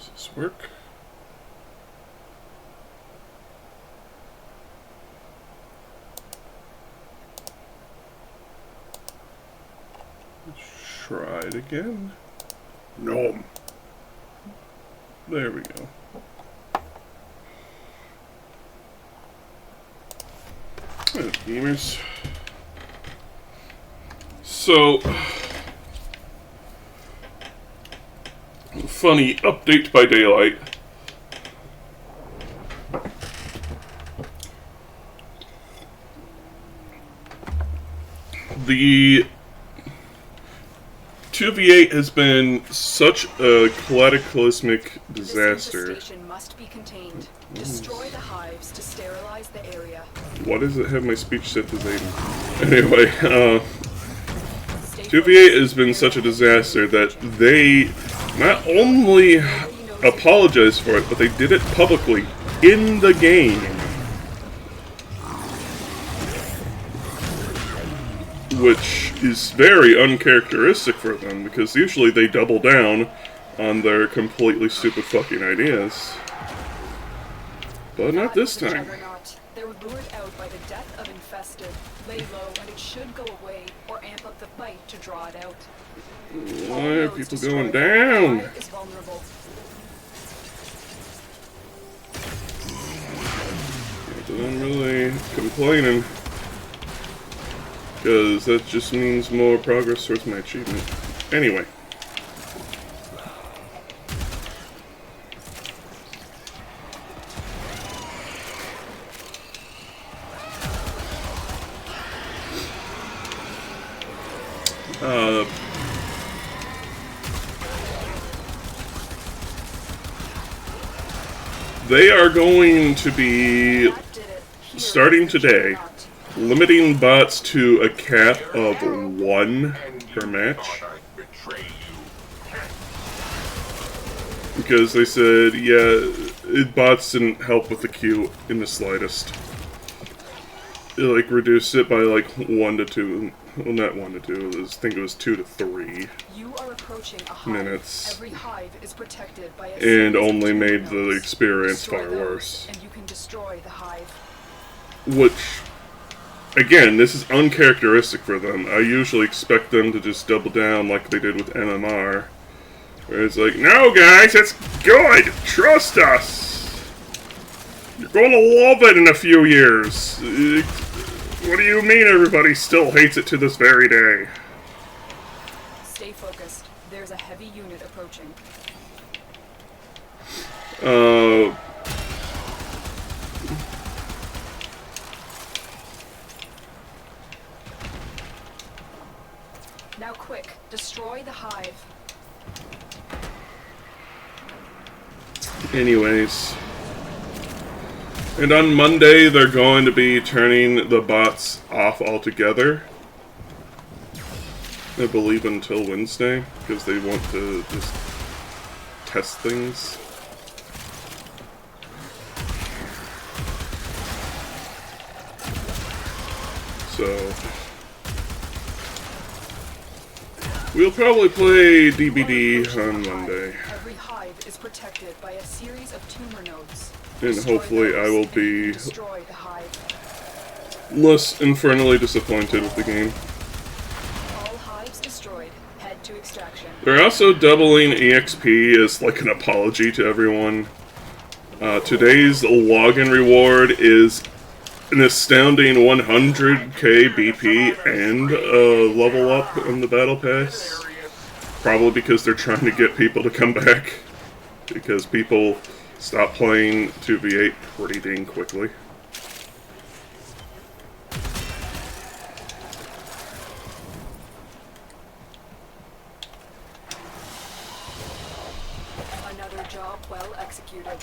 Does this work? Let's try it again. No. There we go. There's gamers. So, funny update by daylight. The 2v8 has been such a cataclysmic disaster. This infestation must be contained. Destroy the hives to sterilize the area. Why does it have my speech set to Zayden? Anyway, 2v8 has been such a disaster that they not only apologized for it, but they did it publicly in the game. Which is very uncharacteristic for them, because usually they double down on their completely stupid fucking ideas. But not this time. They were lured out by the death of infested. Lay low and it should go away, or amp up the fight to draw it out. Why are people going down? Is vulnerable. I'm really complaining, because that just means more progress towards my achievement. Anyway. They are going to be, starting today, limiting bots to a cap of 1 per match. Because they said, yeah, bots didn't help with the queue in the slightest. It, like, reduced it by, like, 1 to 2. Well, not 1 to 2. I think it was 2 to 3 minutes. Every hive is protected by and only made the experience far worse. And you can destroy the hive. Which, again, this is uncharacteristic for them. I usually expect them to just double down like they did with MMR. Where it's like, no guys, that's good! Trust us! You're going to love it in a few years! What do you mean everybody still hates it to this very day? Stay focused. There's a heavy unit approaching. Now quick, destroy the hive. Anyways. And on Monday, they're going to be turning the bots off altogether. I believe until Wednesday, because they want to just test things. So, we'll probably play DBD on Monday. Every hive is protected by a series of tumor nodes. And hopefully I will be less infernally disappointed with the game. All hives destroyed. Head to extraction. They're also doubling EXP as like an apology to everyone. Today's login reward is an astounding 100k BP and a level up in the battle pass. Probably because they're trying to get people to come back. Because people stop playing 2v8 pretty dang quickly. Another job well executed.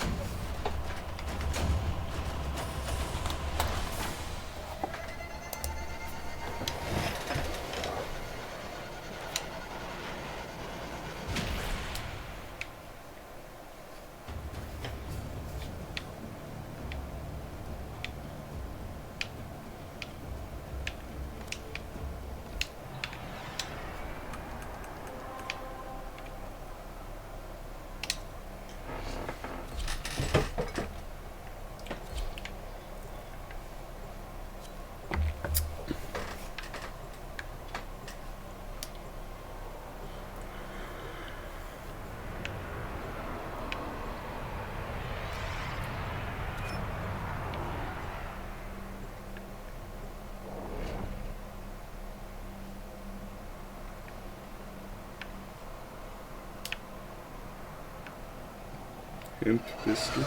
Hemp biscuit.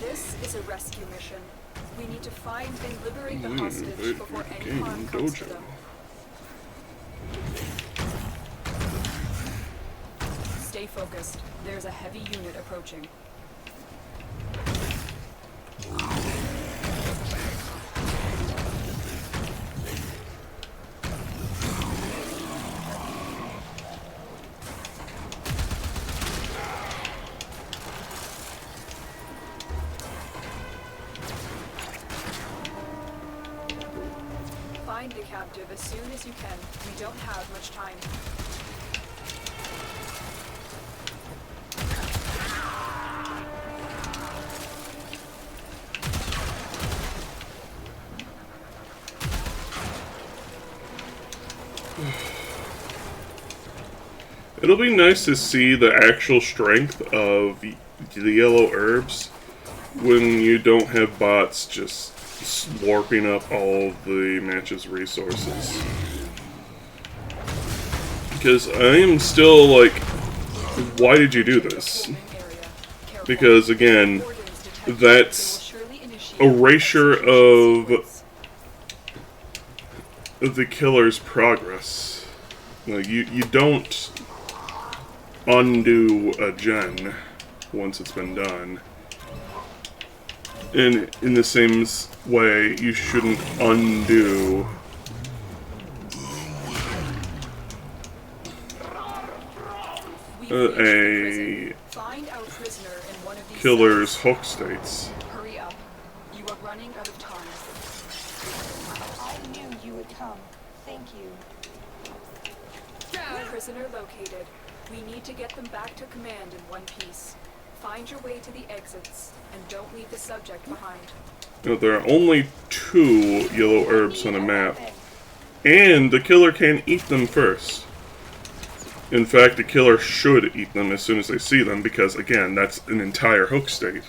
This is a rescue mission. We need to find and liberate the hostage Invade before any game harm comes to dojo. them. Stay focused. There's a heavy unit approaching. Find the captive as soon as you can. We don't have much time. It'll be nice to see the actual strength of the yellow herbs when you don't have bots just slurping up all of the match's resources. Because I am still like, why did you do this? Because again, that's erasure of the killer's progress. Like, you don't undo a gen once it's been done. And in the same way, you shouldn't undo a killer's hook states. Hurry up. You are running out of time. I knew you would come. Thank you. Prisoner located. We need to get them back to command in one piece. Find your way to the exits, and don't leave the subject behind. Now, there are only 2 yellow herbs on a map, and the killer can eat them first. In fact, the killer should eat them as soon as they see them, because, again, that's an entire hook state.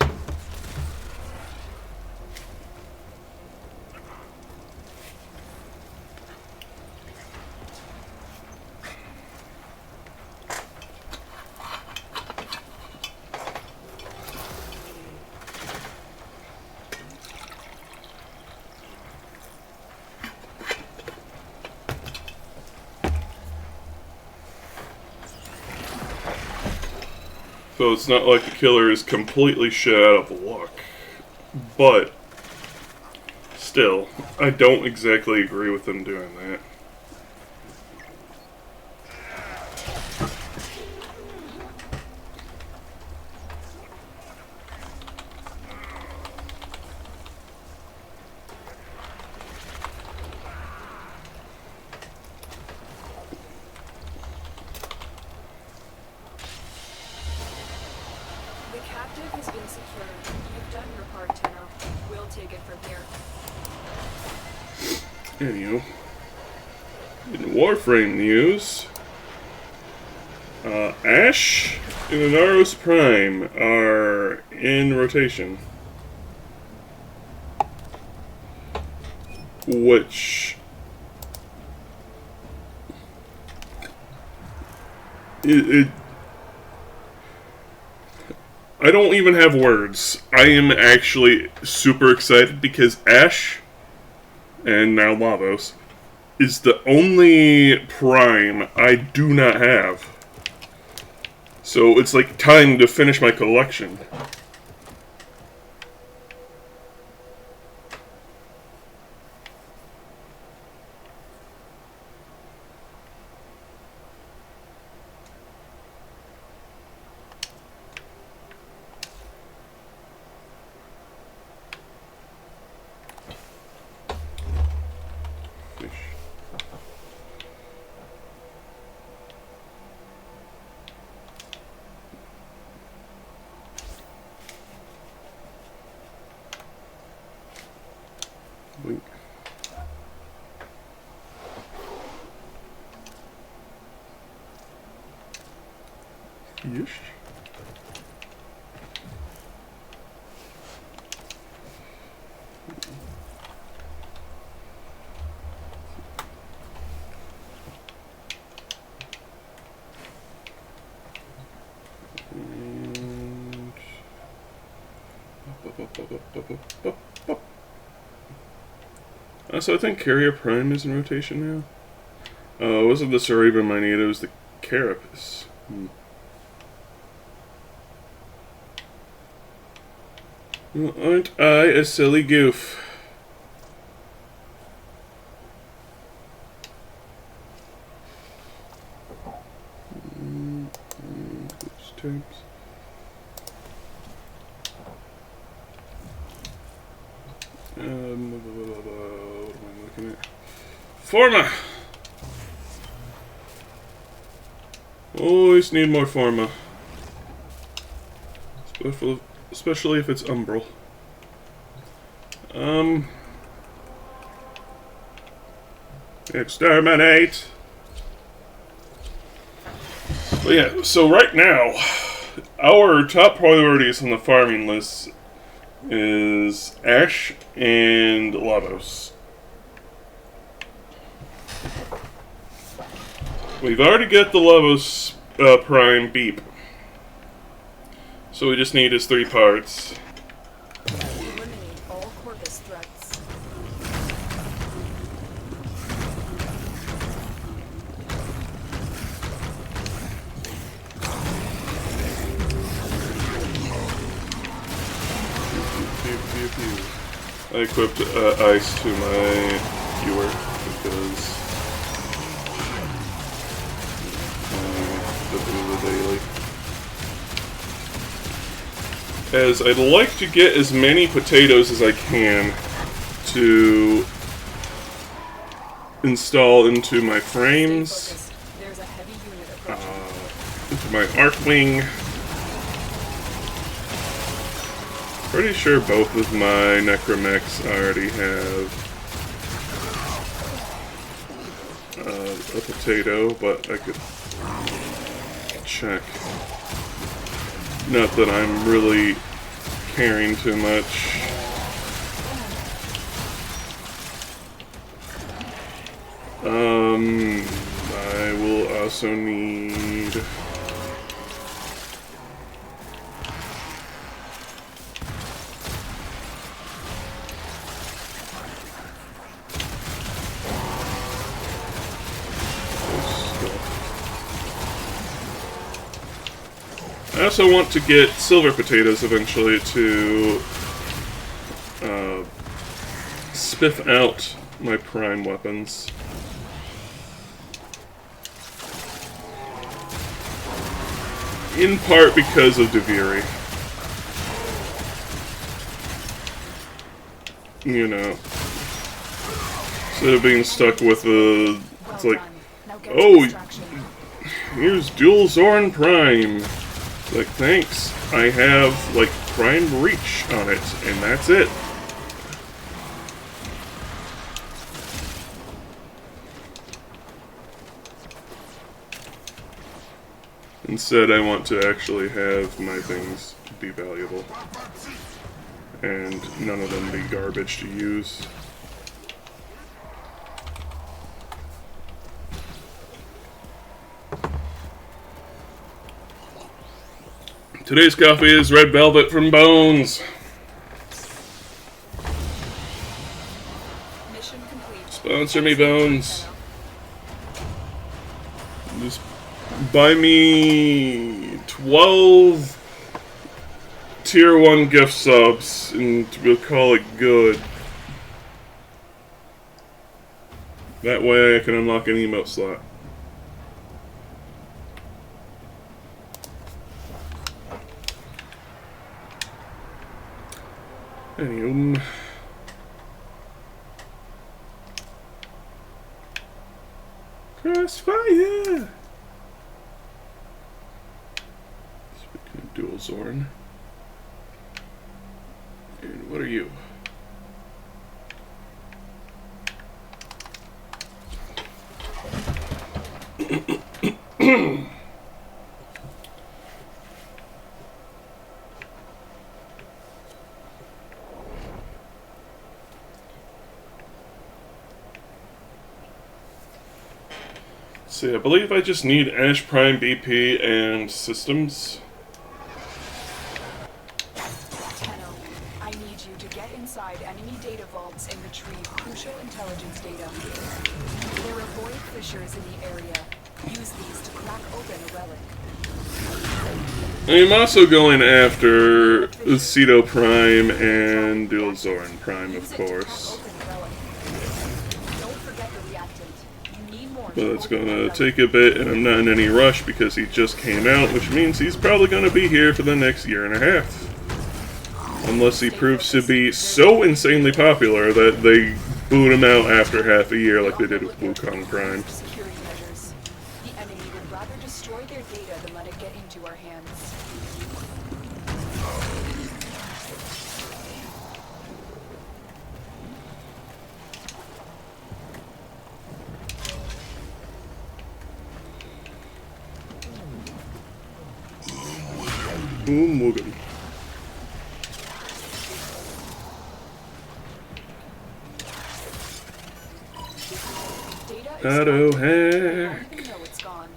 So it's not like the killer is completely shit out of luck. But, still, I don't exactly agree with them doing that. The captive has been secured. You've done your part, Tenno. We'll take it from here. Anywho, in Warframe news, Ash and Inaros Prime are in rotation. Which I don't even have words. I am actually super excited because Ash, and now Lavos, is the only Prime I do not have. So it's like time to finish my collection. Wink. Yes. So I think Carrier Prime is in rotation now. It wasn't the Cerebrum I needed, it was the Carapace. Well, aren't I a silly goof? Tabs. What am I looking at? Forma! Always need more Forma. Especially if it's Umbral. Exterminate! But yeah, so right now, our top priorities on the farming list is Ash and Lavos. We've already got the Lavos Prime beep. So we just need his 3 parts. Eliminate all Corvus threats. I equipped ice to my viewer because the daily. As I'd like to get as many potatoes as I can to install into my frames, There's a heavy unit approaching. into my Arcwing. Pretty sure both of my Necromechs already have a potato, but I could check. Not that I'm really caring too much. I will also need... I also want to get silver potatoes eventually to spiff out my prime weapons. In part because of Deviri. You know. Instead of being stuck with a... It's like, oh, here's dual Zoran Prime. Like, thanks, I have, like, Prime Reach on it, and that's it. Instead, I want to actually have my things be valuable. And none of them be garbage to use. Today's coffee is Red Velvet from Bones. Mission complete. Sponsor me, Bones. Just buy me 12 Tier 1 gift subs and we'll call it good. That way I can unlock an emote slot. Anywho. Crossfire! Speaking of dual Zorn. And what are you? See, I believe I just need Ash Prime BP and systems. Tenno, I need you to get fissures in the area. Use these to crack open a relic. I'm also going after Ceto Prime and Dulzoran Prime, of Use it to crack course. open a relic. Don't forget the reactant. You need more. But it's open the gonna relic. take a bit, and I'm not in any rush because he just came out, which means he's probably gonna be here for the next year and a half. Unless he proves to be so insanely popular that they boot him out after half a year like they did with Wukong Prime. Security measures. The enemy would rather destroy their data than let it get into our hands. Boom, Mugen. Data is Auto gone. They hack. don't even know it's gone.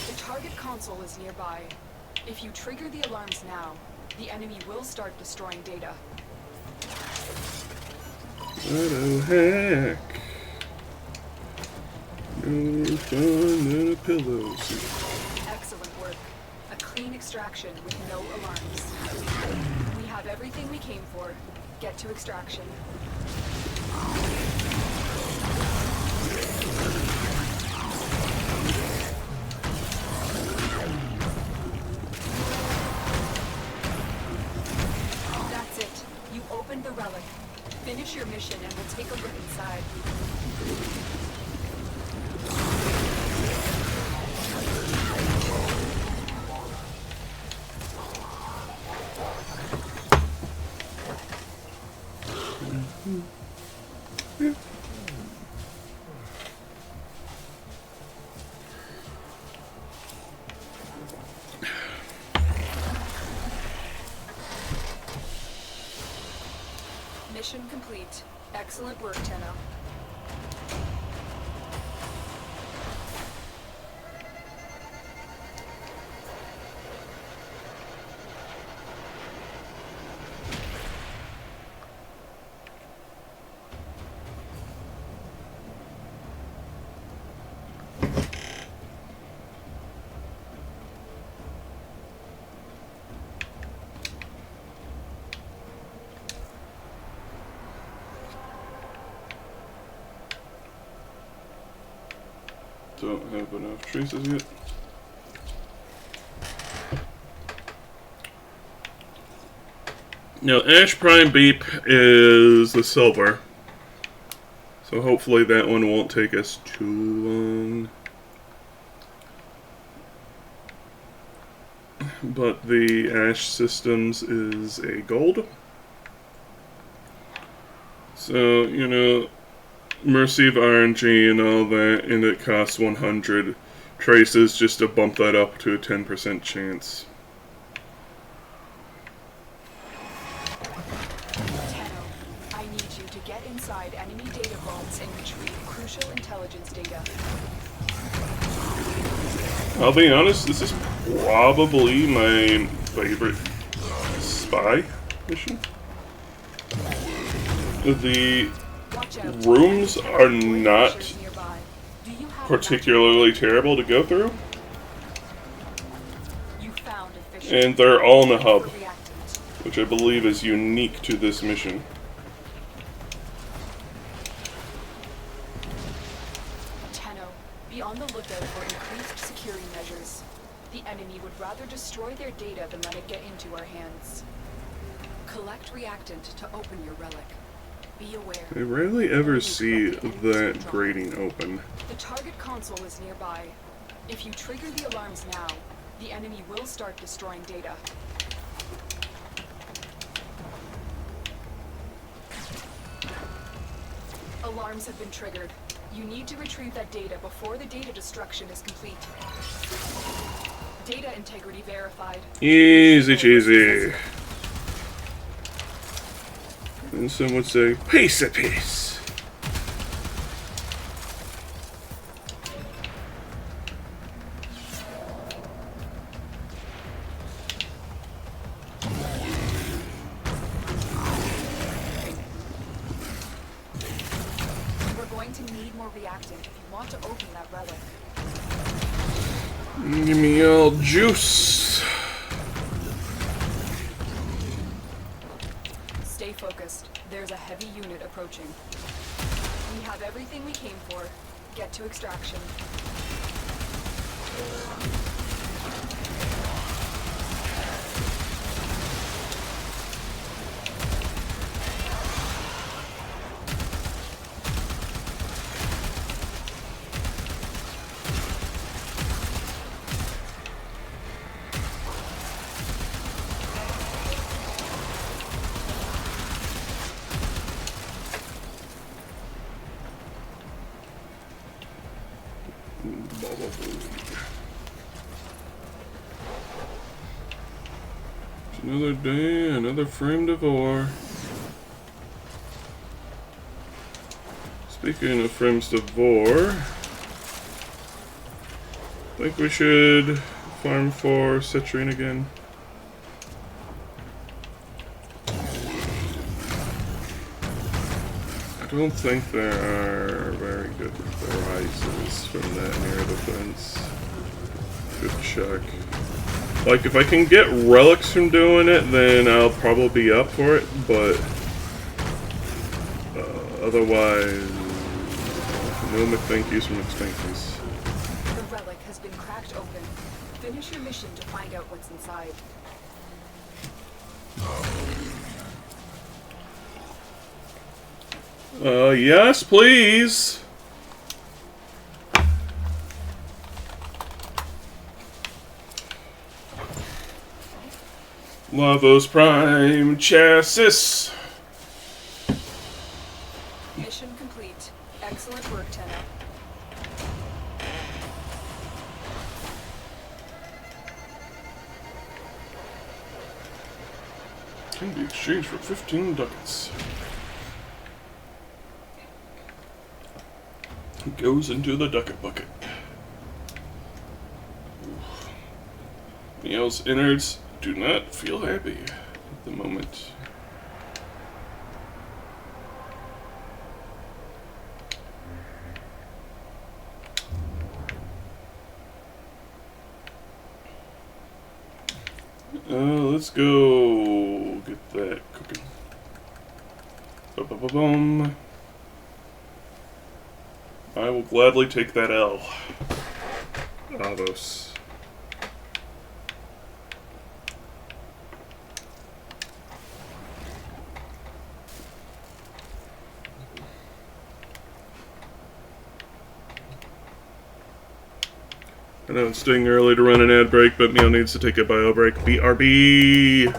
The target console is nearby. If you trigger the alarms now, the enemy will start destroying data. Auto hack. No fun than a pillow seat. Excellent work. A clean extraction with no alarms. We have everything we came for. Get to extraction. That's it. You opened the relic. Finish your mission and we'll take a look inside. Mission complete. Excellent work, Tenno. Don't have enough traces yet. Now, Ash Prime Beep is the silver. So hopefully that one won't take us too long. But the Ash Systems is a gold. So, you know, Mercy of RNG and all that, and it costs 100 traces just to bump that up to a 10% chance. Tenno, I need you to get inside enemy data vaults and retrieve crucial intelligence data. I'll be honest, this is probably my favorite spy mission. The Watch out. rooms are not Fissures nearby. Do you have particularly terrible to go through, You found a fissure. and they're all in the hub, Reactant. which I believe is unique to this mission. Tenno, be on the lookout for increased security measures. The enemy would rather destroy their data than let it get into our hands. Collect reactant to open your relic. Be aware. I rarely ever see that grating open. The target console is nearby. If you trigger the alarms now, the enemy will start destroying data. Alarms have been triggered. You need to retrieve that data before the data destruction is complete. Data integrity verified. Easy cheesy. And some would say, piece of peace. We're going to need more reactant if you want to open that relic. Give me all juice. Stay focused. There's a heavy unit approaching. We have everything we came for. Get to extraction. Another day, another frame to war. Speaking of frames to war, I think we should farm for citrine again. I don't think there are very good rises from that near the fence. Good check. Like, if I can get relics from doing it, then I'll probably be up for it, but otherwise, no McThanky's from McSpankies. The relic has been cracked open. Finish your mission to find out what's inside. Yes, please! Lavos Prime Chassis! Mission complete. Excellent work, Tenno. Can be exchanged for 15 ducats. Goes into the ducat bucket. Meow's innards do not feel happy at the moment. Let's go get that cooking. Ba-ba-ba-boom. I will gladly take that L. Avos. I know it's staying early to run an ad break, but Meow needs to take a bio break. BRB!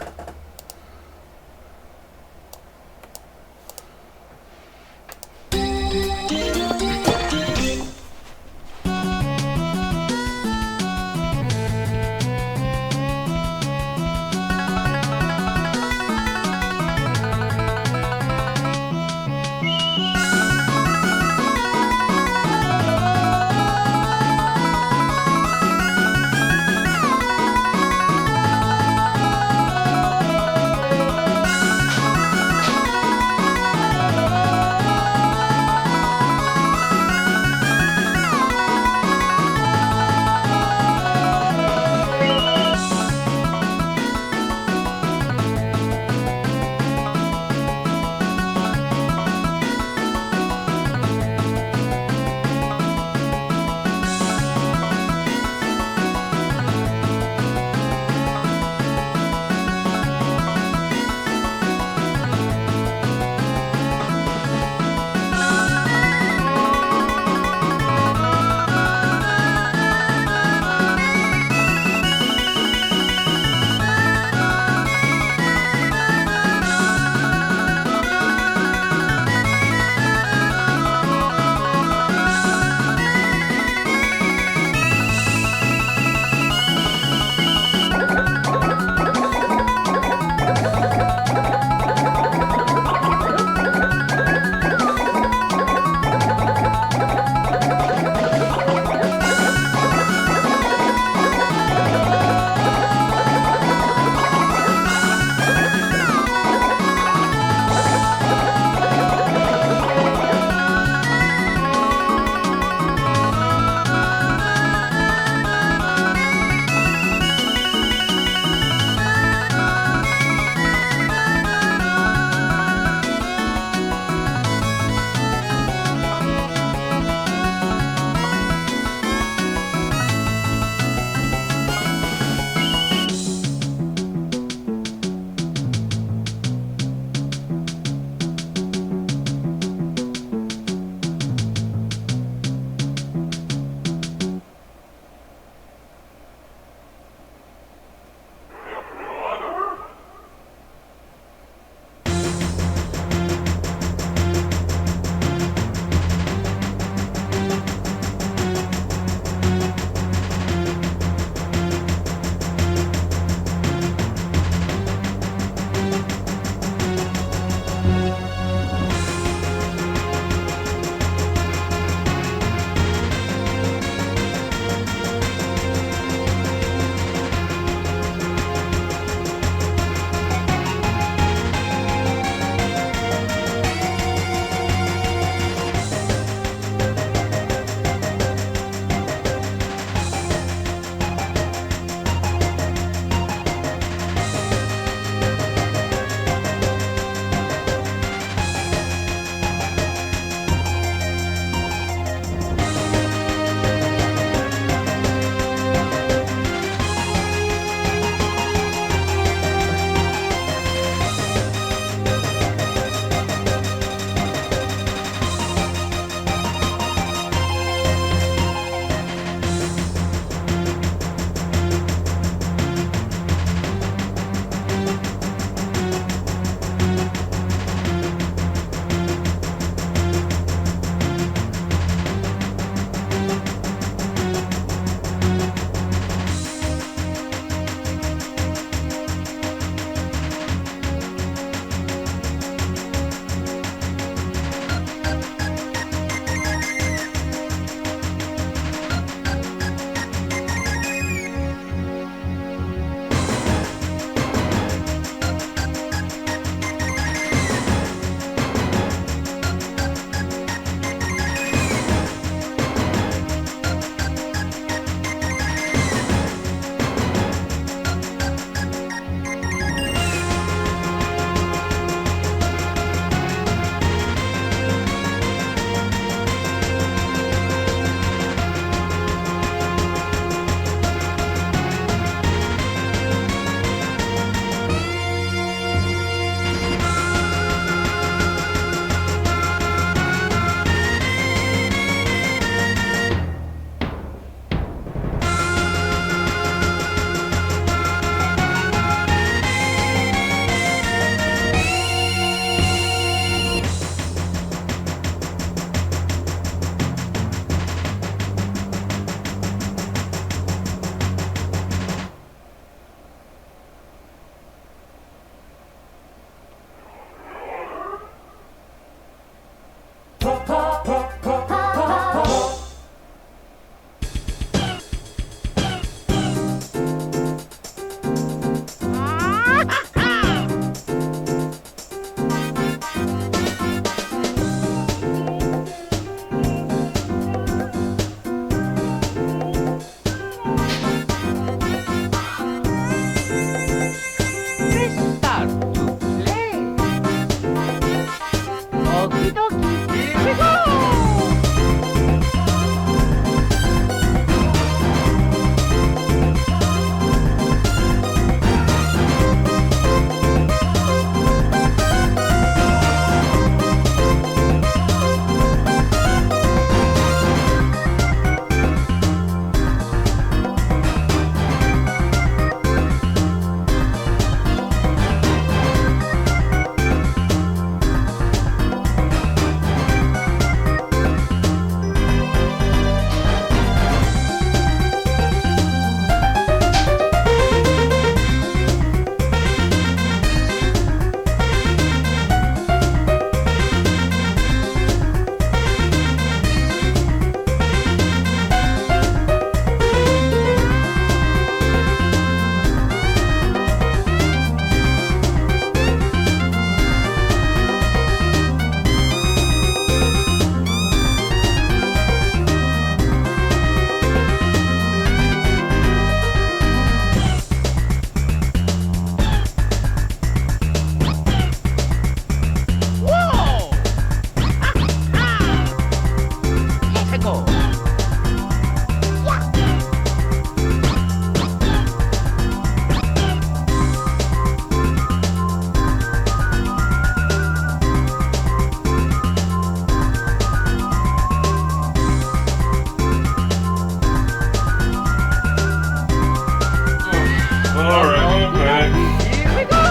Alright, I'm back. Here we go!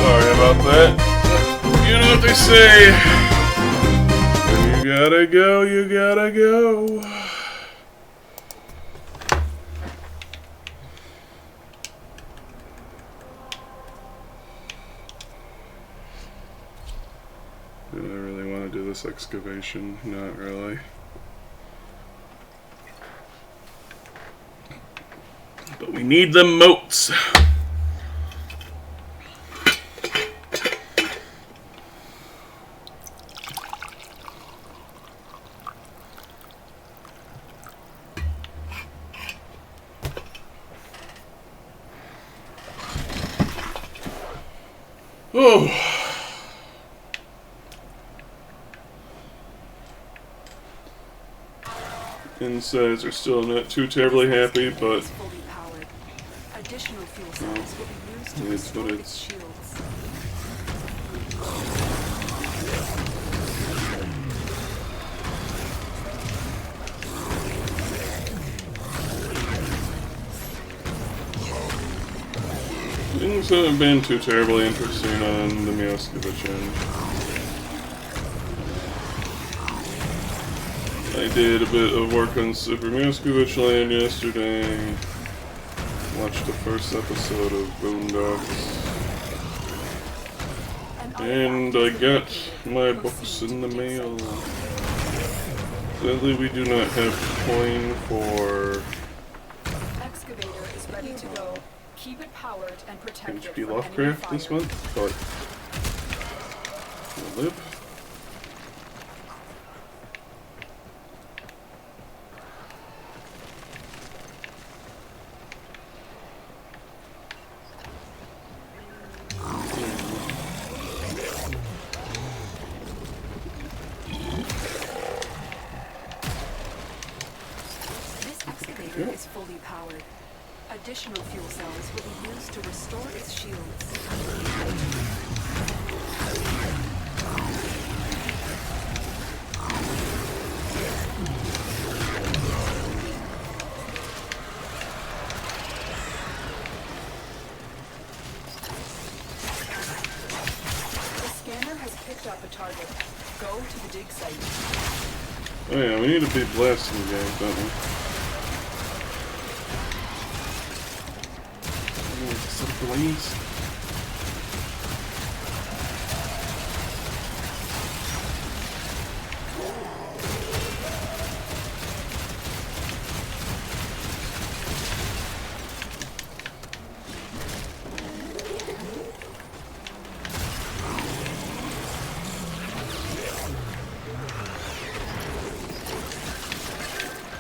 Sorry about that. You know what they say. When you gotta go, you gotta go. Do I really want to do this excavation? Not really. But we need the moats. Oh. Insides are still not too terribly happy, but additional fuel cells will be used to it's restore what its it's. shields. Things haven't been too terribly interesting on the Mioskovich end. I did a bit of work on Super Mioskovich Land yesterday. Watched the first episode of Boondocks. And I got my books in the mail. Sadly, we do not have coin for Excavator is ready to go. Keep it powered and protected HP from Lovecraft enemy this fire. month, but we'll live. This excavator is fully powered. Additional fuel cells will be used to restore its shields. The scanner has picked up a target. Go to the dig site. Oh yeah, we need to be blasting guys, don't we? Some blaze.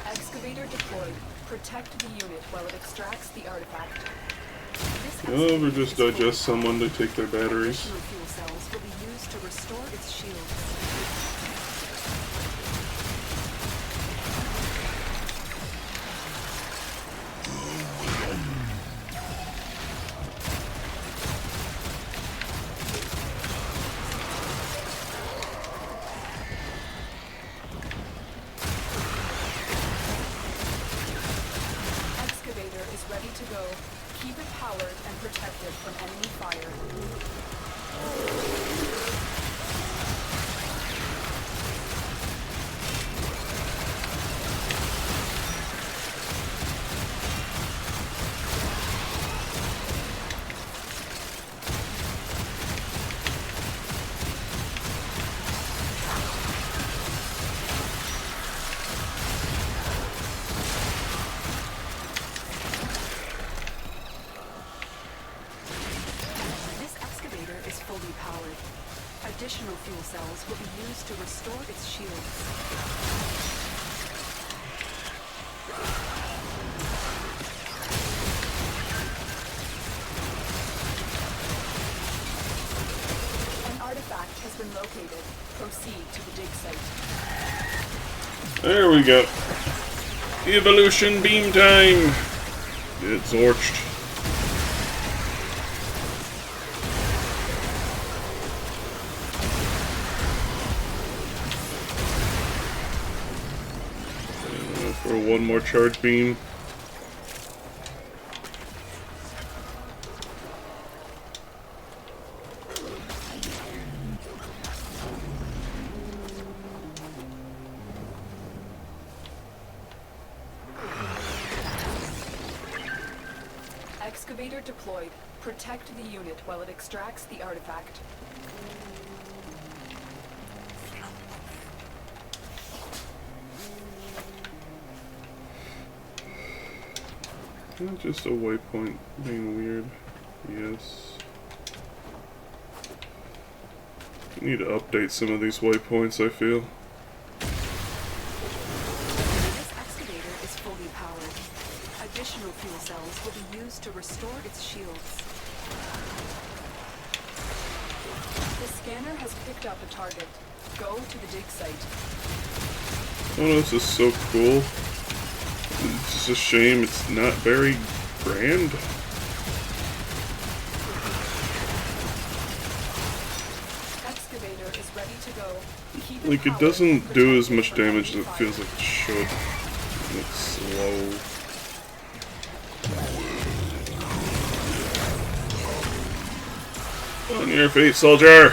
Excavator deployed. Protect the unit while it extracts the artifact. This Oh, we're excavator just is fully digest someone to take their batteries. Additional fuel cells will be used to restore its shields. Excavator is ready to go. Keep it powered and protected from enemy fire. This excavator is fully powered. Additional fuel cells will be used to restore its shields. An artifact has been located. Proceed to the dig site. There we go. Evolution beam time. Get zorched. For one more charge beam. Excavator deployed. Protect the unit while it extracts the artifact. Not just a waypoint being weird. Yes. I need to update some of these waypoints, I feel. This excavator is fully powered. Additional fuel cells will be used to restore its shields. The scanner has picked up a target. Go to the dig site. Oh, this is so cool. It's just a shame it's not very grand. Excavator is ready to go. Keep Like, it powered, doesn't do as protected much from damage as enemy it feels fire. like it should. It's slow. On your feet, soldier!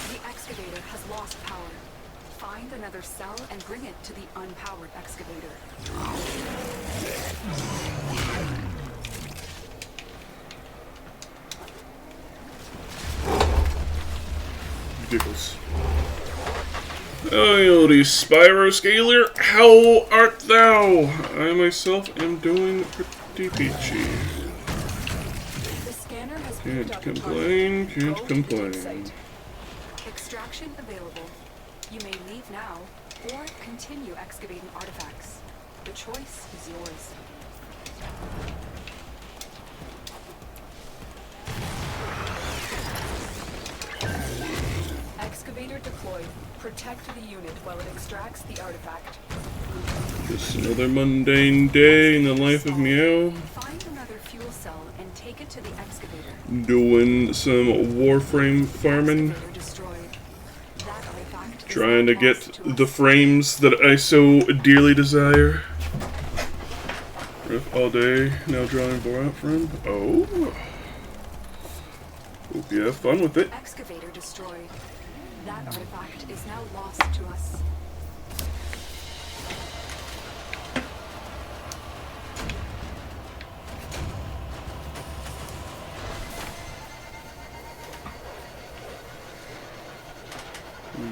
The excavator has lost power. Find another cell and bring it to the unpowered excavator. Giggles. Oily Spyroscaler, how art thou? I myself am doing pretty peachy. The scanner has Can't picked up complain, a target. can't Go to the dig complain. site. Extraction available. You may leave now or continue excavating artifacts. The choice is yours. Excavator deployed. Protect the unit while it extracts the artifact. Just another mundane day in the life of Meow. Find another fuel cell and take it to the excavator. Doing some Warframe farming. Excavator destroyed. That artifact is Trying to now get lost to the us. frames that I so dearly desire. Riff all day, now drawing Warframe. Oh. Hope you have fun with it. Excavator destroyed. That artifact is now lost to us.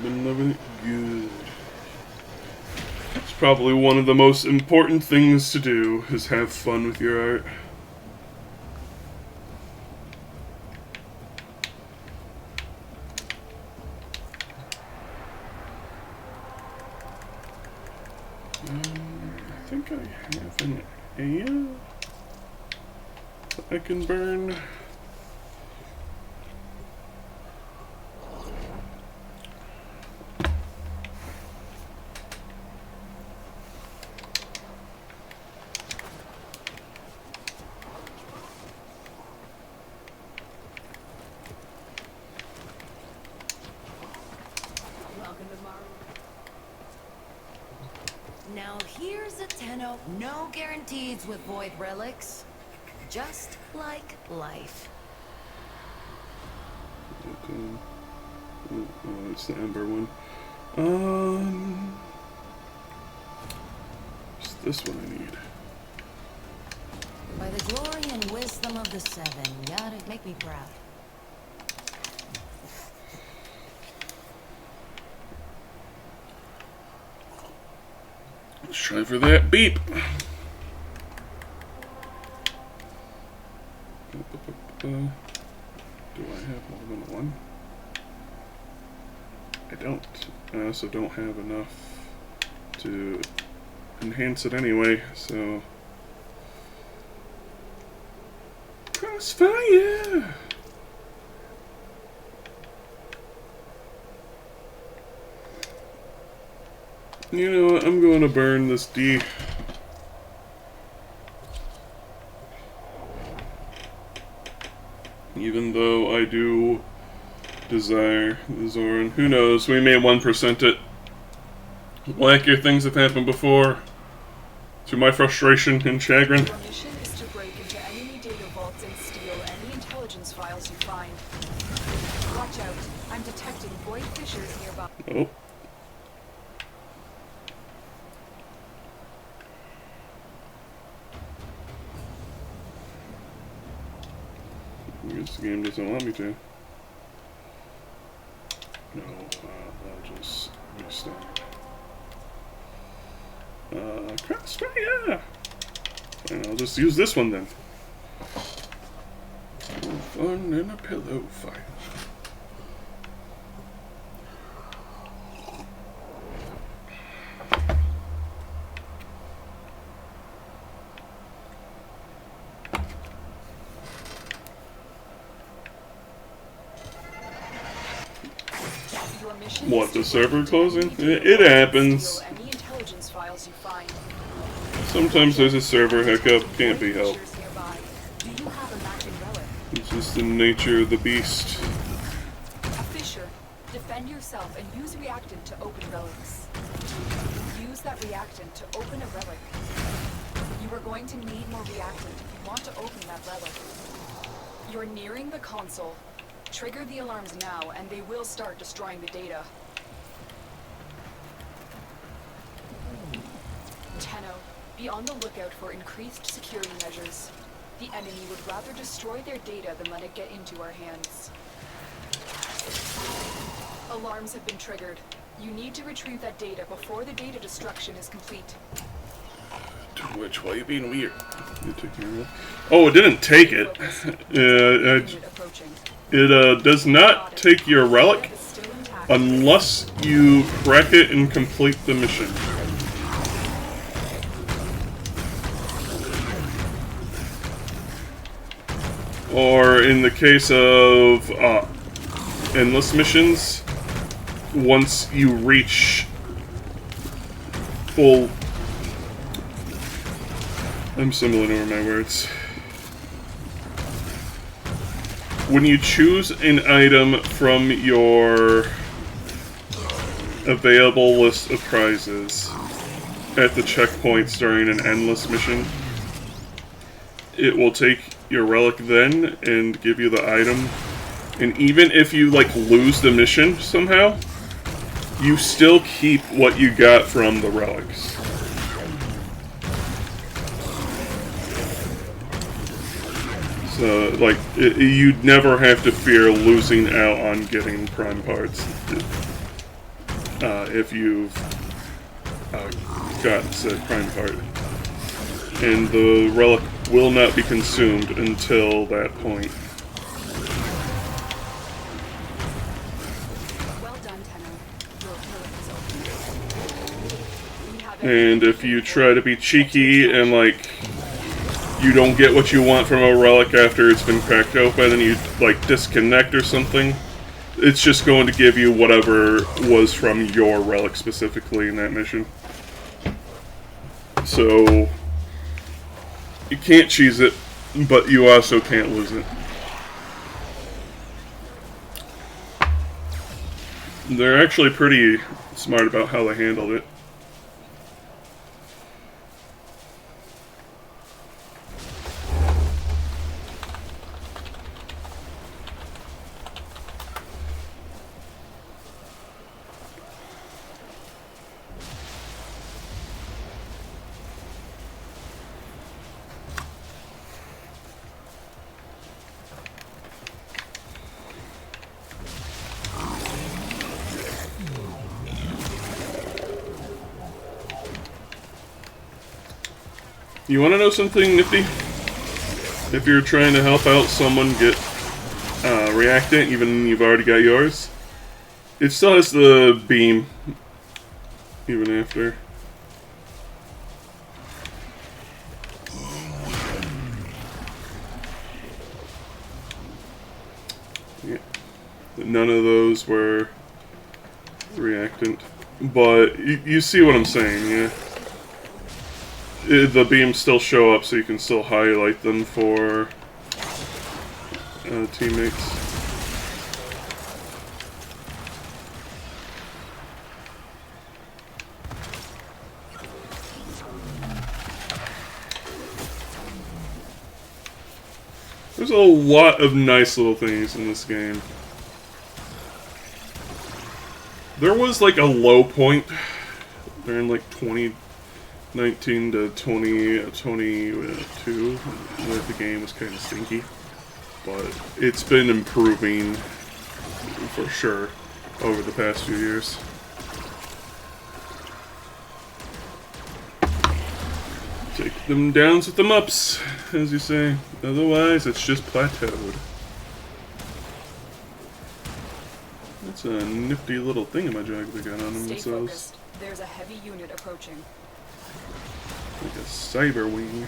Been loving it good. It's probably one of the most important things to do, is have fun with your art. I think I have an ale that I can burn. Now here's a tenno. No guarantees with void relics. Just like life. Okay. Oh, it's the Ember one. It's this one I need. By the glory and wisdom of the Seven, yeah, it'd make me proud. Let's try for that beep. Do I have more than one? I don't. I also don't have enough to enhance it anyway, so... Crossfire! You know what, I'm going to burn this D. Even though I do desire the Zoran. Who knows, we may 1% it. Wackier things have happened before. To my frustration and chagrin. Your mission is to break into enemy data vaults and steal any intelligence files you find. Watch out. I'm detecting void fissures nearby. Oh. I guess the game doesn't want me to. No, I'll just restart. Crossfire! Fine, I'll just use this one then. More fun than a pillow fight. What, the server closing? It happens. Any intelligence files you find. Sometimes there's a server hiccup, can't be helped. Do you have a matching relic? It's just the nature of the beast. A fissure. Defend yourself and use reactant to open relics. Use that reactant to open a relic. You are going to need more reactant if you want to open that relic. You're nearing the console. Trigger the alarms now, and they will start destroying the data. Tenno, be on the lookout for increased security measures. The enemy would rather destroy their data than let it get into our hands. Alarms have been triggered. You need to retrieve that data before the data destruction is complete. Twitch, why are you being weird? You take your relic? Oh, it didn't take it. Unit approaching. It does not take your relic unless you crack it and complete the mission. Or in the case of endless missions, once you reach full... I'm stumbling over my words. When you choose an item from your available list of prizes at the checkpoints during an endless mission, it will take your relic then and give you the item. And even if you, like, lose the mission somehow, you still keep what you got from the relics. So, like, you'd never have to fear losing out on getting prime parts if you've got said prime part. And the relic will not be consumed until that point. Well done, Tenno. Your relic is open. And if you try to be cheeky and, like, you don't get what you want from a relic after it's been cracked open and you, like, disconnect or something, it's just going to give you whatever was from your relic specifically in that mission. So, you can't cheese it, but you also can't lose it. They're actually pretty smart about how they handled it. You want to know something nifty? If you're trying to help out someone get reactant, even you've already got yours, it still has the beam, even after. Yeah. None of those were reactant, but you see what I'm saying, yeah? The beams still show up, so you can still highlight them for teammates. There's a lot of nice little things in this game. There was like a low point during like 2019 to 2022 where the game was kind of stinky. but it's been improving for sure over the past few years. Take them downs with them ups, as you say. Otherwise, it's just plateaued. That's a nifty little thingamajig they got on themselves. Stay focused. There's a heavy unit approaching. Like a cyber wing.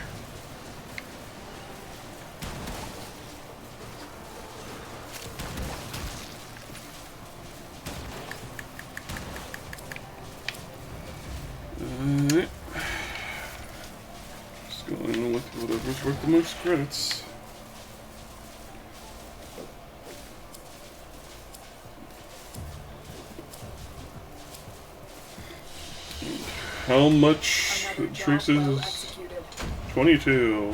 Alright. Just going with whatever's worth the most credits. How much traces is 22.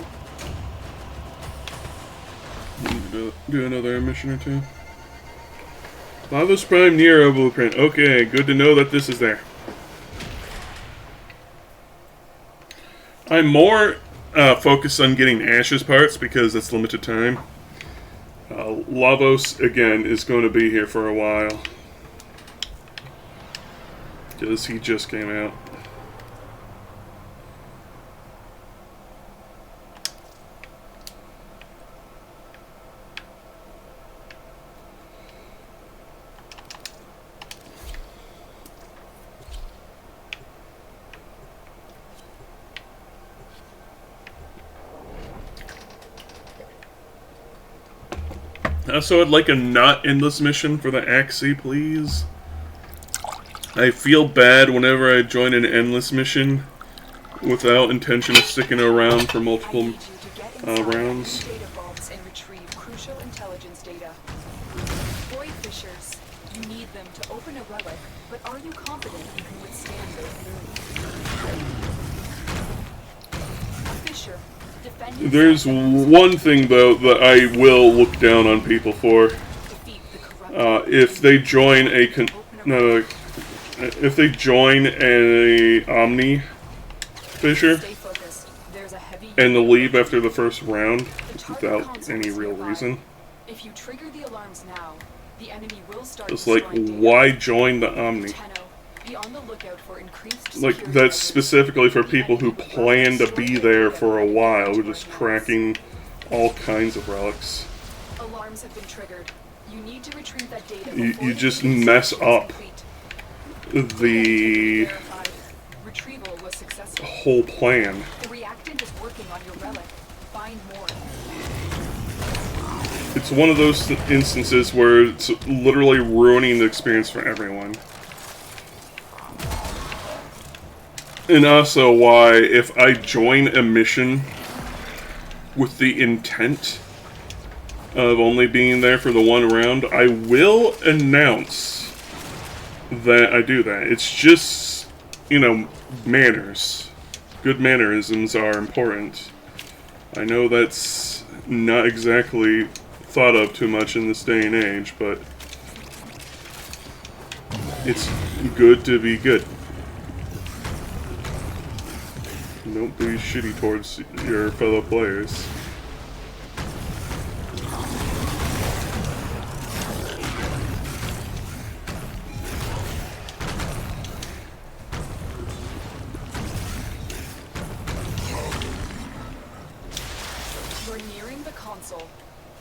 Need to do another mission or two. Lava's Prime Nero blueprint. Okay, good to know that this is there. I'm more focused on getting Ash's parts because that's limited time. Lavos, again, is going to be here for a while. Because he just came out. So I'd like a not endless mission for the Axie, please. I feel bad whenever I join an endless mission without intention of sticking around for multiple rounds. Data vaults and retrieve crucial intelligence data. Void fissures. You need them to open a relic, but are you confident you can withstand their fury? Fissure. There's one thing, though, that I will look down on people for. If they join a if they join a Omni fissure and they leave after the first round without any real reason, if you trigger the alarms now, the enemy will start. it's like, why join the Omni? Be on the lookout for increased Like, that's specifically for people who plan to be there for a while, who are just cracking all kinds of relics. Alarms have been triggered. You need to retrieve that data. You just mess up the retrieval was successful. Whole plan. The reactant is working on your relic. Find more. It's one of those instances where it's literally ruining the experience for everyone. And also why, if I join a mission with the intent of only being there for the one round, I will announce that I do that. It's just, you know, manners. Good mannerisms are important. I know that's not exactly thought of too much in this day and age, but it's good to be good. Don't be shitty towards your fellow players. You're nearing the console.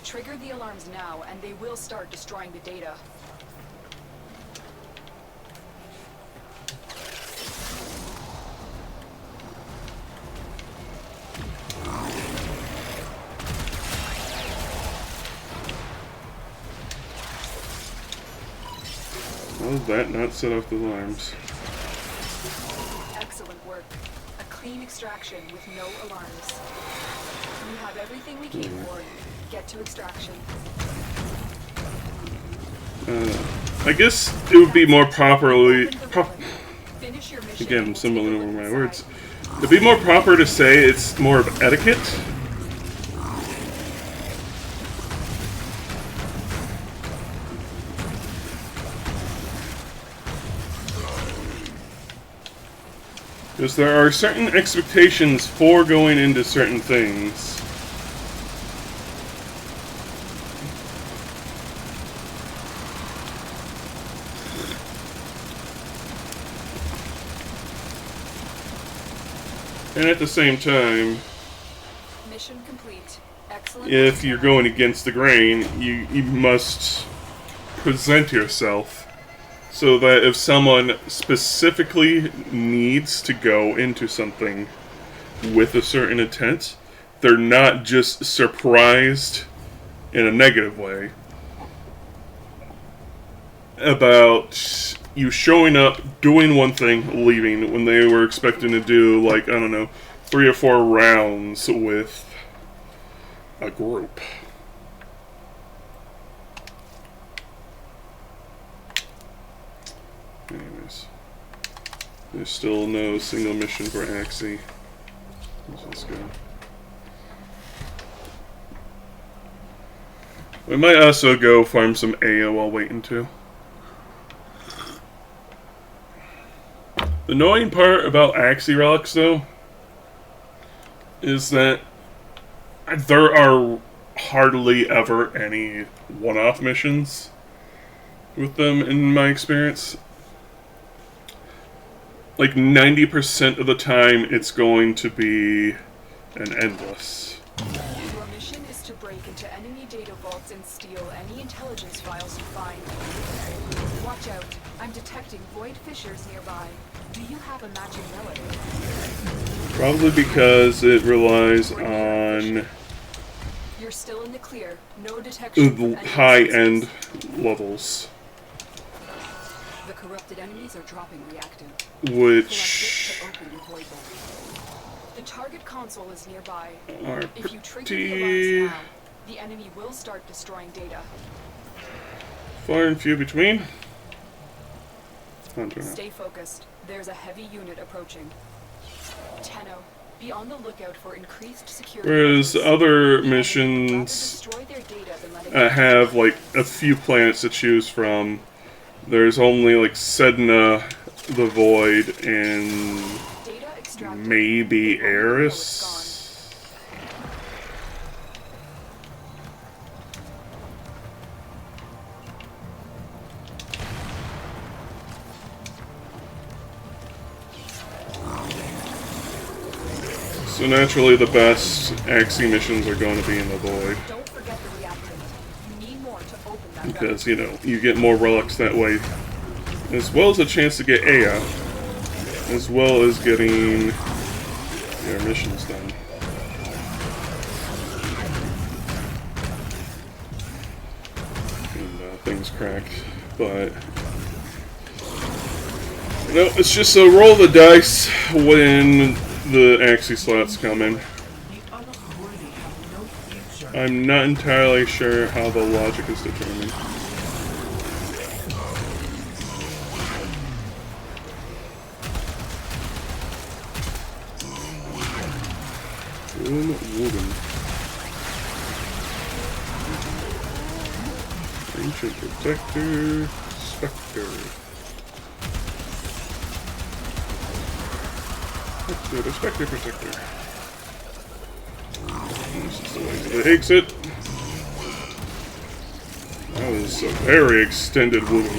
Trigger the alarms now, and they will start destroying the data. How did that not set off the alarms? Excellent work. A clean extraction with no alarms. We have everything we came for. Get to extraction. I guess it would be more properly... Finish your mission. Again, I'm stumbling over my words. It'd be more proper to say it's more of etiquette. Because there are certain expectations for going into certain things. And at the same time, Mission complete. Excellent. if you're going against the grain, you must present yourself so that if someone specifically needs to go into something with a certain intent, they're not just surprised in a negative way about you showing up, doing one thing, leaving, when they were expecting to do, like, I don't know, 3 or 4 rounds with a group. Anyways. There's still no single mission for Axie. Let's just go. We might also go farm some Aya while waiting too. The annoying part about Axie relics, though, is that there are hardly ever any one-off missions with them, in my experience. Like 90% of the time, it's going to be an endless. Your mission is to break into enemy data vaults and steal any intelligence files you find. Watch out. I'm detecting void fissures nearby. Do you have a matching relic? Probably because it relies on You're still in the clear. No detection from the enemy high-end sensors. levels, The corrupted enemies are dropping reactant. which Collect it to open your void vault. The target console is nearby. are If you trigger the pretty alarms now, the enemy will start destroying data. far and few between. I don't know. Stay focused. There's a heavy unit approaching. Tenno, be on the lookout for increased security. Whereas measures. other The enemy would rather missions destroy their data than let it have like a few planets to choose from. There's only like Sedna, the Void, and data extracted. maybe The only relic Eris. So naturally, the best Axie missions are going to be in the Void. Don't forget the reactant. You need more to open that Because, you know, you get more relics that way. As well as a chance to get Aya. As well as getting your missions done. And things cracked. But, you know, it's just a roll the dice when the Axie slots come in. I'm not entirely sure how the logic is determined. Wooden. Ancient Protector, Spectre. Let's do the Spectre Protector. This is the way to the exit. That was a very extended wound. We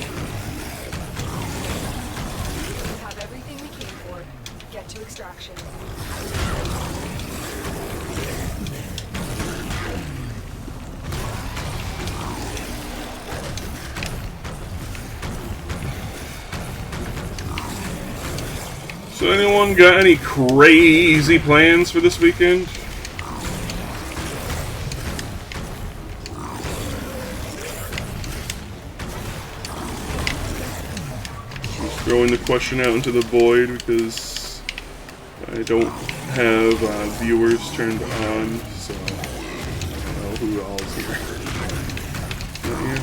have everything we came for. Get to extraction. So anyone got any crazy plans for this weekend? Just throwing the question out into the void because I don't have viewers turned on, so I don't know who all is here. Not here.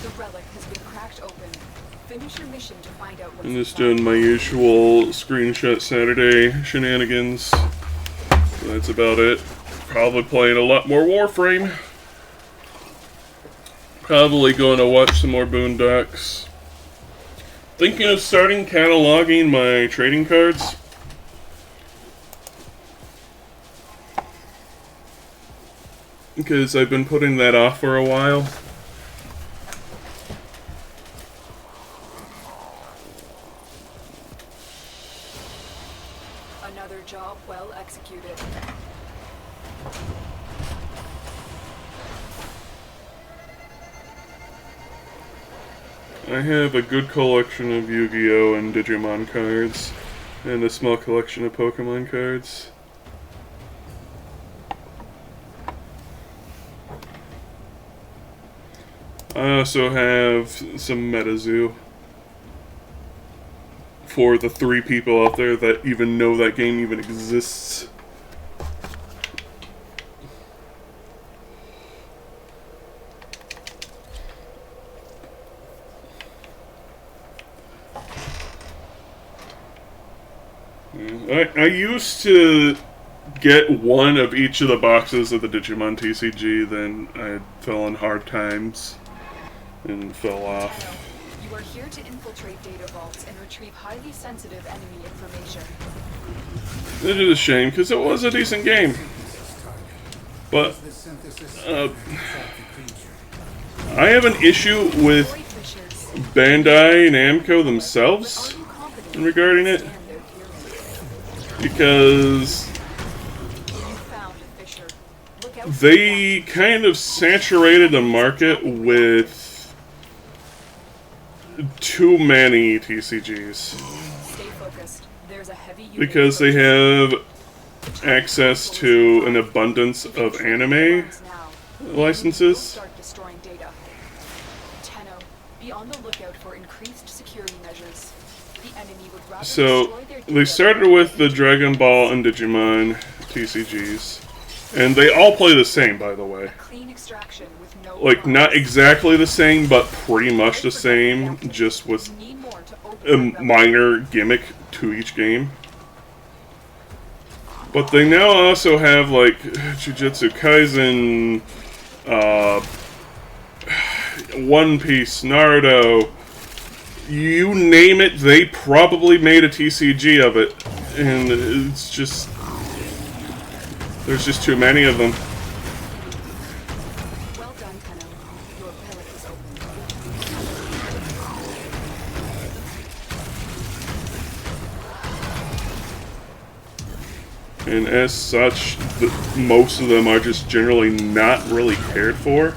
The relic has been cracked open. Finish your mission to find out what's I'm just inside. doing my usual screenshot Saturday shenanigans. So that's about it. Probably playing a lot more Warframe. Probably going to watch some more Boondocks. Thinking of starting cataloging my trading cards. Because I've been putting that off for a while. Another job well executed. I have a good collection of Yu-Gi-Oh! And Digimon cards, and a small collection of Pokemon cards. I also have some MetaZoo for the 3 people out there that even know that game even exists. I used to get one of each of the boxes of the Digimon TCG, then I fell on hard times and fell off. You are here to infiltrate data vaults and retrieve highly sensitive enemy information. It is a shame, because it was a decent game. But I have an issue with Bandai Namco themselves regarding it. Because they kind of saturated the market with too many TCGs. Because they have access to an abundance of anime licenses. So they started with the Dragon Ball and Digimon TCGs, and they all play the same, by the way. Like, not exactly the same, but pretty much the same, just with a minor gimmick to each game. But they now also have, like, Jujutsu Kaisen, One Piece, Naruto. You name it, they probably made a TCG of it. And it's just... there's just too many of them. Well done, Tenno. Your pellet is open. And as such, most of them are just generally not really cared for.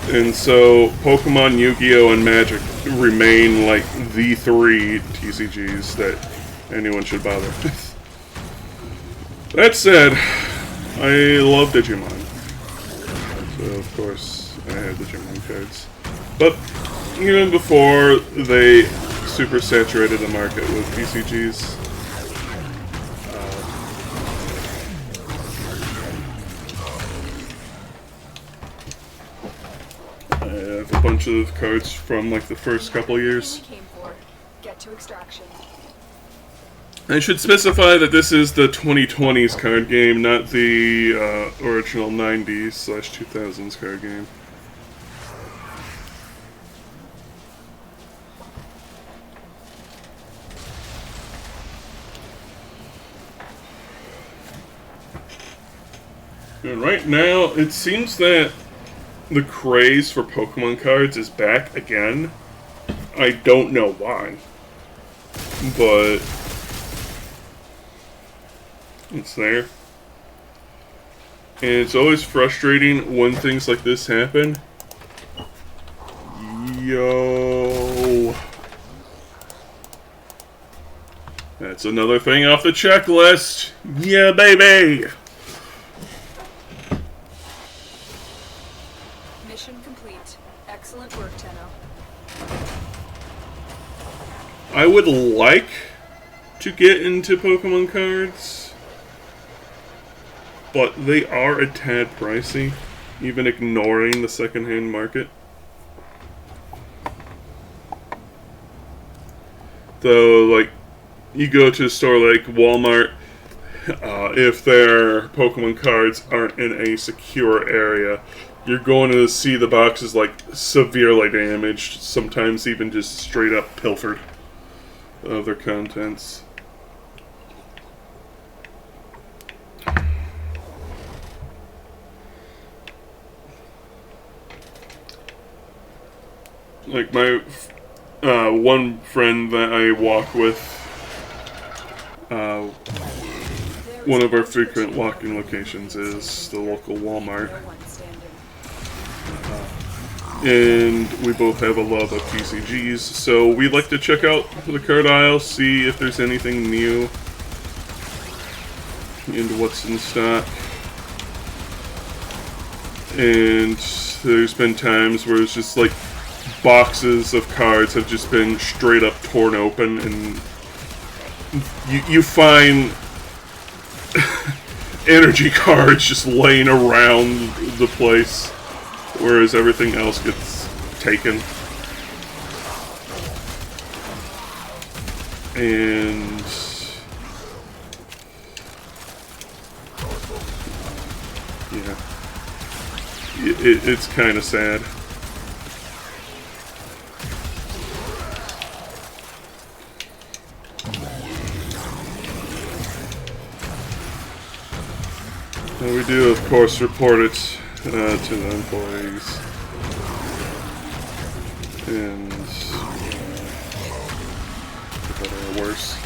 And so, Pokemon, Yu-Gi-Oh! And Magic remain like the 3 TCGs that anyone should bother with. That said, I love Digimon. So, of course, I had Digimon cards. But, even before they super saturated the market with TCGs, I have a bunch of cards from like the first couple years. Get to extraction. I should specify that this is the 2020s card game, not the original 90s/2000s card game. And right now, it seems that the craze for Pokemon cards is back again. I don't know why, but it's there. And it's always frustrating when things like this happen. Yo. That's another thing off the checklist. Yeah, baby! Mission complete. Excellent work, Tenno. I would like to get into Pokemon cards, but they are a tad pricey, even ignoring the secondhand market. Though, like, you go to a store like Walmart, if their Pokemon cards aren't in a secure area, you're going to see the boxes, like, severely damaged, sometimes even just straight up pilfered of their contents. Like, my one friend that I walk with one of our frequent walking locations is the local Walmart. And we both have a love of TCGs, so we like to check out the card aisle, see if there's anything new and what's in stock. And there's been times where it's just like boxes of cards have just been straight up torn open, and you find energy cards just laying around the place, whereas everything else gets taken. And yeah, it's kind of sad. And we do, of course, report it to the employees. And for better or worse.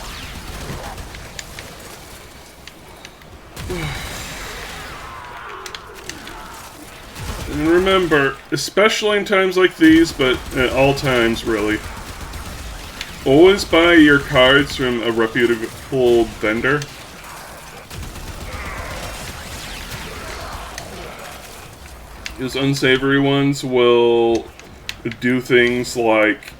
And remember, especially in times like these, but at all times really, always buy your cards from a reputable vendor. Those unsavory ones will do things like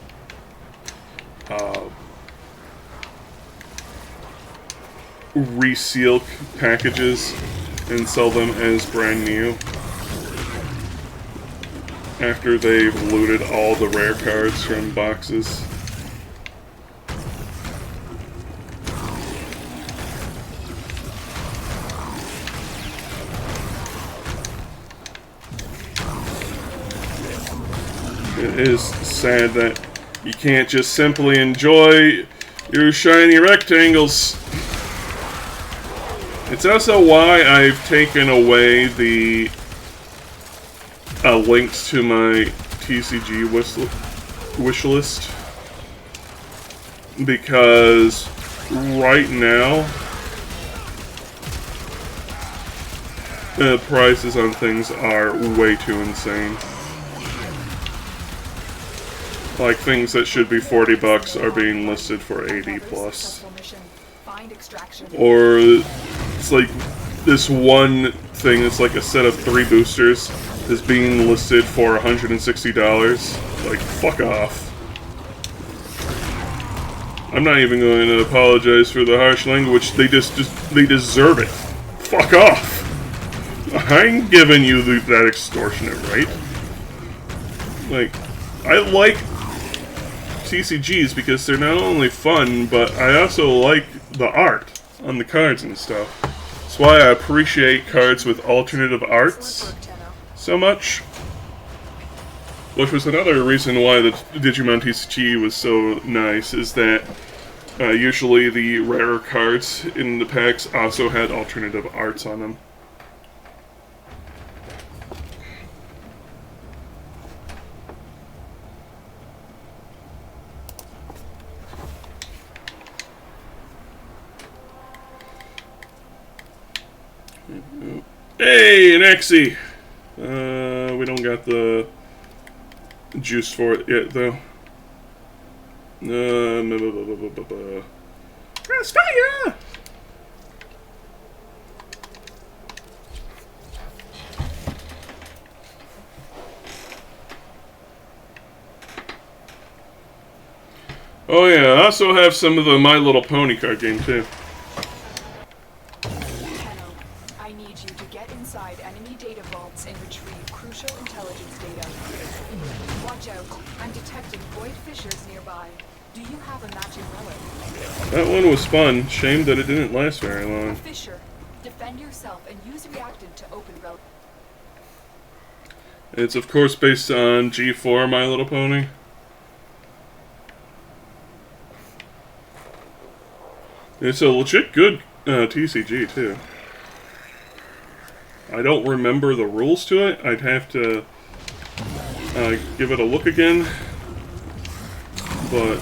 reseal packages and sell them as brand new after they've looted all the rare cards from boxes. It is sad that you can't just simply enjoy your shiny rectangles. It's also why I've taken away the links to my TCG wish list, because right now the prices on things are way too insane. Like, things that should be $40 are being listed for 80 plus. Or it's like this one thing that's like a set of 3 boosters is being listed for $160. Like, fuck off. I'm not even going to apologize for the harsh language. They they deserve it. Fuck off. I ain't giving you that extortionate rate. Like, I like TCGs because they're not only fun, but I also like the art on the cards and stuff. That's why I appreciate cards with alternative arts so much. Which was another reason why the Digimon TCG was so nice, is that usually the rarer cards in the packs also had alternative arts on them. Hey, an Exy! We don't got the juice for it yet, though. Fire! Oh yeah, I also have some of the My Little Pony card game, too. That one was fun. Shame that it didn't last very long. Fisher, defend yourself and use reactant to open relic. It's of course based on G4 My Little Pony. It's a legit good TCG too. I don't remember the rules to it. I'd have to give it a look again. But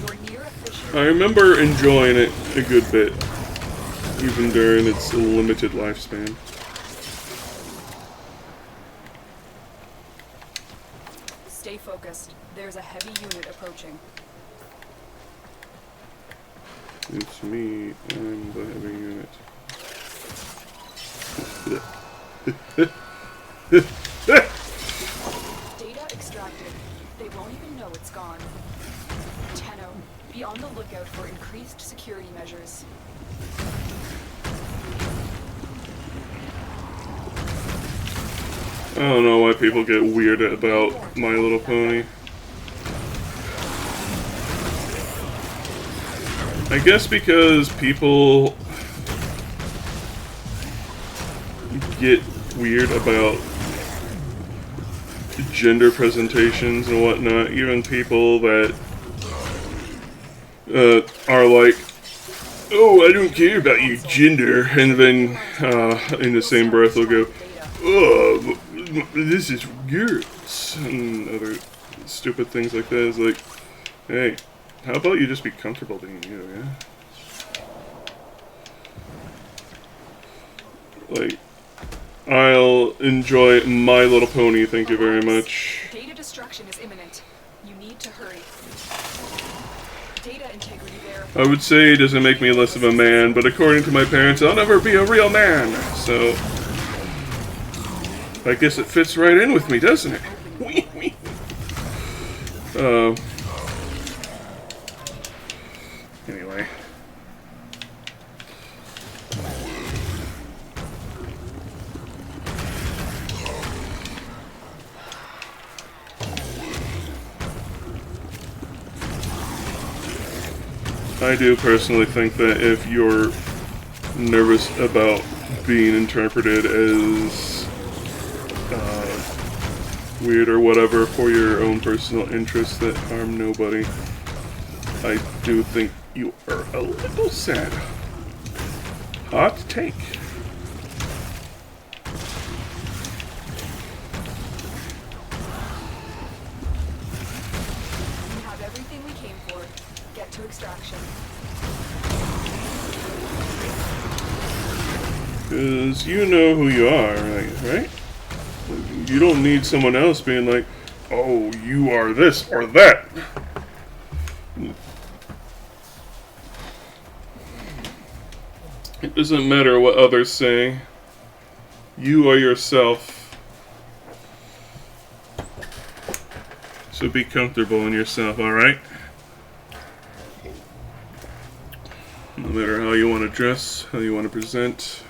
You're near a fissure I remember enjoying it a good bit, even during its limited lifespan. Stay focused. There's a heavy unit approaching. It's me, I'm the heavy unit. Data extracted. They won't even know it's gone. Tenno, be on the lookout for increased security measures. I don't know why people get weird about My Little Pony. I guess because people get weird about gender presentations and whatnot. Even people that are like, oh, I don't care about your gender, and then in the same breath will go, oh, this is girls, and other stupid things like that. It's like, hey, how about you just be comfortable being you, yeah? Like, I'll enjoy My Little Pony, thank you very much. Data destruction is imminent. You need to hurry. Data integrity verified. I would say it doesn't make me less of a man, but according to my parents, I'll never be a real man, so I guess it fits right in with me, doesn't it? Anyway. I do personally think that if you're nervous about being interpreted as weird or whatever for your own personal interests that harm nobody, I do think you are a little sad. Hot take. We have everything we came for. Get to extraction. Because you know who you are, right? You don't need someone else being like, oh, you are this or that. It doesn't matter what others say. You are yourself. So be comfortable in yourself, alright? No matter how you want to dress, how you want to present,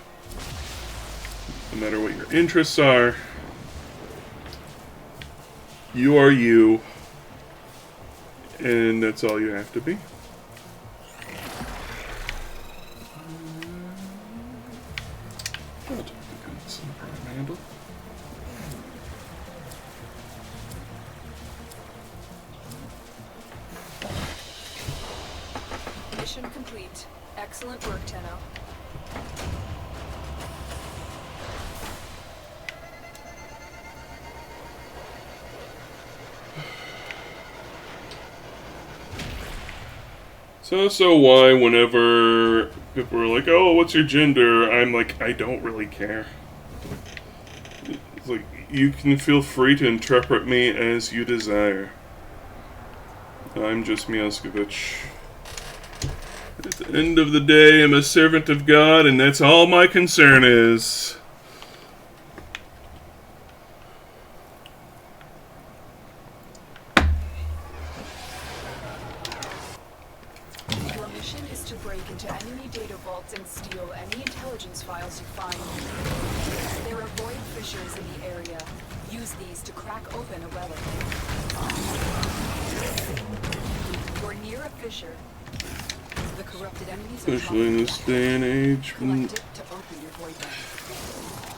no matter what your interests are, you are you, and that's all you have to be. I'll take the guns and handle. Mission complete. Excellent work, Tenno. So why whenever people are like, oh, what's your gender? I'm like, I don't really care. It's like, you can feel free to interpret me as you desire. I'm just Miaskovich. At the end of the day, I'm a servant of God, and that's all my concern is. Your mission is to break into enemy data vaults and steal any intelligence files you find. There are void fissures in the area. Use these to crack open a relic. You're near a fissure. The corrupted enemies are Especially in this day and age. collect it to open your void bank.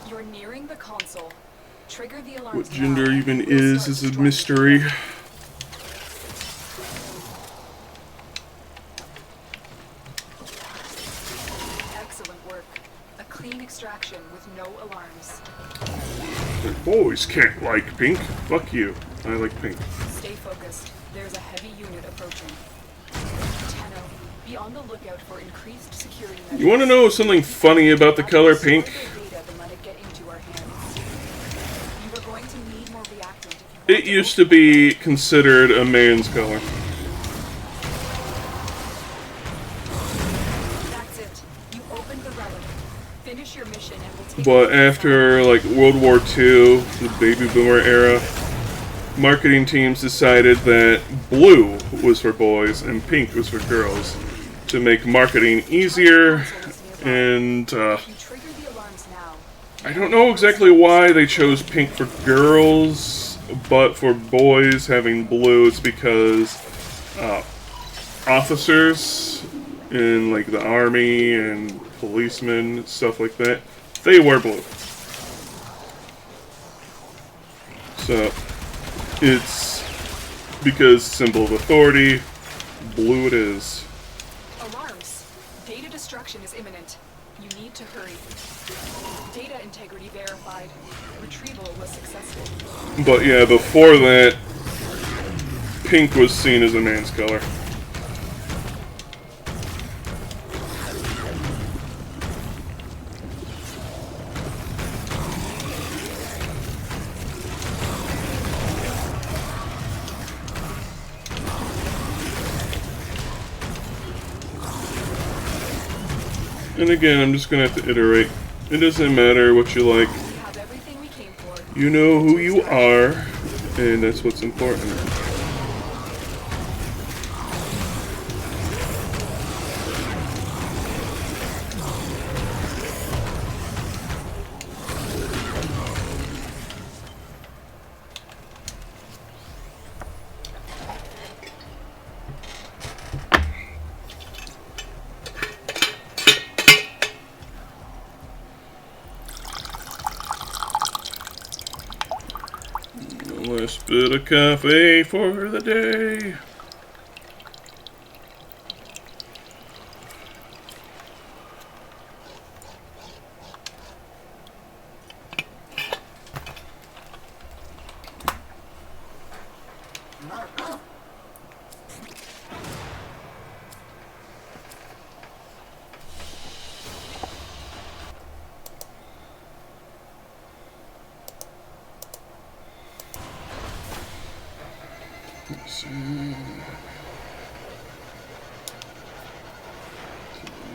You're nearing the console. Trigger the alarms. What gender now. even We'll start is a destroying mystery. the Excellent work. A clean extraction with no alarms. Boys can't like pink. Fuck you. I like pink. Stay focused. There's a heavy unit approaching. Tenno, Be on the lookout for increased security measures. You want to know something funny about the color Destroy pink? their data and let it get into our hands. You are going to need more reactant if you want It used to be considered a man's color. That's it. You opened the relic. Finish your mission and we'll take But it after like World War II, the baby boomer era, marketing teams decided that blue was for boys and pink was for girls to make marketing easier. And If you trigger the alarms now, I don't know exactly why they chose pink for girls, but for boys having blue, it's because officers in like the army and policemen, stuff like that, they wear blue. So it's because symbol of authority, blue it is. alarms. Data destruction is imminent. You need to hurry. Data integrity verified. Retrieval was successful. But yeah, before that, pink was seen as a man's color. And again, I'm just gonna have to iterate. It doesn't matter what you like. We have everything we came for. You know who you are, and that's what's important. Last bit of cafe for the day. Let's see.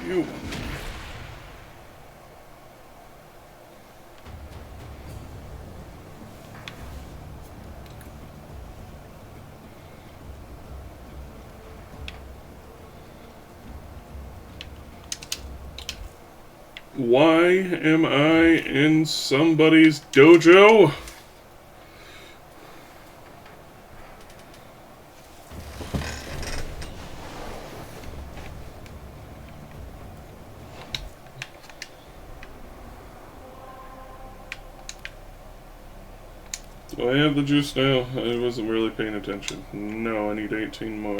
You. Why am I in somebody's dojo? Do I have the juice now? I wasn't really paying attention. No, I need 18 more.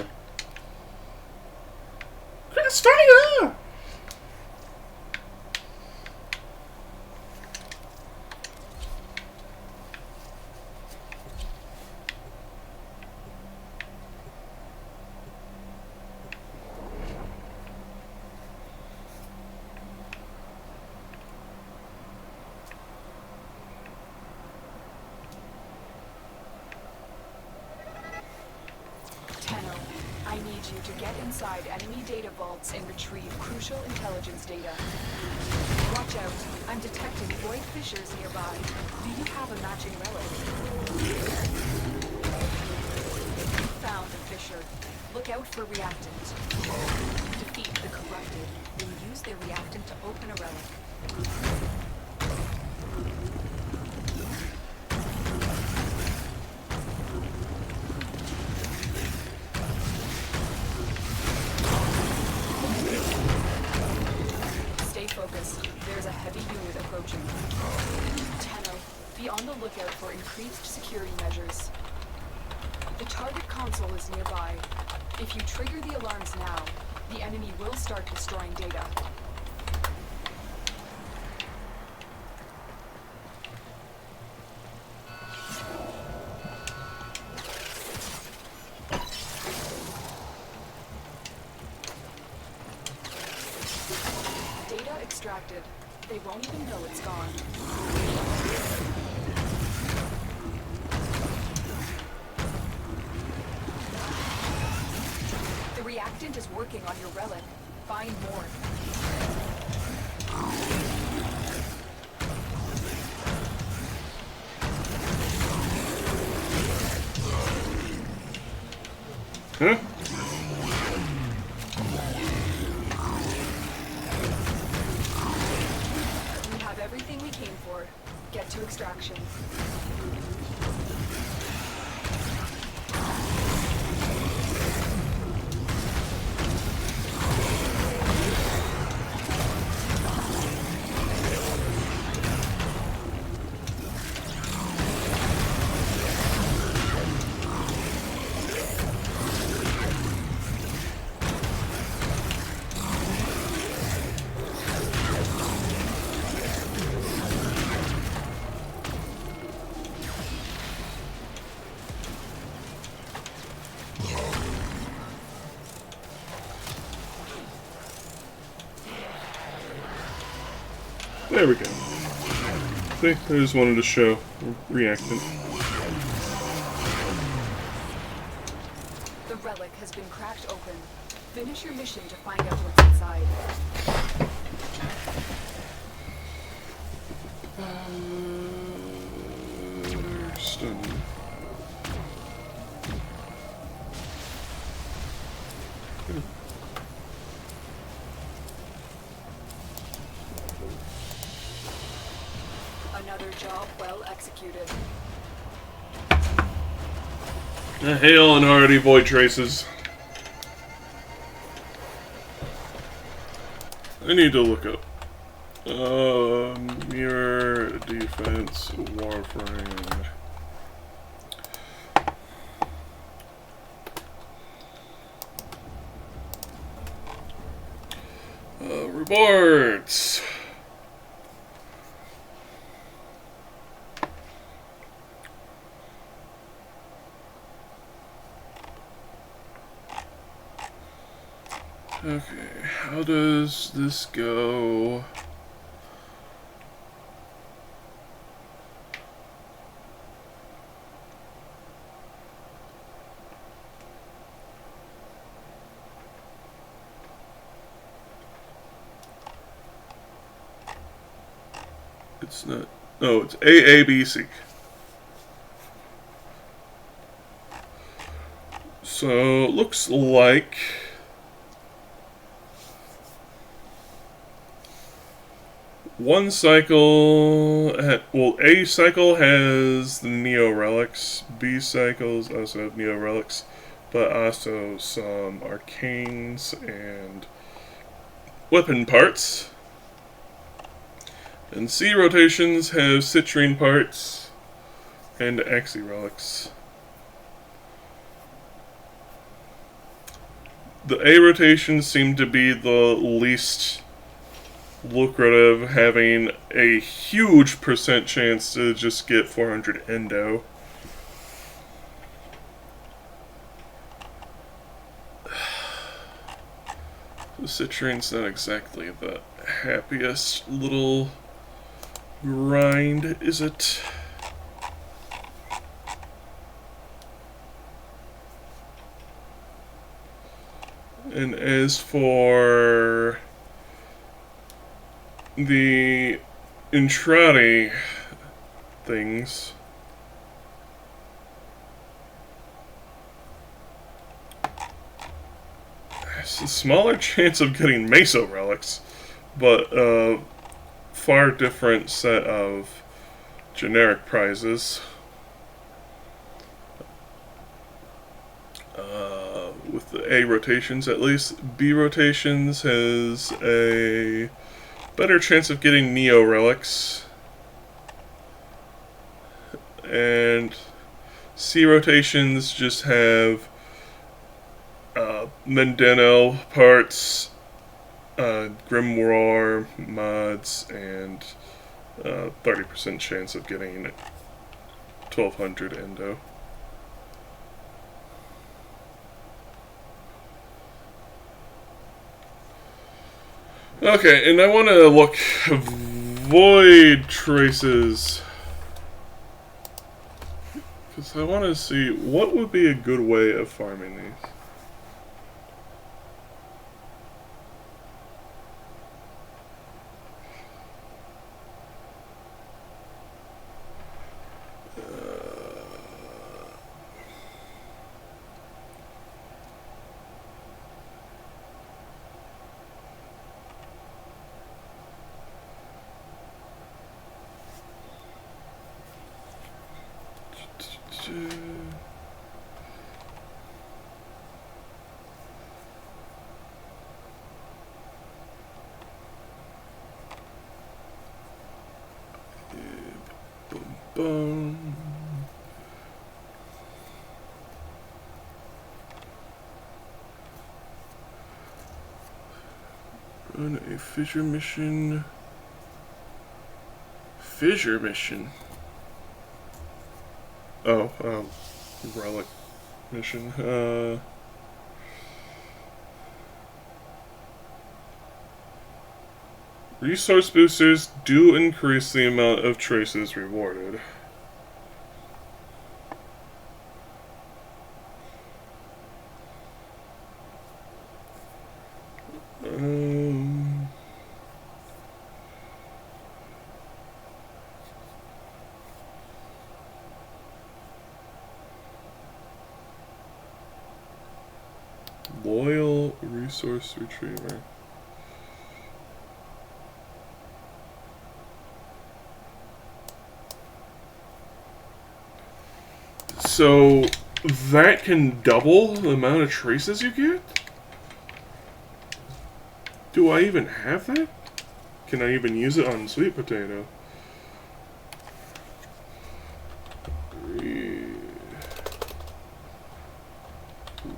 Christina! Tenno, I need you to get inside enemy data vaults and retrieve crucial intelligence data. Watch out. I'm detecting void fissures nearby. Do you have a matching relic? You found a fissure. Look out for reactant. Defeat the corrupted, then use their reactant to open a relic. Stay focused. There's a heavy unit approaching. Tenno, be on the lookout for increased security measures. The target console is nearby. If you trigger the alarms now, the enemy will start destroying data. data extracted. They won't even know it's gone. The reactant is working on your relic. Find more. Huh? We have everything we came for. Get to extraction. There we go. See, I just wanted to show reactant. The relic has been cracked open. Finish your mission to find out what's inside. Stun. Another job well executed. Hail and hearty void traces. I need to look up. Mirror defense Warframe. Reports. Okay, how does this go? It's not. Oh, it's AABC. So it looks like one cycle, well, A cycle has the Neo Relics, B cycles also have Neo Relics, but also some arcanes and weapon parts. And C rotations have citrine parts and Axie Relics. The A rotations seem to be the least lucrative, having a huge percent chance to just get 400 endo. The citrine's not exactly the happiest little grind, is it? And as for the Intrati things, it's a smaller chance of getting Meso relics, but far different set of generic prizes. With the A rotations at least. B rotations has a better chance of getting Neo relics. And C rotations just have Mendeno parts, Grimoire mods, and 30% chance of getting 1200 endo. Okay, and I want to look void traces. Because I want to see what would be a good way of farming these. Boom. Run a fissure mission. Fissure mission. Oh, relic mission. Resource boosters do increase the amount of traces rewarded. Loyal resource retriever. So that can double the amount of traces you get? Do I even have that? Can I even use it on sweet potato?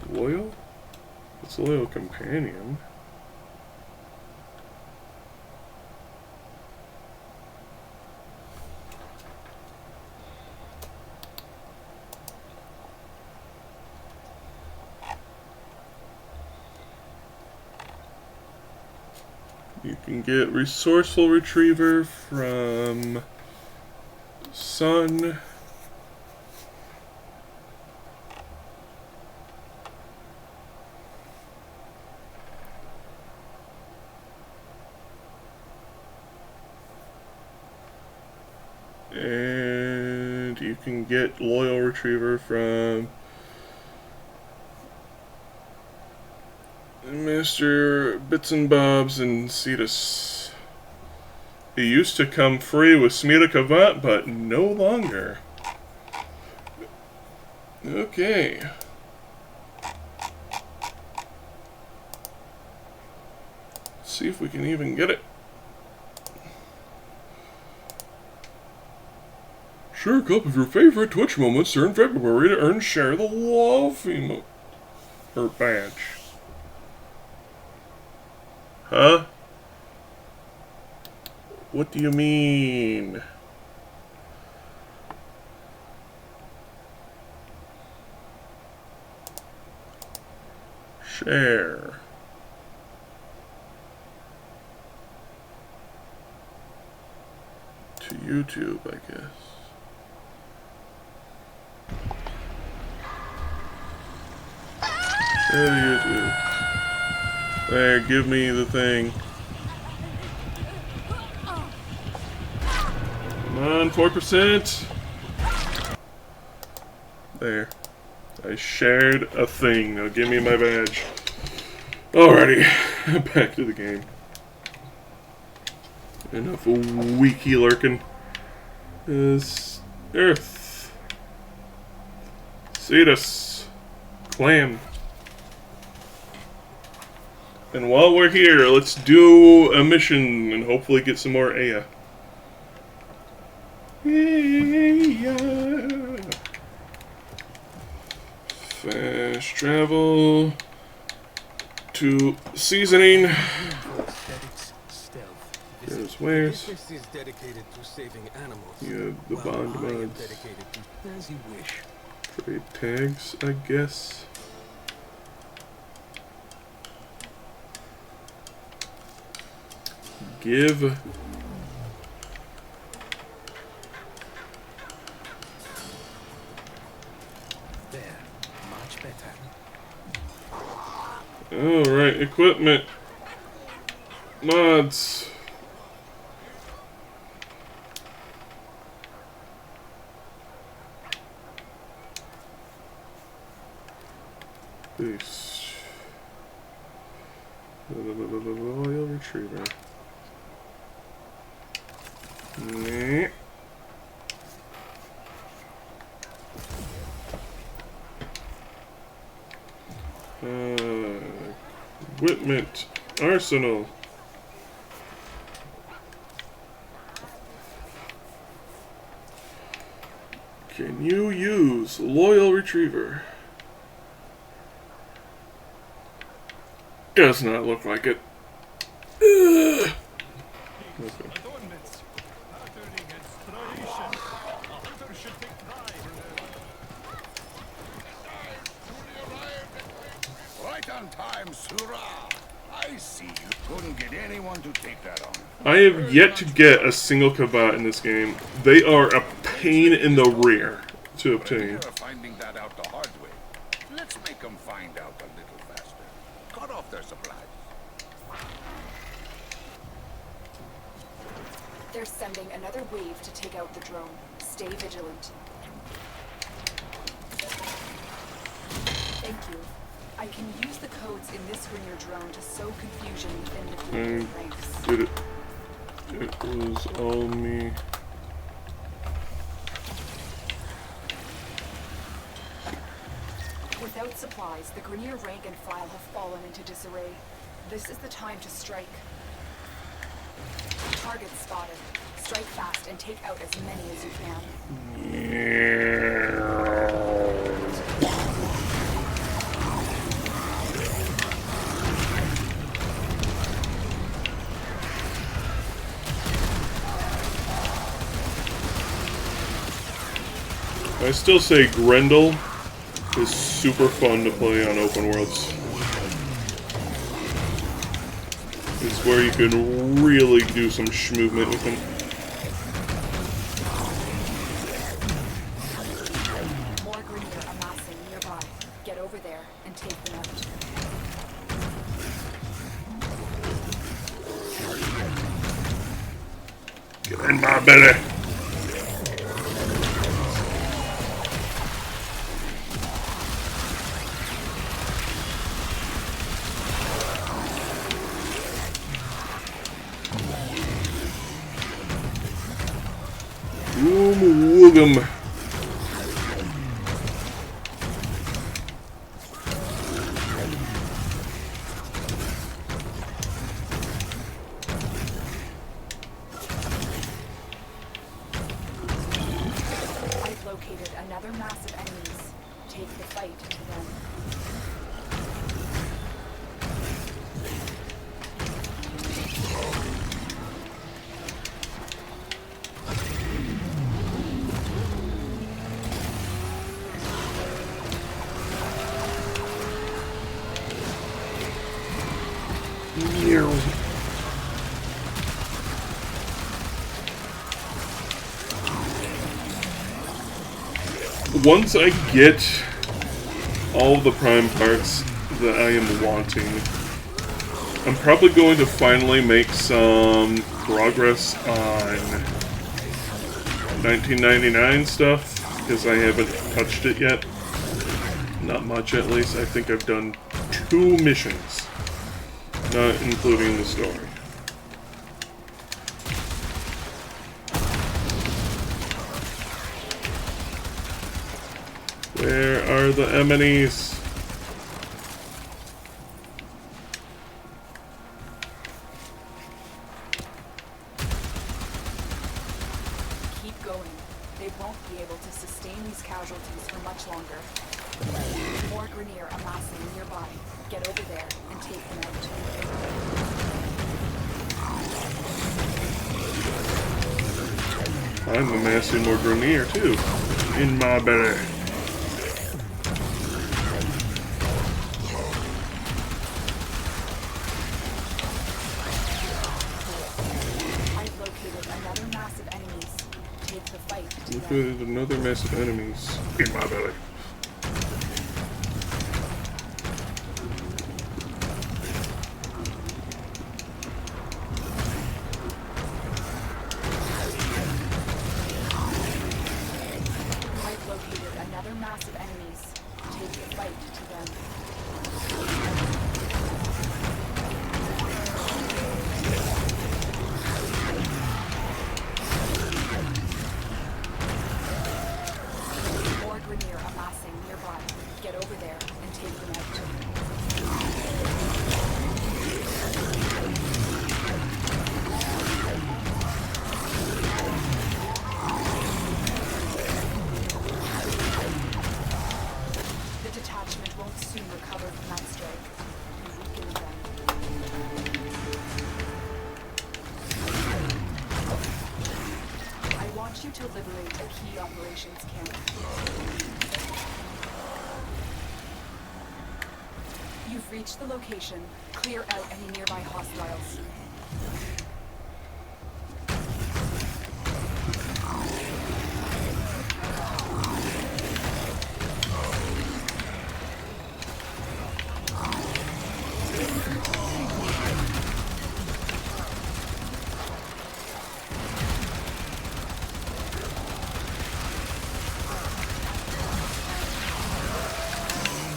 Loyal? It's a loyal companion. You can get resourceful retriever from Sun. And you can get loyal retriever from Mr. Bits and Bobs and Cetus. It used to come free with Smita Kavat, but no longer. Okay. Let's see if we can even get it. Share a couple of your favorite Twitch moments during February to earn Share the Love emote or badge. Huh? What do you mean? Share. To YouTube, I guess. There you do. There, give me the thing. Come on, 4%. There. I shared a thing. Now give me my badge. Alrighty. Back to the game. Enough wiki lurking. Is Earth. Cetus. Clam. And while we're here, let's do a mission and hopefully get some more Aya. Fast travel to seasoning. There's wares. You have the bond mods. Trade tags, I guess. Give. There, much better. Alright, equipment. Mods. Boost. Royal Retriever. Nah. Equipment. Arsenal. Can you use Loyal Retriever? Does not look like it. Ugh. Okay. Right on time, Surah. I see you couldn't get anyone to take that on. I have yet to get a single Kavat in this game. They are a pain in the rear to obtain. They're finding that out the hard way. Let's make them find out a little faster. Cut off their supplies. They're sending another wave to take out the drone. Stay vigilant. Thank you. I can use the codes in this Grineer drone to sow confusion within the Grineer ranks. Did it? It was all me. Without supplies, the Grineer rank and file have fallen into disarray. This is the time to strike. Target spotted. Strike fast and take out as many as you can. I still say Grendel is super fun to play on open worlds. It's where you can really do some movement with him. More Grineer amassing nearby. Get over there and take them out. Get in my belly. Woogum. I've located another mass of enemies. Take the fight to them. Once I get all the prime parts that I am wanting, I'm probably going to finally make some progress on 1999 stuff, because I haven't touched it yet. Not much, at least. I think I've done 2 missions, not including the story. Where are the enemies? Keep going. They won't be able to sustain these casualties for much longer. More Grineer amassing nearby. Get over there and take them out. I'm amassing more Grineer too. In my belly. Good, another mess of enemies in my belly. I've located another mass of enemies. Take the fight to them. More Grenier amassing nearby. Get over there and take them out. The detachment won't soon recover from that strike. You weaken them. I want you to liberate a key operations camp. You've reached the location. Clear out any nearby hostiles.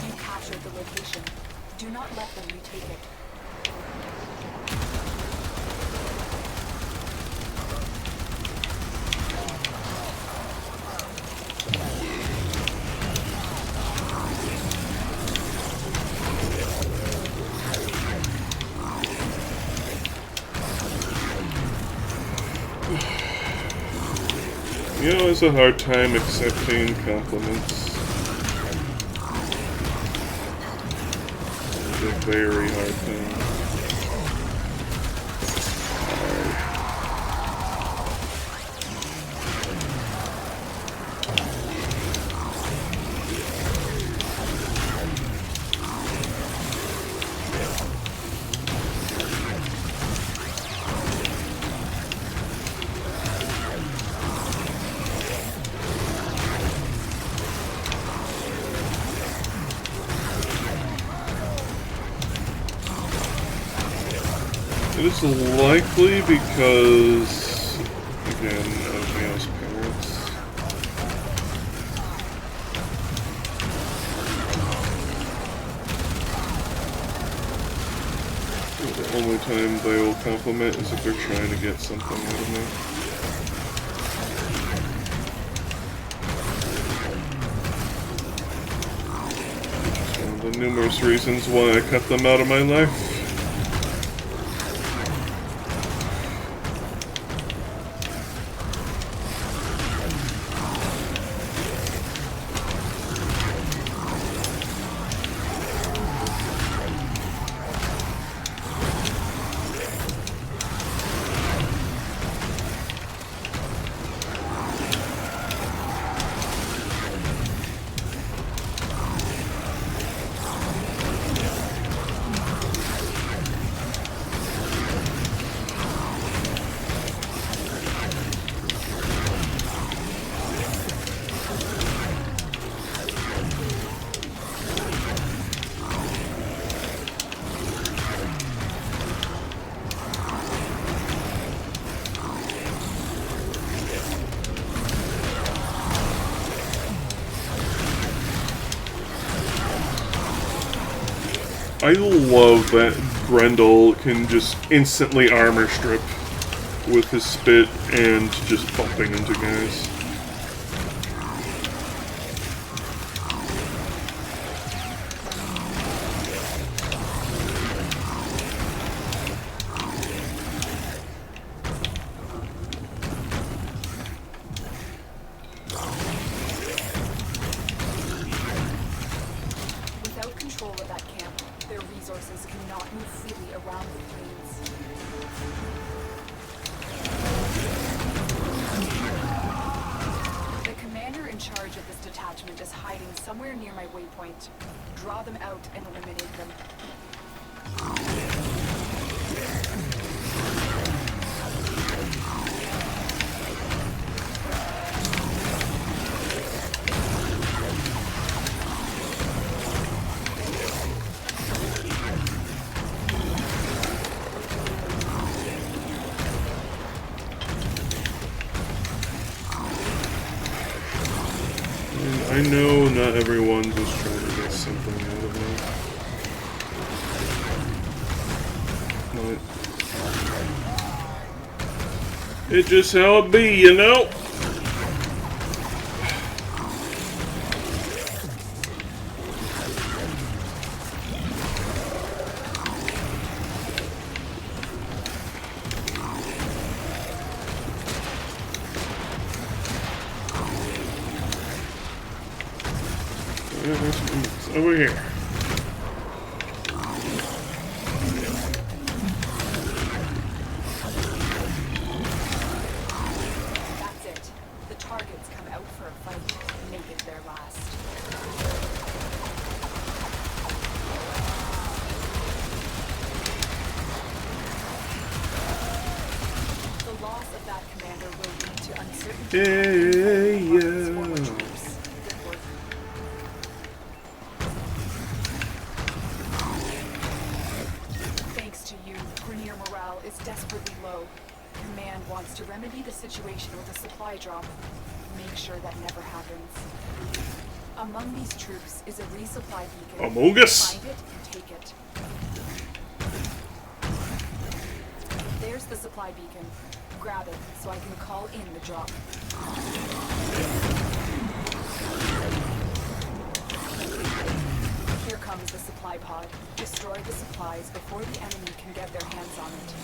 You captured the location. Do not let them retake it. You know, it's a hard time accepting compliments. It's a very hard thing. It is likely because, again, of Neo's parents. The only time they will compliment is if they're trying to get something out of me. It's one of the numerous reasons why I cut them out of my life. I love that Grendel can just instantly armor strip with his spit and just bumping into guys. Without control of that camp, their resources cannot move freely around the plains. The commander in charge of this detachment is hiding somewhere near my waypoint. Draw them out and eliminate them. I know not everyone's just trying to get something out of me. But it's just how it be, you know? It's over here. That's it. The targets come out for a fight. Make it their last. The loss of that commander will lead to uncertainty. Yeah. Thanks to you, Grenier morale is desperately low. Command wants to remedy the situation with a supply drop. Make sure that never happens. Among these troops is a resupply beacon. Among Us. Find it and take it. There's the supply beacon. Grab it so I can call in the drop. Here comes the supply pod. Destroy the supplies before the enemy can get their hands on it.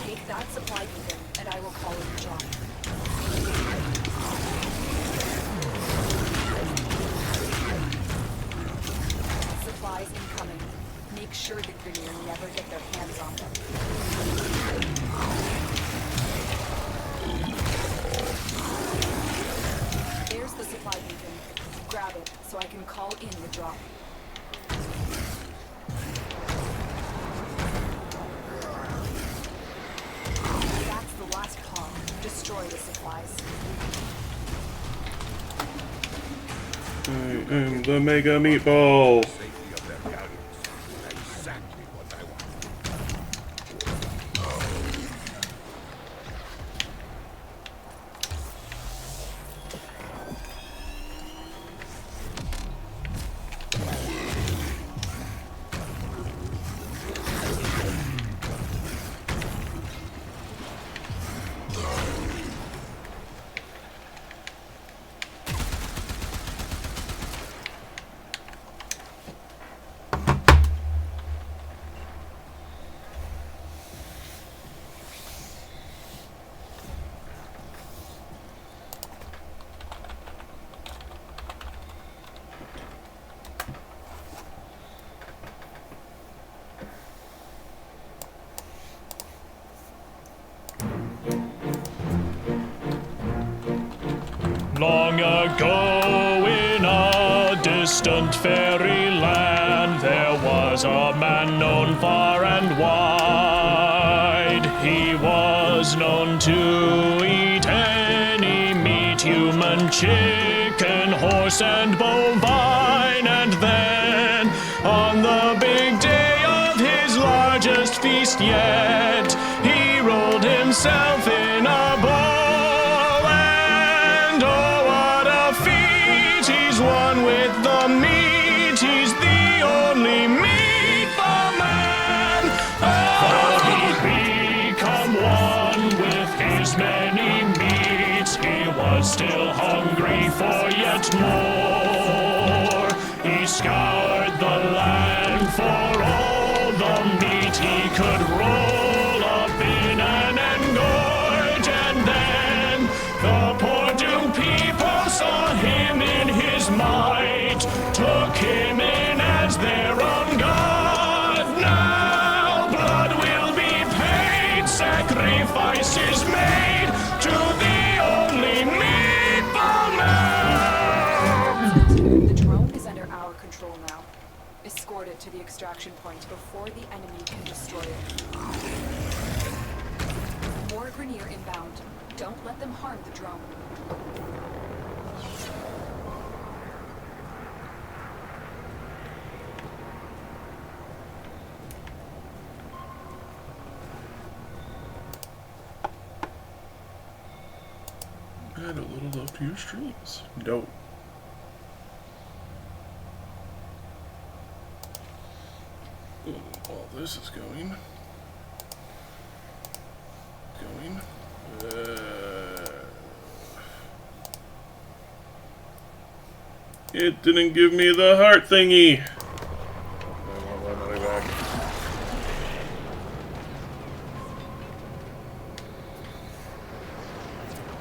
Take that supply beacon, and I will call in the drop. Supplies incoming. Make sure the Grenier never get their hands on them. There's the supply beacon. Grab it so I can call in the drop. That's the last pod. Destroy the supplies. I am the Mega Meatball. Safety of their galleons. Exactly what I want. Long ago in a distant fairyland there was a man known far and wide. He was known to eat any meat, human, chicken, horse and bovine. And then on the big day of his largest feast yet, he rolled himself in a bowl. One with the meat, he's the only meatball man. Oh, he'd become one with his many meats. He was still hungry for yet more. He scoured the land for all the meat he could roll up in and engorge. And then the poor doomed people saw him in his might, took him in as their own god. Now blood will be paid, sacrifices made to the only meatball man. The drone is under our control now. Escort it to the extraction point before the enemy can destroy it. More Grenier inbound. Don't let them harm the drone. Add a little love to your streams. No. All this is going. It didn't give me the heart thingy. I want my money back.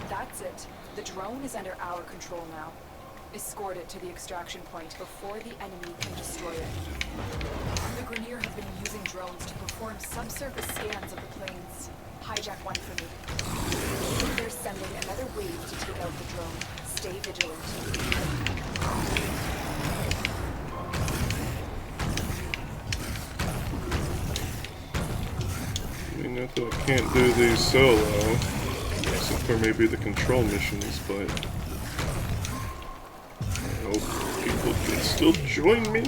That's it. The drone is under our control now. Escort it to the extraction point before the enemy can destroy it. The Grenier have been using drones to perform subsurface scans of the plains. Hijack one for me. They're sending another wave to take out the drone. Stay vigilant. I mean, not that I can't do these solo, except for maybe the control missions, but I hope people can still join me.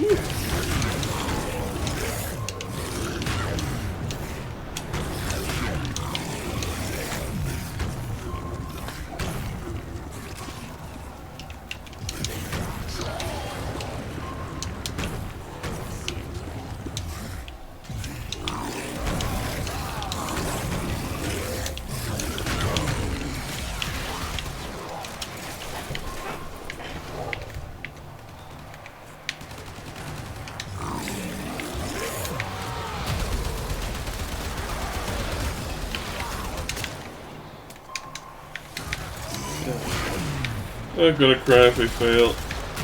I'm gonna cry if I fail.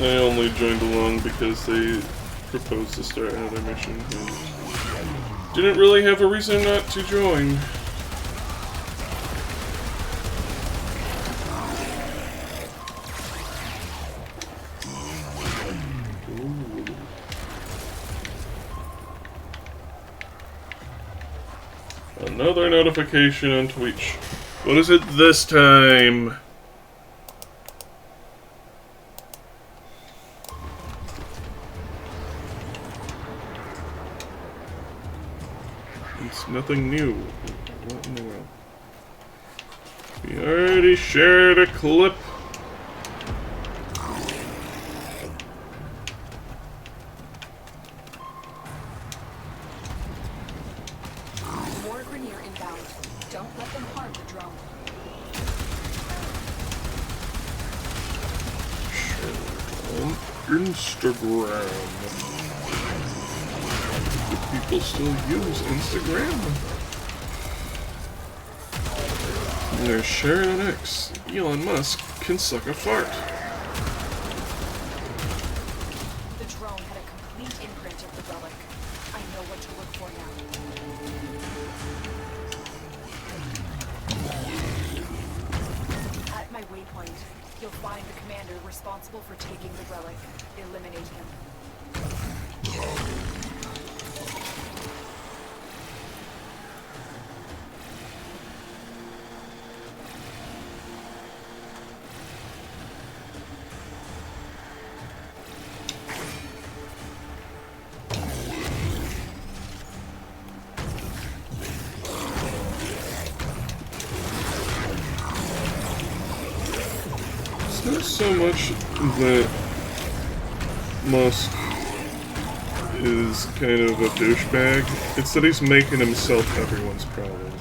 I only joined along because they proposed to start another mission and didn't really have a reason not to join. Ooh. Another notification on Twitch. What is it this time? It's nothing new. What in the world? We already shared a clip. More Grenier inbound. Don't let them harm the drone. Share on Instagram. People still use Instagram. And they're sharing on X. Elon Musk can suck a fart. The drone had a complete imprint of the relic. I know what to look for now. At my waypoint, you'll find the commander responsible for taking the relic. Eliminate him. Not so much that Musk is kind of a douchebag, it's that he's making himself everyone's problem.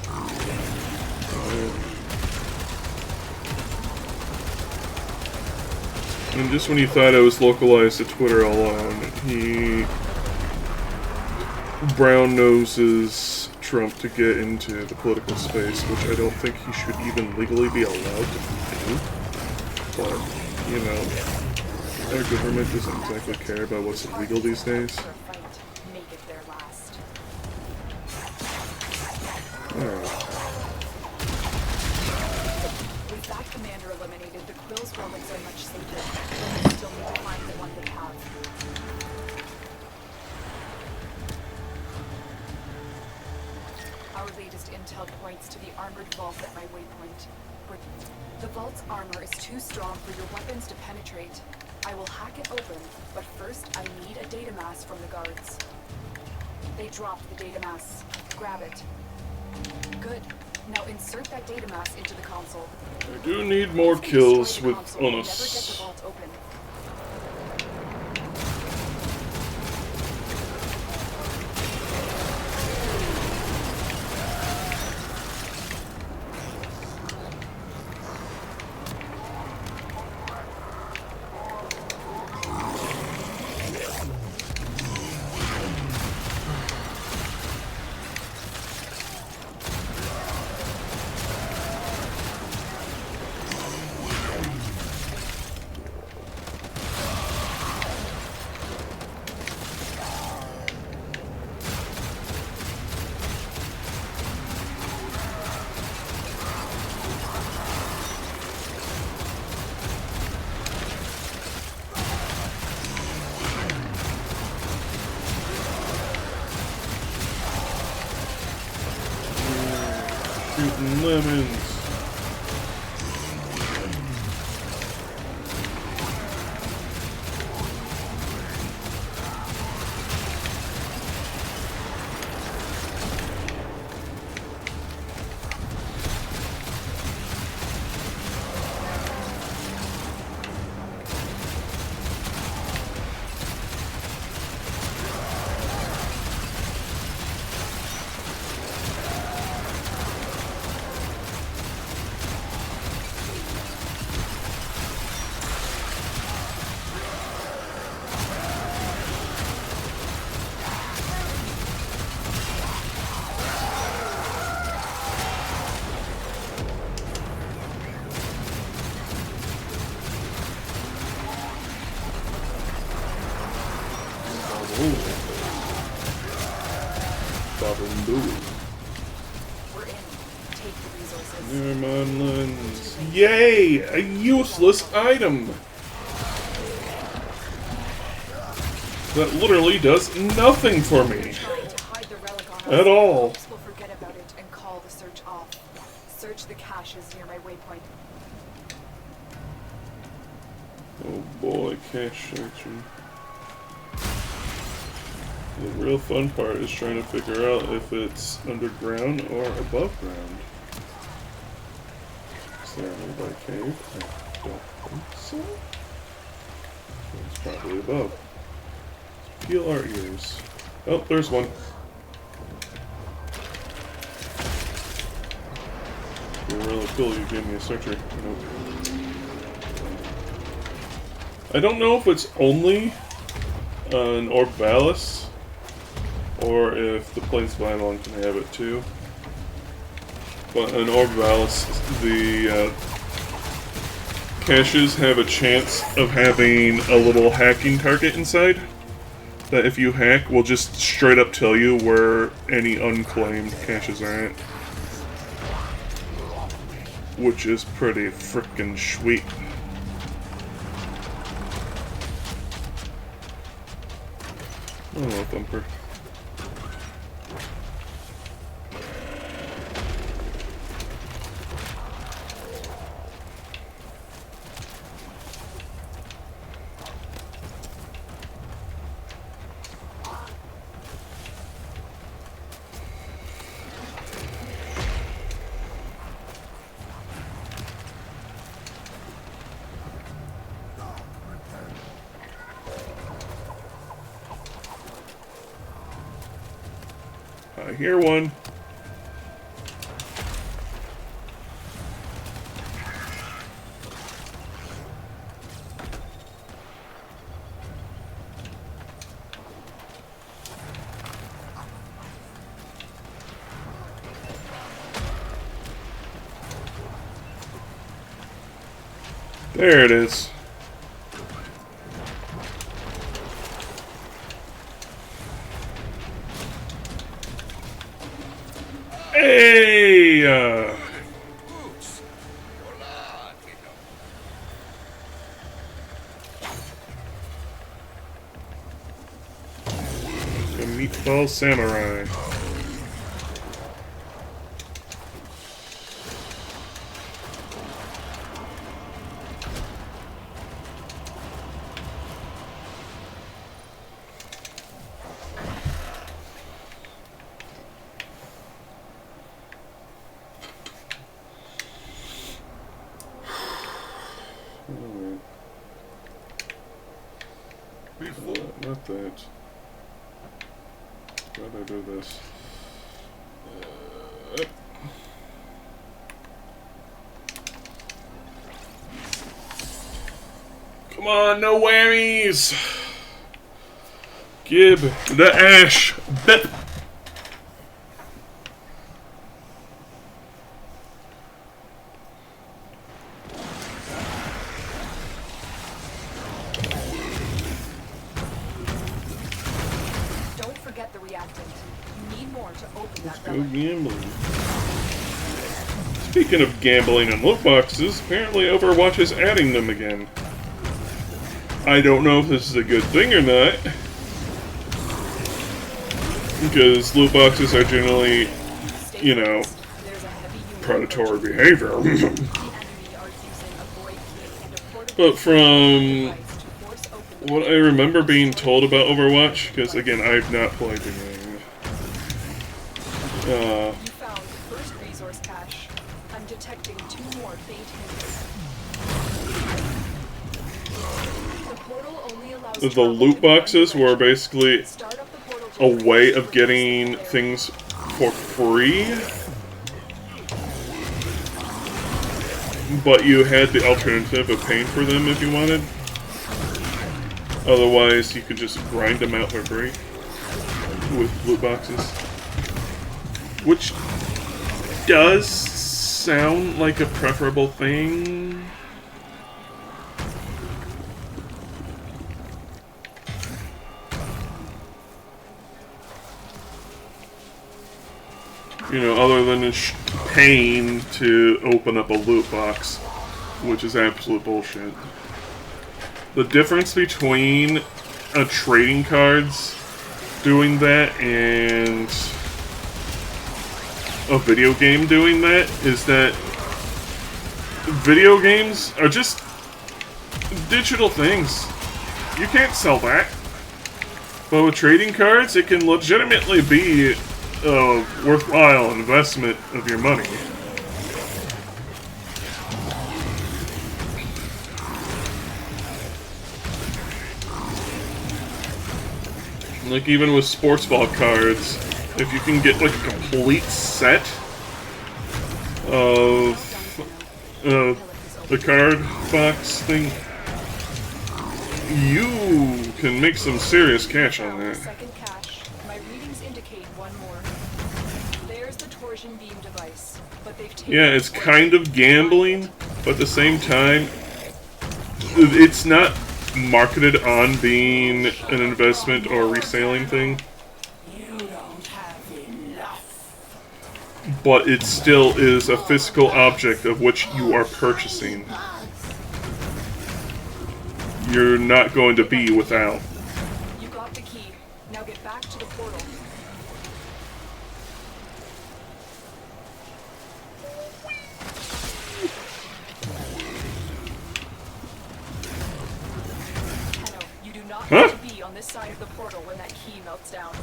And just when you thought I was localized to Twitter all along, he brown noses Trump to get into the political space, which I don't think he should even legally be allowed to do. But, you know, our government doesn't exactly care about what's illegal these days. Make it their last. Alright. With that commander eliminated, the Quill's relics are much safer. But we still need to find the one they have. Our latest intel points to the armored vault at my waypoint. The vault's armor is too strong for your weapons to penetrate. I will hack it open, but first I need a data mass from the guards. They dropped the data mass. Grab it. Good. Now insert that data mass into the console. I do need more If you kills destroy with the console, you'll never get the Onus. vault open. Shooting lemons. We're in. Take the resources. Nearmine lens. Yay! A useless item! That literally does nothing for me. Trying to hide the relic on us. At all. Folks will forget about it and call the search off. Search the caches near my waypoint. Oh boy, cache searching. The real fun part is trying to figure out if it's underground or above ground. Is there a nearby cave? I don't think so. It's probably above. Let's peel our ears. Oh, there's one. You're really cool, you gave me a searcher. Nope. I don't know if it's only an Orbalis or if the Plains Violon can have it too. But an Orbalis, the caches have a chance of having a little hacking target inside that if you hack will just straight up tell you where any unclaimed caches are at. Which is pretty frickin' sweet. Oh, Thumper. I hear one. There it is. Hey! Oops. Hola, kiddo. A meatball samurai. Not that. How do I do this? Come on, no whammies! Gib the ash! Bip! Don't forget the reactant. You need more to open that Go relic. gambling. Speaking of gambling on loot boxes, apparently Overwatch is adding them again. I don't know if this is a good thing or not, because loot boxes are generally, you know, There's a heavy unit predatory approaching. behavior. The enemy are using a void key and a portable But from device to force open the what I remember being told about Overwatch, because again, I've not played the game. You found the first resource cache. I'm detecting 2 more faint hints. The portal only allows The travel loot to one boxes were direction. basically Start up the portal to a the way first of getting resource things for free, but you had the alternative of paying for them if you wanted. Otherwise, you could just grind them out for free with loot boxes. Which does sound like a preferable thing. You know, other than just paying to open up a loot box, which is absolute bullshit. The difference between trading cards doing that and a video game doing that is that video games are just digital things. You can't sell that. But with trading cards, it can legitimately be a worthwhile investment of your money. Like, even with sports ball cards, if you can get like a complete set of the card box thing, you can make some serious cash on Found the that. second cache. My readings indicate 1 more. There's the torsion beam device, but they've taken Yeah, it's away. kind of gambling, but at the same time, it's not marketed on being an investment or reselling thing. But it still is a physical object of which you are purchasing. You're not going to be without. You got the key. Now get back to the portal. Tenno, you do not Huh? need to be on this side of the portal when that key melts down.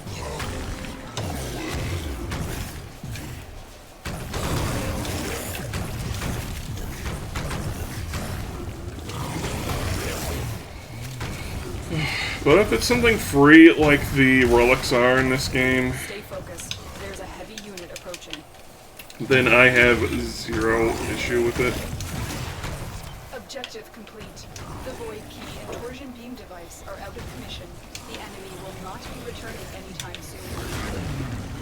But if it's something free like the relics are in this game, Stay focused. There's a heavy unit approaching. then I have zero issue with it. Objective complete. The void key and torsion beam device are out of commission. The enemy will not be returning anytime soon.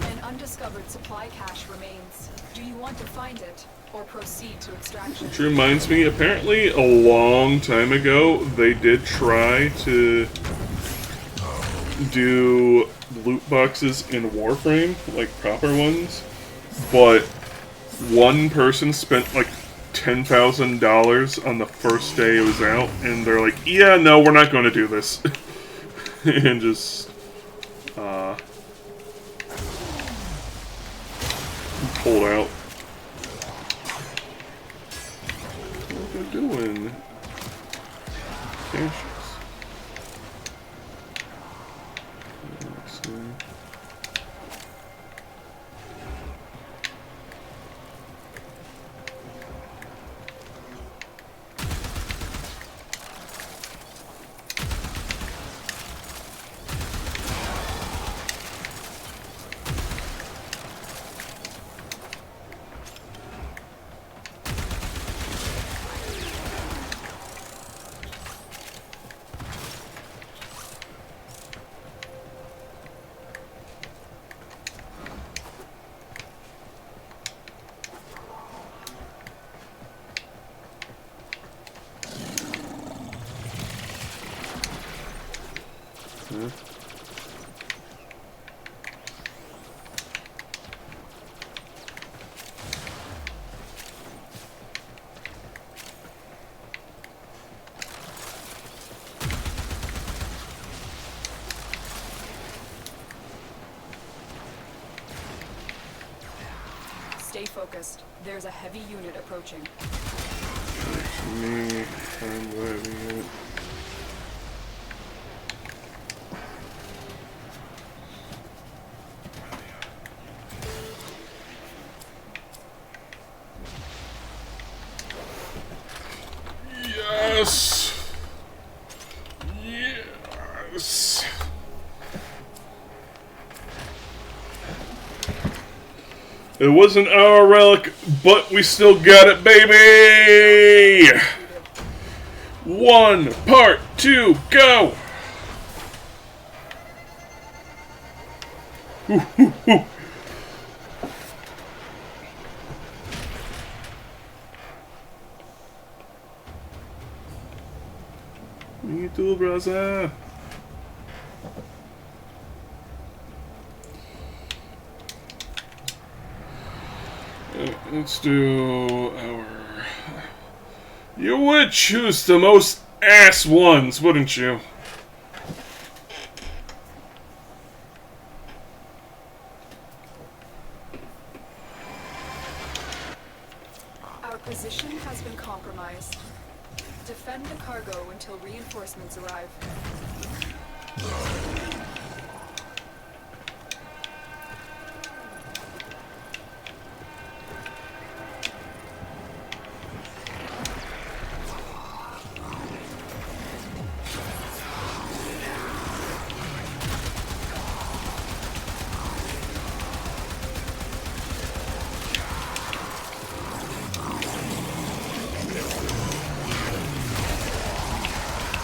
An undiscovered supply cache remains. Do you want to find it or proceed to extraction? Which reminds me, apparently a long time ago, they did try to do loot boxes in Warframe, like proper ones, but one person spent like $10,000 on the first day it was out, and they're like, yeah, no, we're not going to do this. And just, pulled out. What are they doing? Caches. Let's see. Stay focused. There's a heavy unit approaching. Me, I'm letting it. Yes! Yes! It wasn't our relic, but we still got it, baby! 1, part 2, go! Me too, brother. Let's do our... You would choose the most ass ones, wouldn't you? Our position has been compromised. Defend the cargo until reinforcements arrive.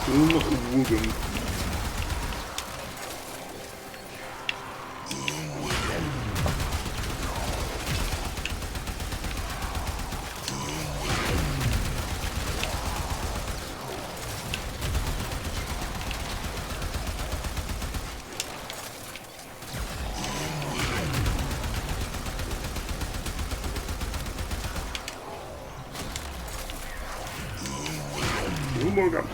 Woogum. Woogum.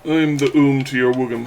I'm the to your woogum.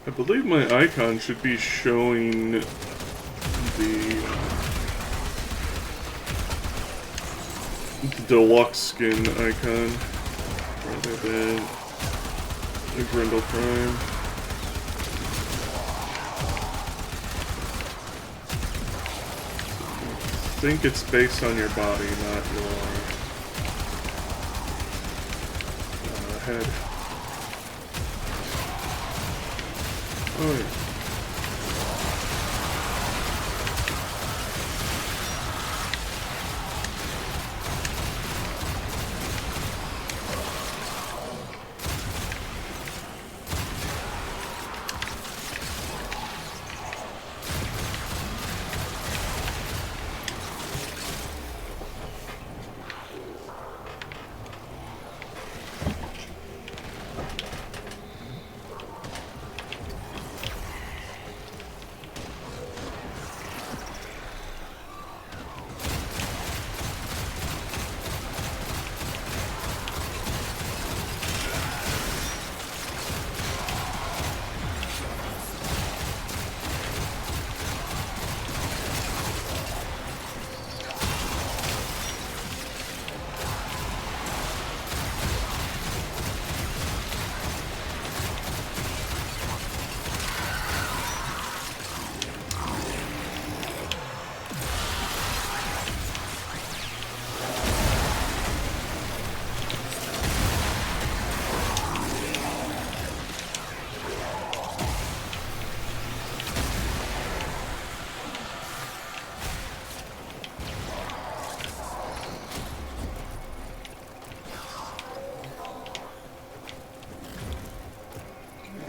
I believe my icon should be showing the deluxe skin icon rather than the Grendel Prime. I think it's based on your body, not your head. Oh, yeah.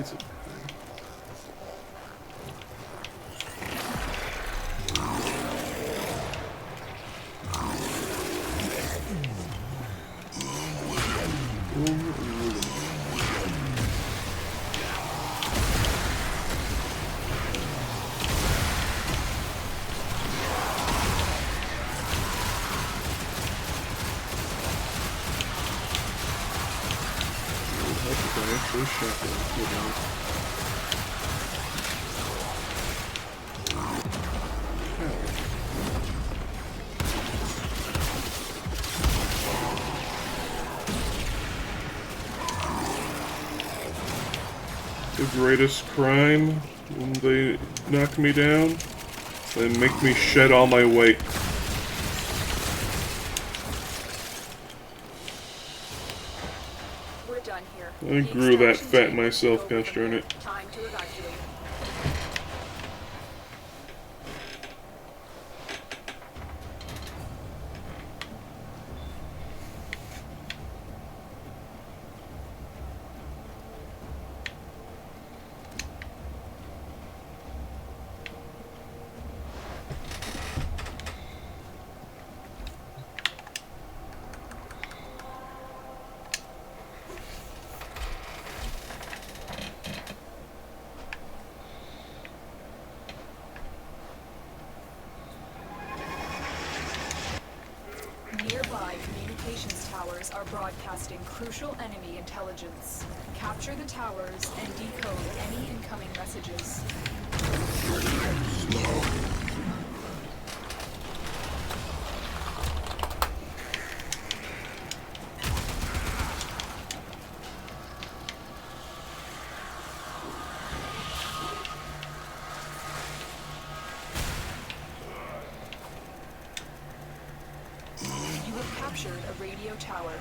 Is it? Actually shot that. The greatest crime when they knock me down, they make me shed all my weight. We're done here. I grew that fat myself, gosh darn it. Time to evacuate. Nearby communications towers are broadcasting crucial enemy intelligence. Capture the towers and decode any incoming messages. You have captured a radio tower.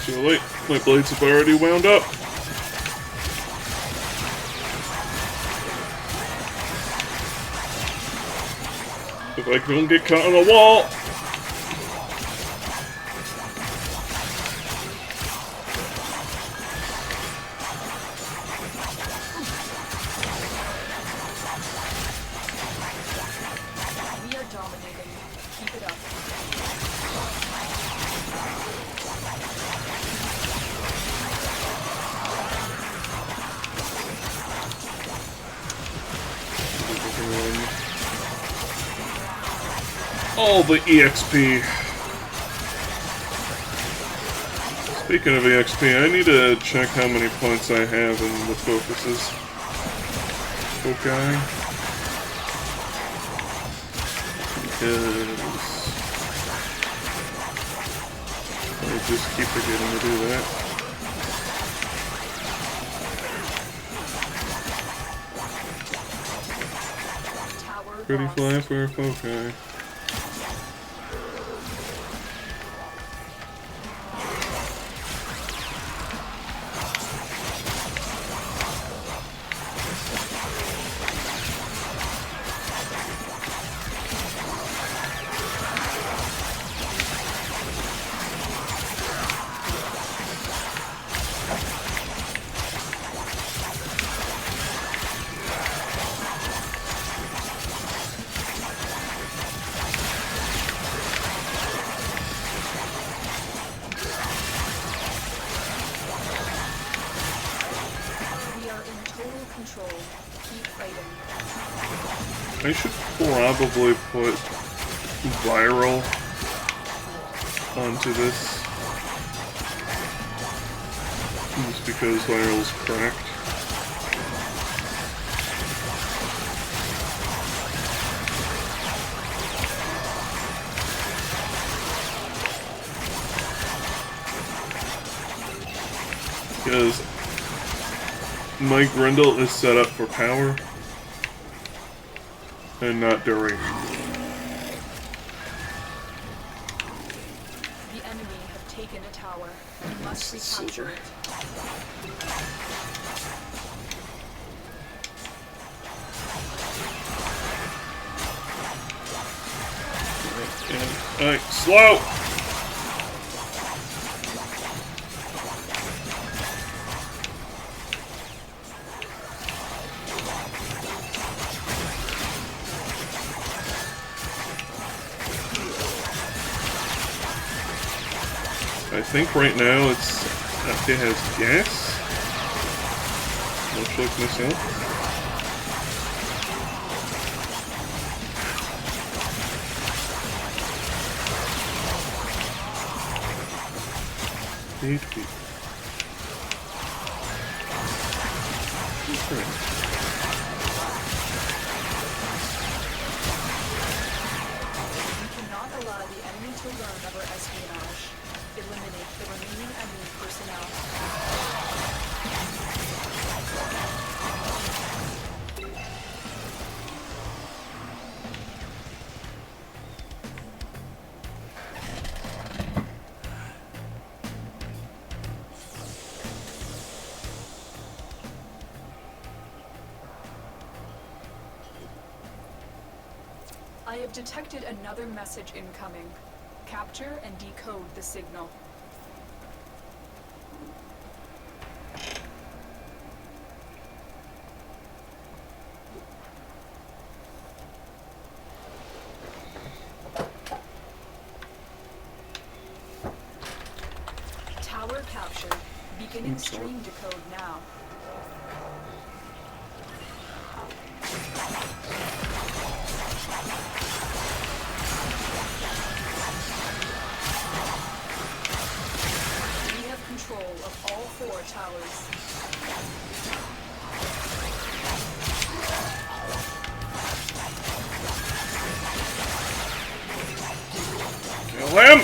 Too late. My blades have already wound up. If I don't get caught on a wall. We are dominating. Keep it up. All the EXP. Speaking of EXP, I need to check how many points I have in the focuses. Okay. Because I just keep forgetting to do that. Tower Pretty lost. fly for foci. We are in total control. Keep fighting. I should probably put viral onto this. Just because viral's cracked. Because my Grendel is set up for power. and not during. The enemy have taken a tower. We must recapture it. Alright, slow! I think right now it has gas. Looks like myself. HP. We cannot allow the enemy to learn of our espionage. Eliminate the remaining enemy personnel. I have detected another message incoming. Capture and decode the signal. Tower captured. Beginning stream decode now. We have control of all 4 towers. Kill him!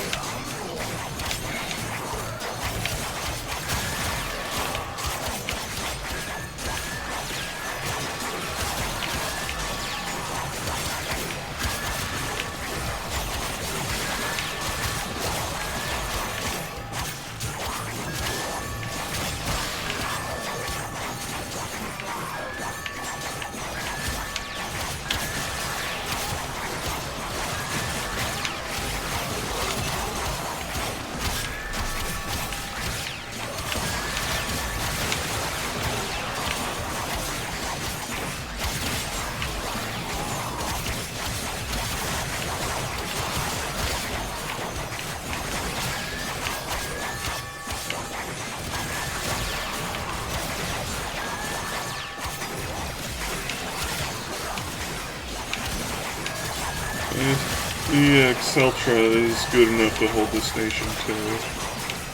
The Exceltra is good enough to hold this nation too.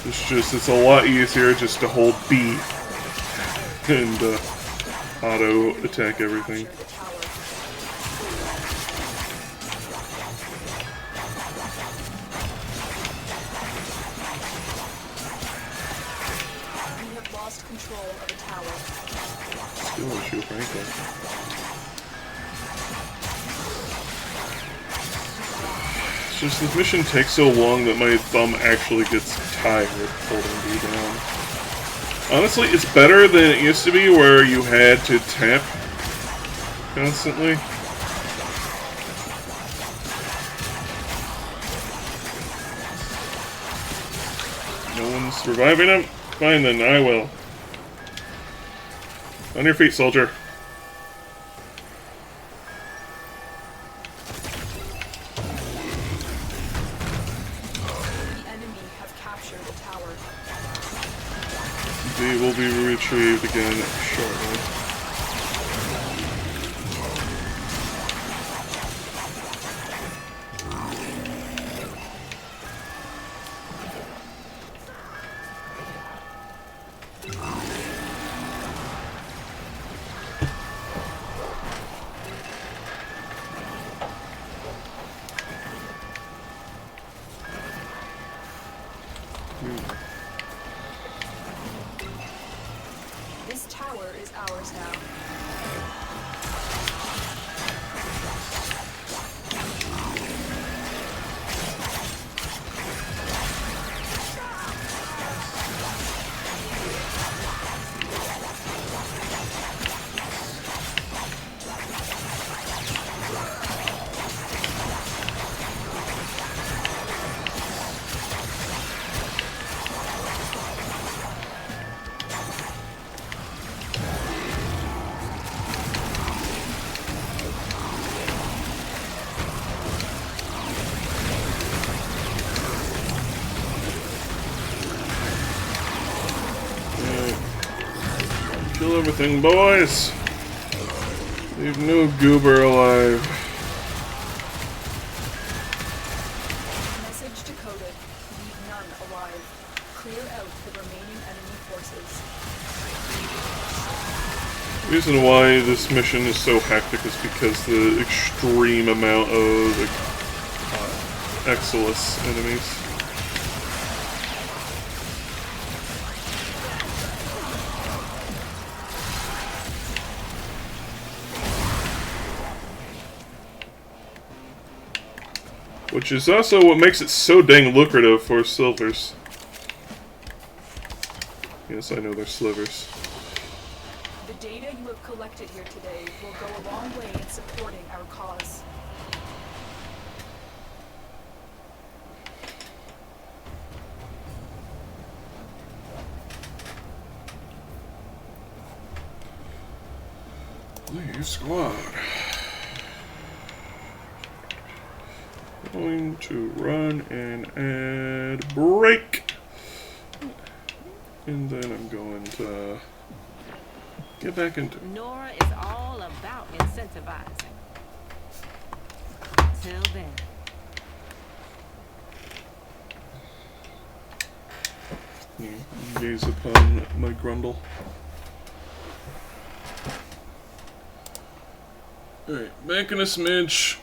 It's a lot easier just to hold B and auto attack everything. We have lost control of a tower. Skill issue, frankly. It's just this mission takes so long that my thumb actually gets tired holding B down. Honestly, it's better than it used to be where you had to tap constantly. No one's reviving him? Fine then, I will. On your feet, soldier. Will be retrieved again shortly. This tower is ours now. Kill everything, boys! Leave no goober alive. Message decoded. Leave none alive. Clear out the remaining enemy forces. The reason why this mission is so hectic is because the extreme amount of Exilus enemies. Which is also what makes it so dang lucrative for silvers. Yes, I know they're slivers. The data you have collected here today will go a long way in supporting our cause. Leave squad. Going to run and add break. And then I'm going to get back into Nora is all about incentivizing. Till then. gaze upon my grundle. Alright, back in a smidge.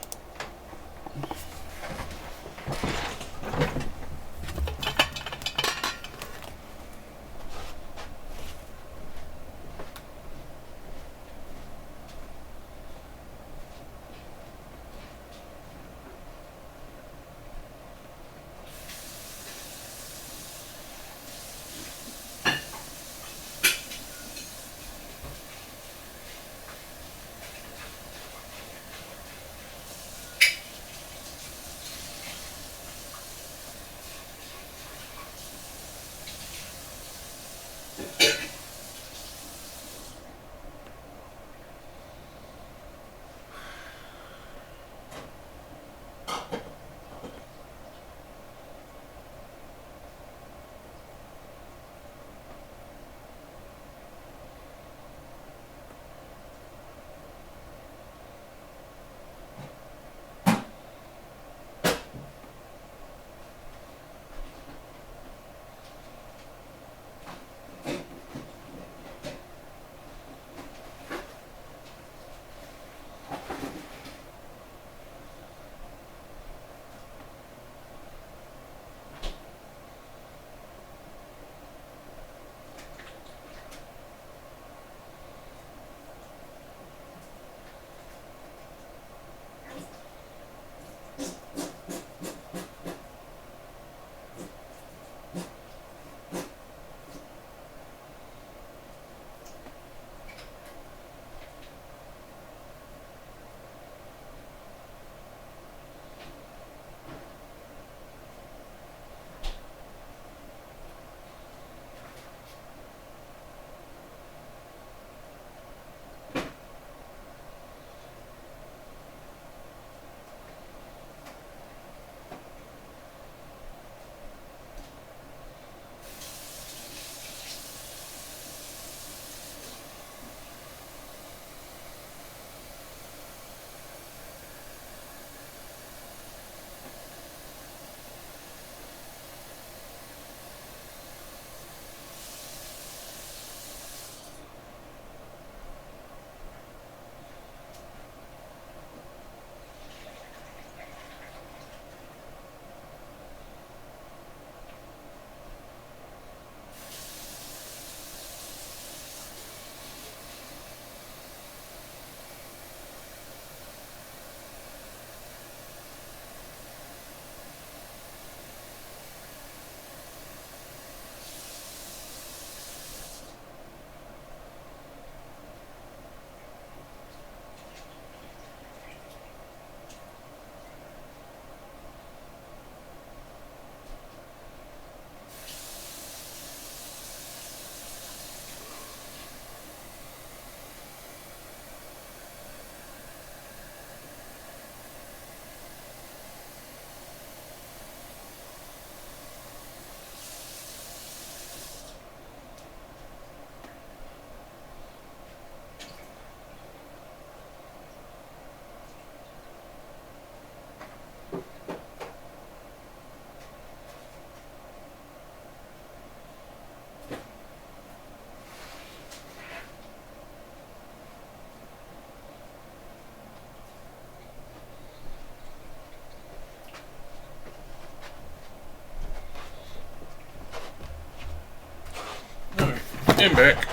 back.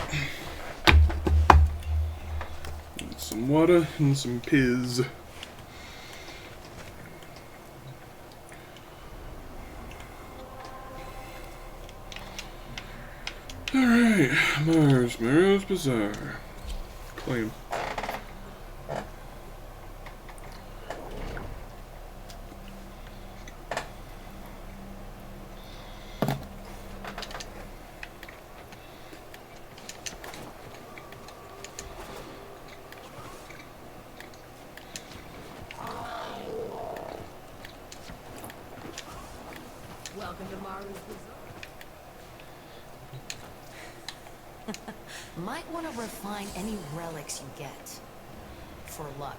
And some water and some piz. Alright, Mario's Bazaar. Claim. Welcome to Maru's Bazaar. Might want to refine any relics you get. For luck.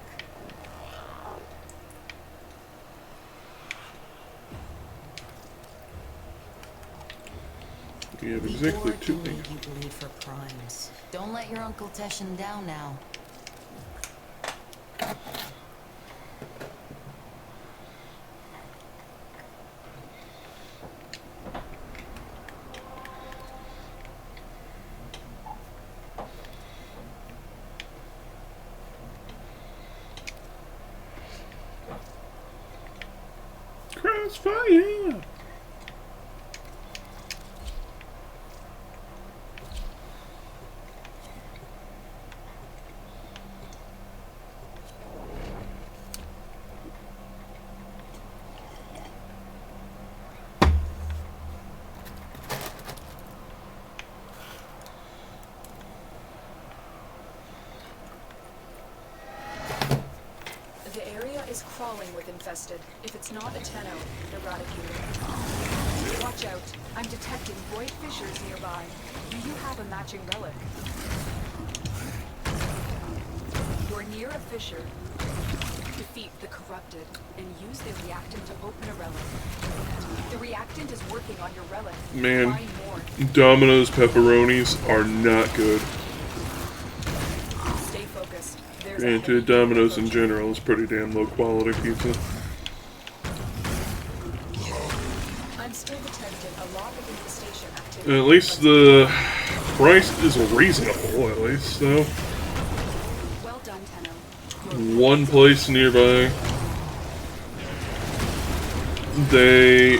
You have The exactly Orc 2 will things. make you bleed for crimes. Don't let your Uncle Teshin down now. Crossfire! The area is crawling with infested. If it's not a Tenno, eradicate it. Watch out. I'm detecting void fissures nearby. Do you have a matching relic? You're near a fissure. Defeat the corrupted and use the reactant to open a relic. The reactant is working on your relic. Man, Find more. Domino's pepperonis are not good. Stay focused. There's a And to heavy Domino's in approach. general, it's pretty damn low quality pizza. I'm still detecting a lot of infestation activity. At least the price is reasonable, at least, though. Well done, Tenno. One place nearby. They,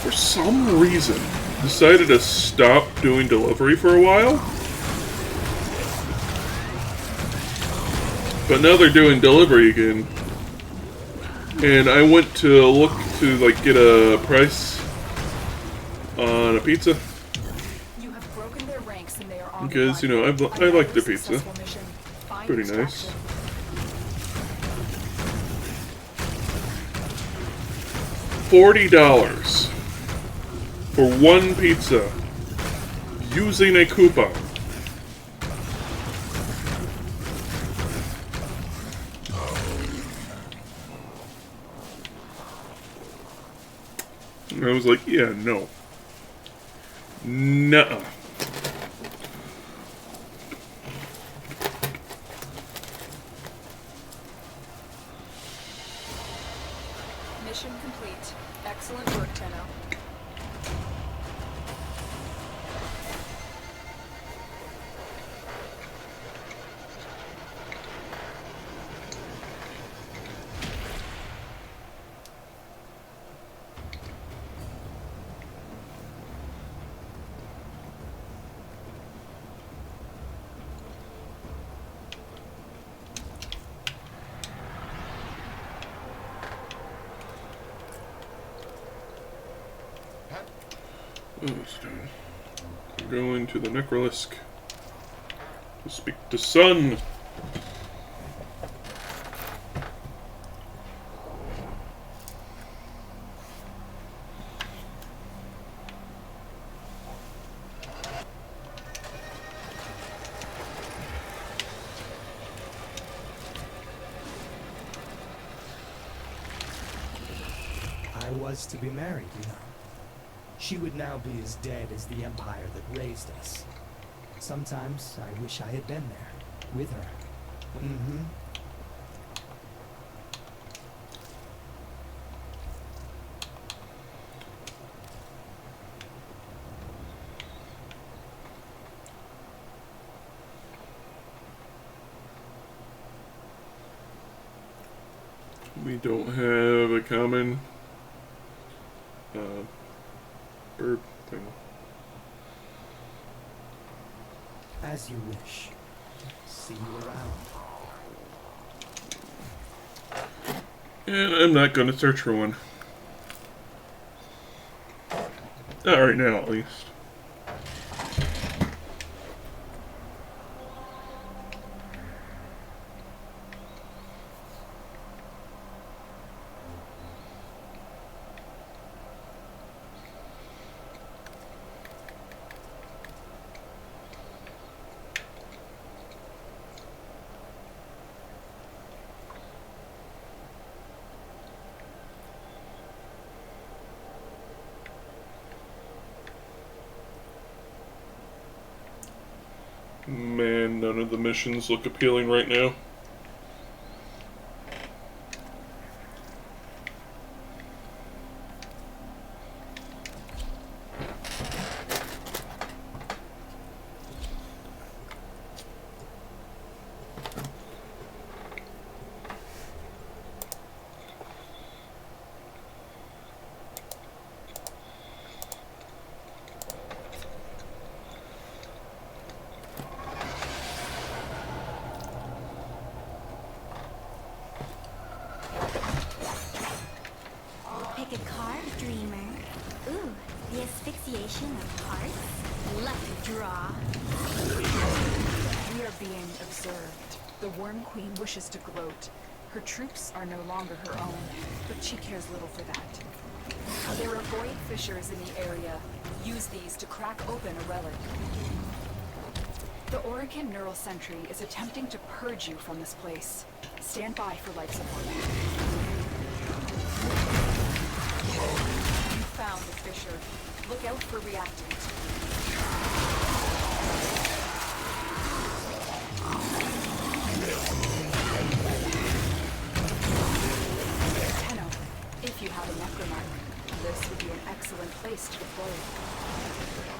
for some reason, decided to stop doing delivery for a while. But now they're doing delivery again. And I went to look to, like, get a price on a pizza. You have broken their ranks and they are on Because, you know, I like their pizza. Pretty nice. $40 for one pizza using a coupon. And I was like, yeah, no. Nuh-uh. Mission complete. Excellent work, Tenno. Oh, it's done. We're going to the Necrolisk to speak to Sun. I was to be married, you know. She would now be as dead as the empire that raised us. Sometimes I wish I had been there, with her. Mm-hmm. We don't have a common bird thing. As you wish. See you around. And I'm not going to search for one. Not right now, at least. Man, none of the missions look appealing right now. Pick a card, dreamer. Ooh, the asphyxiation of hearts. Lucky draw. We are being observed. The Worm Queen wishes to gloat. Her troops are no longer her own, but she cares little for that. There are void fissures in the area. Use these to crack open a relic. The Orican Neural Sentry is attempting to purge you from this place. Stand by for life support. You found the fissure. Look out for reactant. Tenno, if you have a necromark, this would be an excellent place to deploy it.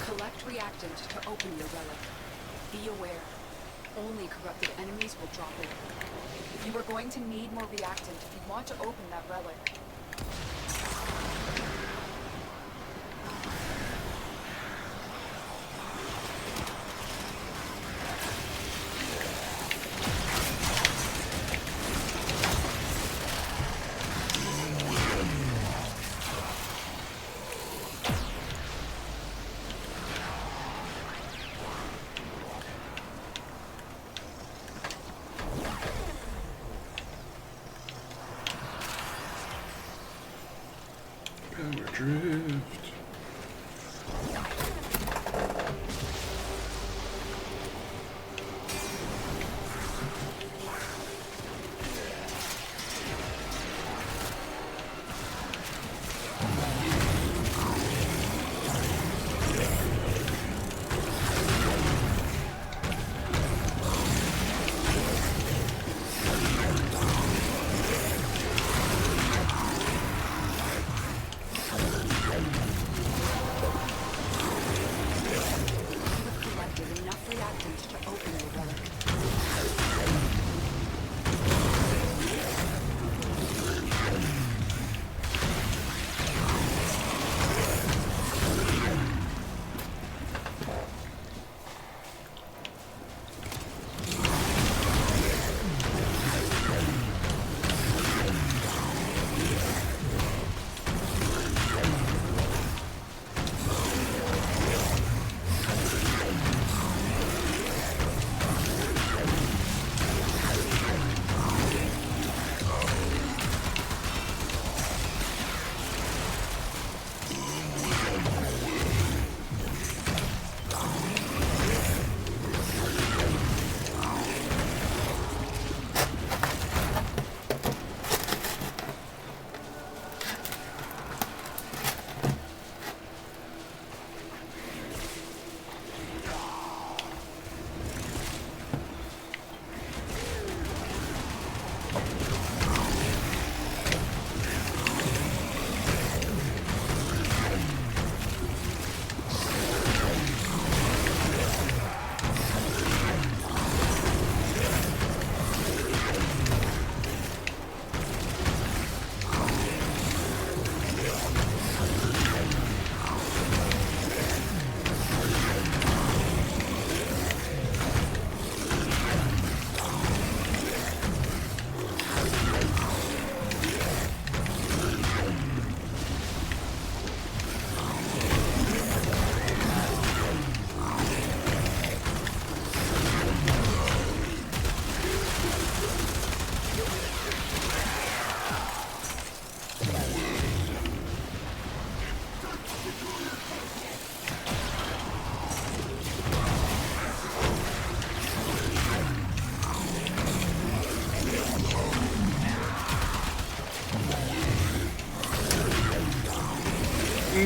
Collect reactant to open your relic. Be aware. Only corrupted enemies will drop it. You are going to need more reactant if you want to open that relic.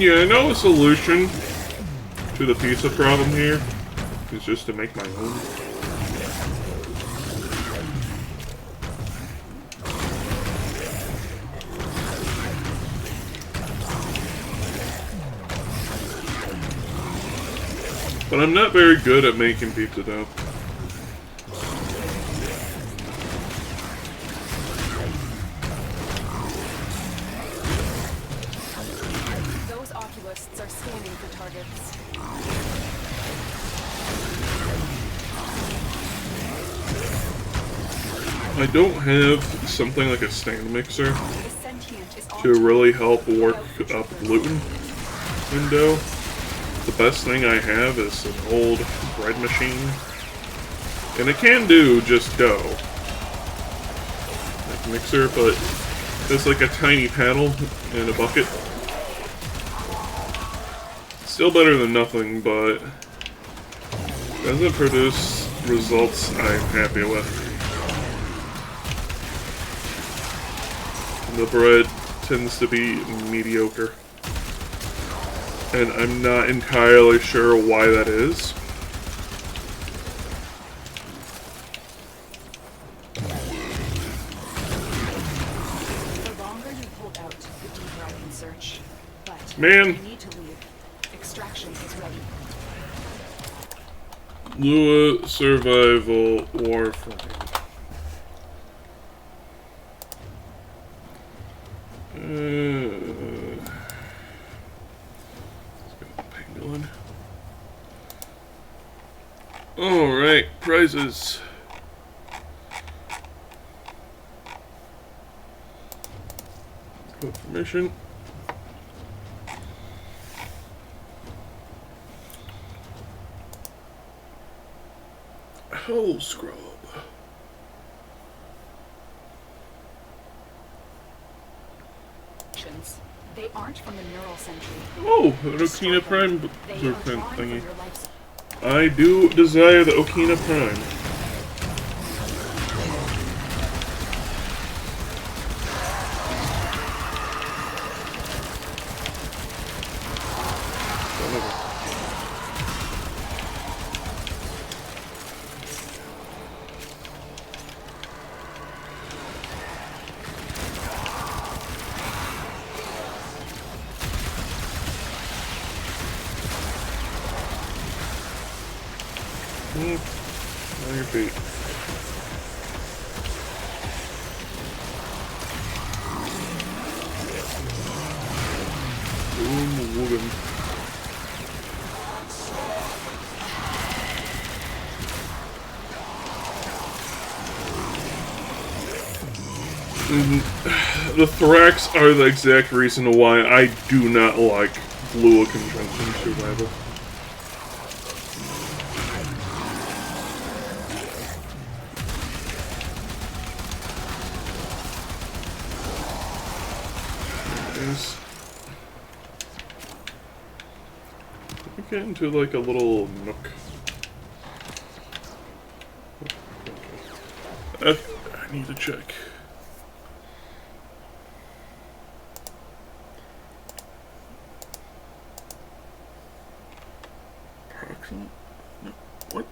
Yeah, I know a solution to the pizza problem here is just to make my own. But I'm not very good at making pizza dough. Those oculists are scanning for targets. I don't have something like a stand mixer The sentient is to really help work up gluten in dough. The best thing I have is an old bread machine. And it can do just dough. Like mixer, but it's like a tiny paddle in a bucket. Still better than nothing, but doesn't produce results I'm happy with. The bread tends to be mediocre. And I'm not entirely sure why that is. The longer you hold out, the deeper I can search. But Man. you need to leave. Extraction is ready. Lua Survival Warframe. Pangolin. Alright, prizes. Confirmation. Hole scrub. They aren't from the neural century. Oh, an Okina Prime They are blueprint drawn from thingy. your life's I do desire the Okina Prime. On your feet. Boom, wooden. The Thrax are the exact reason why I do not like Lua Convention Survival. Get into like a little nook. I need to check. Proximate? No. What?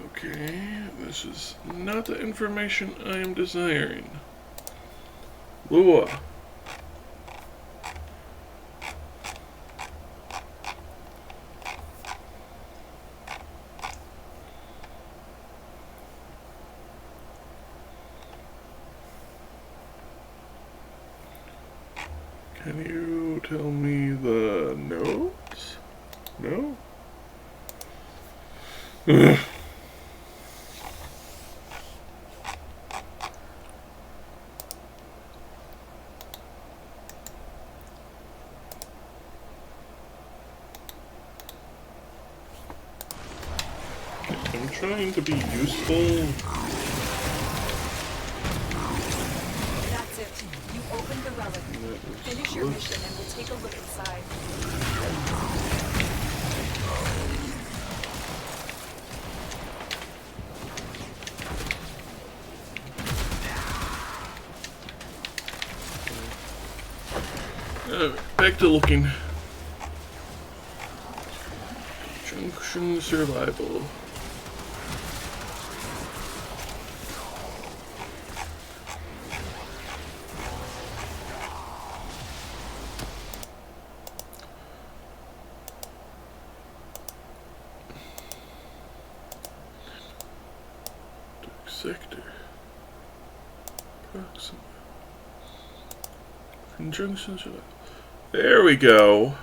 Okay, this is not the information I am desiring. Lua. Can you tell me the notes? No? Ugh. I'm trying to be useful. That's it. You opened the relic. Finish your mission and we'll take a look inside. Back to looking. Junction survival. Dark sector. Proximate. Conjunction survival. There we go.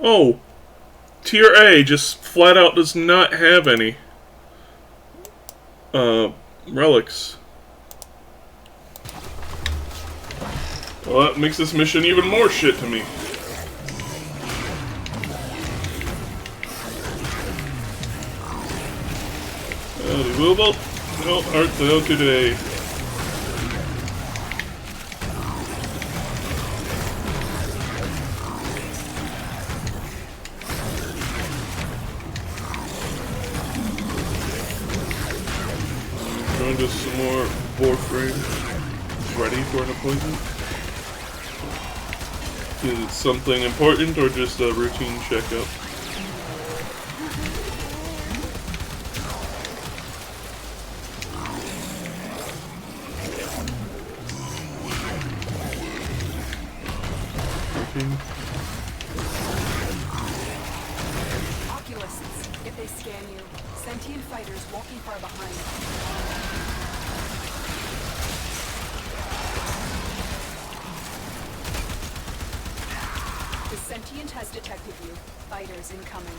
Oh, Tier A just flat out does not have any relics. Well, that makes this mission even more shit to me. Howdy, Wooble. No, art thou today. Joined us some more Warframe. Ready for an appointment? Is it something important or just a routine checkup? Oculists, if they scan you, sentient fighters won't be far behind. The sentient has detected you. Fighters incoming.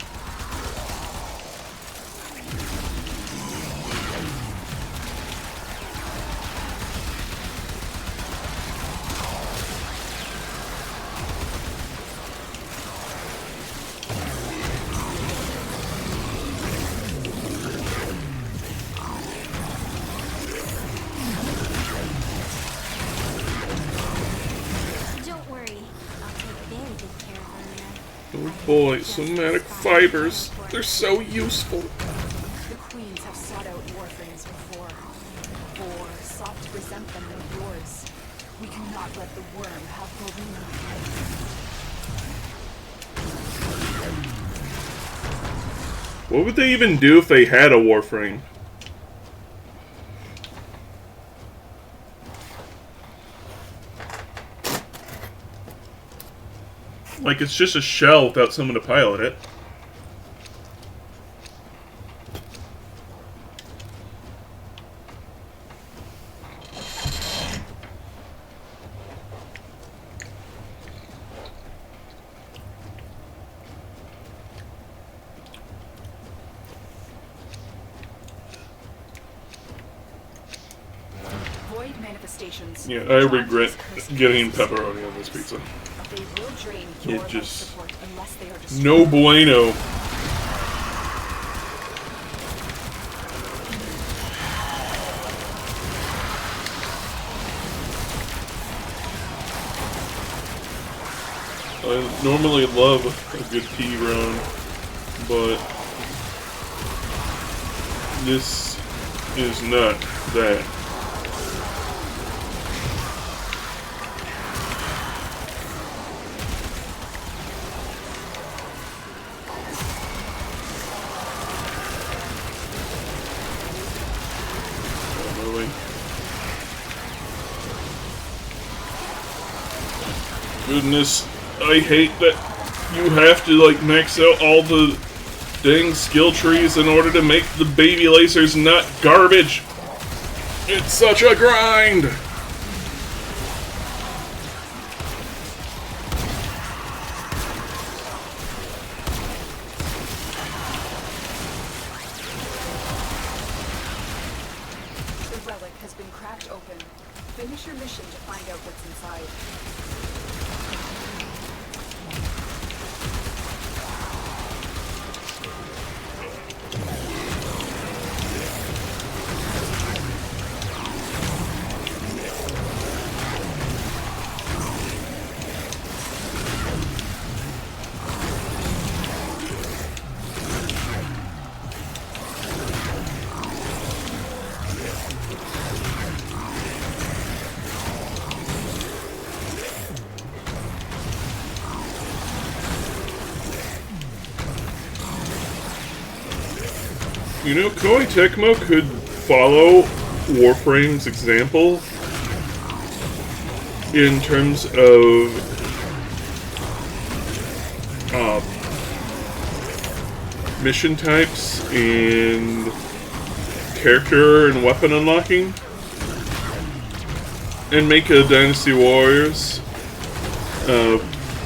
Don't worry, I'll take very good care of her now. Oh boy, somatic fibers. They're so useful. The queens have sought out Warframes before. Or sought to present them with yours. We cannot let the worm have Marina. What would they even do if they had a Warframe? Like, it's just a shell without someone to pilot it. Void manifestations. Yeah, I regret getting pepperoni on this pizza. They will drain your life just... support unless they are destroyed. No bueno. I normally love a good tea run, but this is not that. Goodness, I hate that you have to like max out all the dang skill trees in order to make the baby lacers not garbage. It's such a grind. The relic has been cracked open. Finish your mission to find out what's inside. You know, Koei Tecmo could follow Warframe's example in terms of mission types and character and weapon unlocking, and make a Dynasty Warriors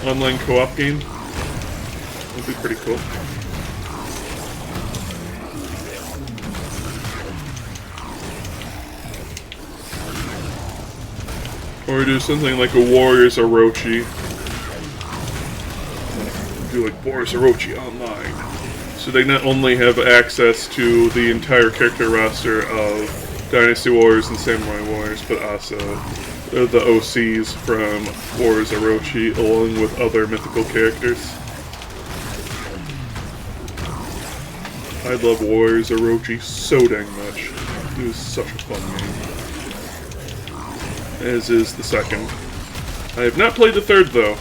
online co-op game. That'd be pretty cool. Or do something like a Warriors Orochi. Do like Warriors Orochi Online. So they not only have access to the entire character roster of Dynasty Warriors and Samurai Warriors, but also the OCs from Warriors Orochi, along with other mythical characters. I love Warriors Orochi so dang much. It was such a fun game. As is the second. I have not played the third, though. I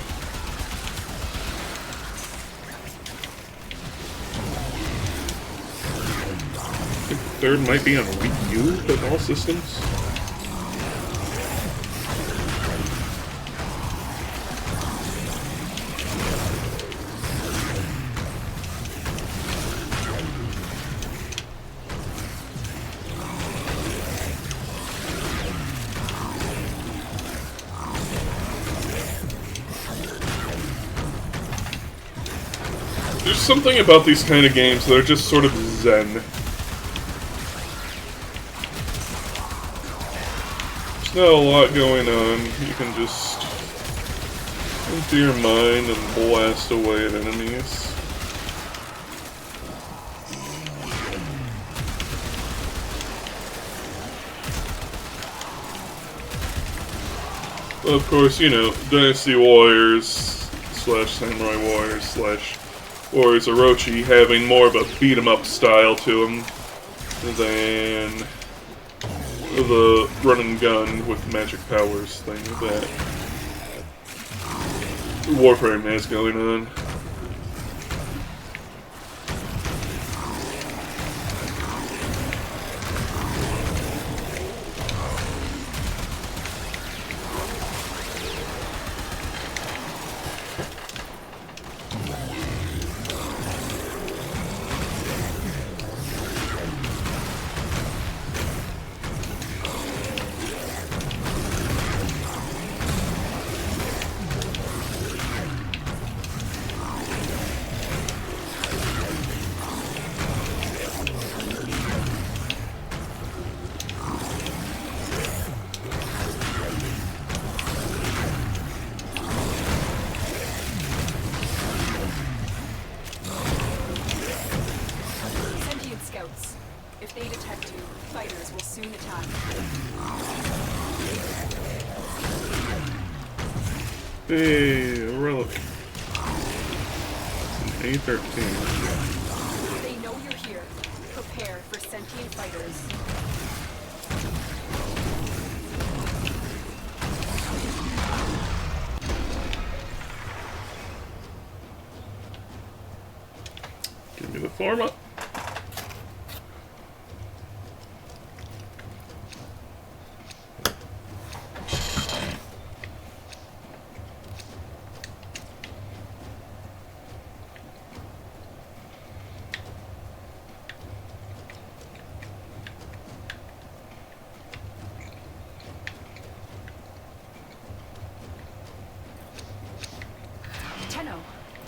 think the third might be on Wii U of all systems. There's something about these kind of games that are just sort of zen. There's not a lot going on. You can just empty your mind and blast away at enemies. Of course, you know, Dynasty Warriors slash Samurai Warriors slash Warriors Orochi having more of a beat-em-up style to them than the run and gun with magic powers thing that Warframe has going on. If they detect you, fighters will soon attack. Hey, a relic. A13. They know you're here. Prepare for sentient fighters. Give me the pharma.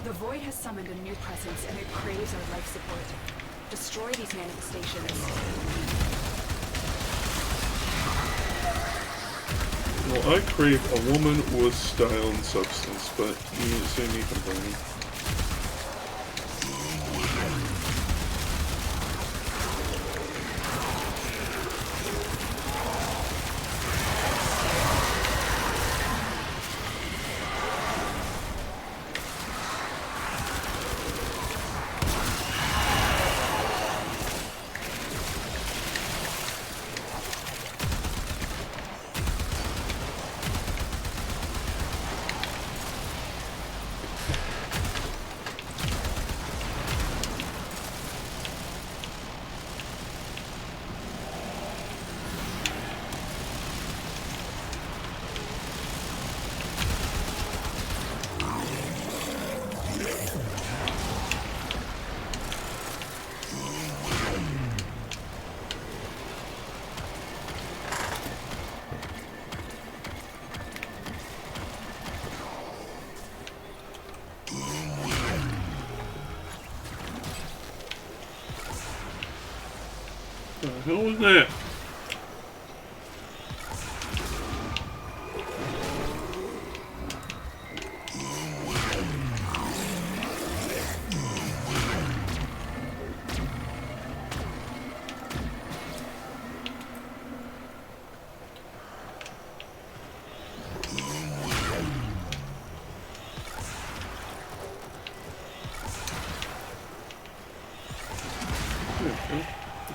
The Void has summoned a new presence, and it craves our life support. Destroy these manifestations. Well, I crave a woman with style and substance, but you didn't see me complaining. The hell was that?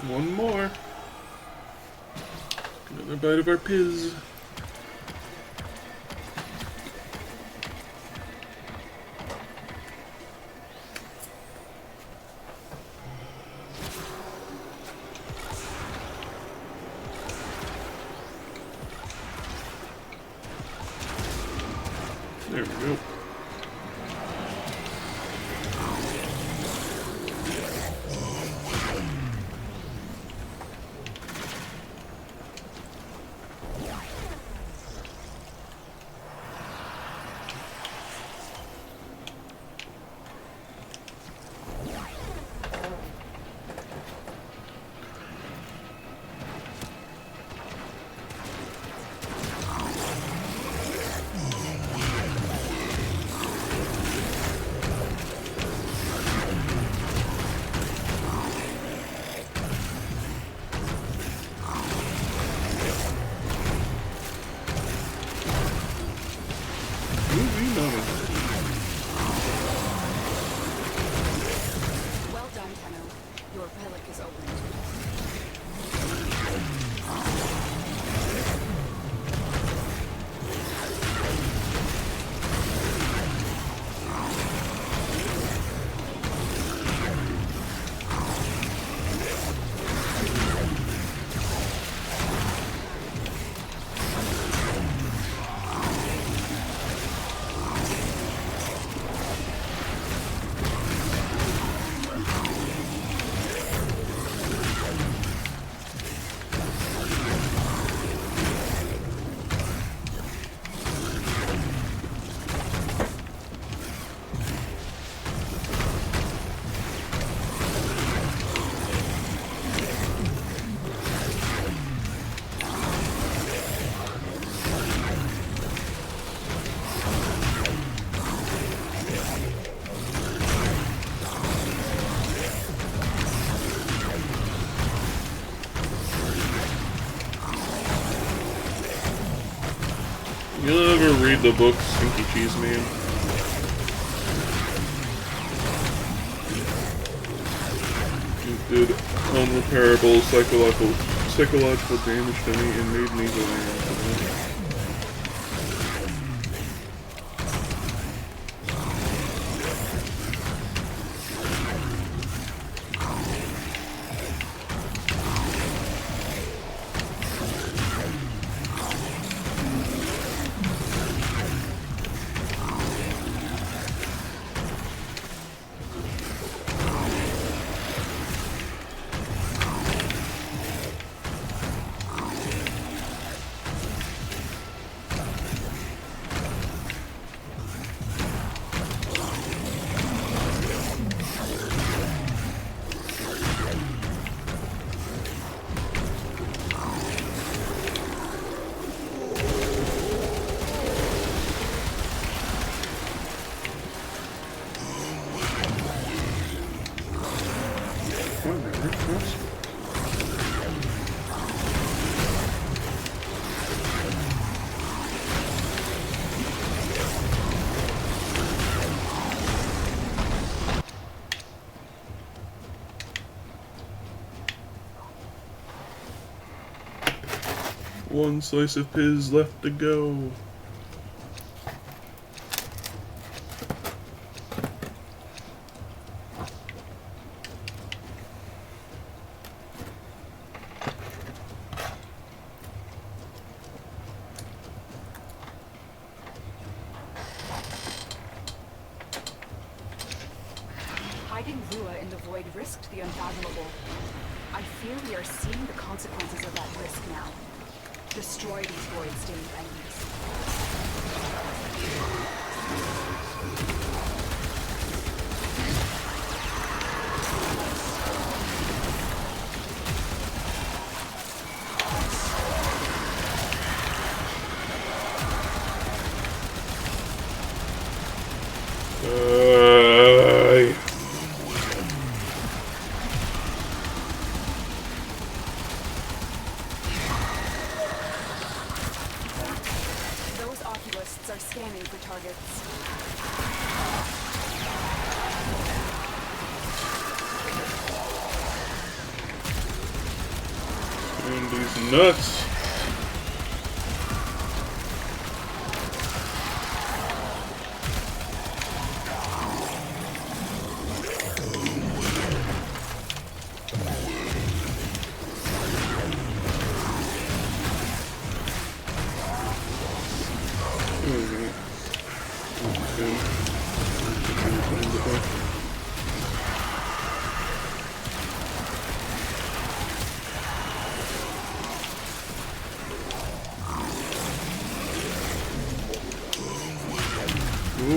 One more. Another bite of our piz. There we go. Well done, Tenno. Your relic is opened. You'll ever read the book Stinky Cheese Man? It did unrepairable psychological damage to me and made me believe. One slice of piz left to go. Hiding Rua in the void risked the unfathomable. I fear we are seeing the consequences of that risk now. Destroy these void-stained enemies. Scanning for targets. And these nuts.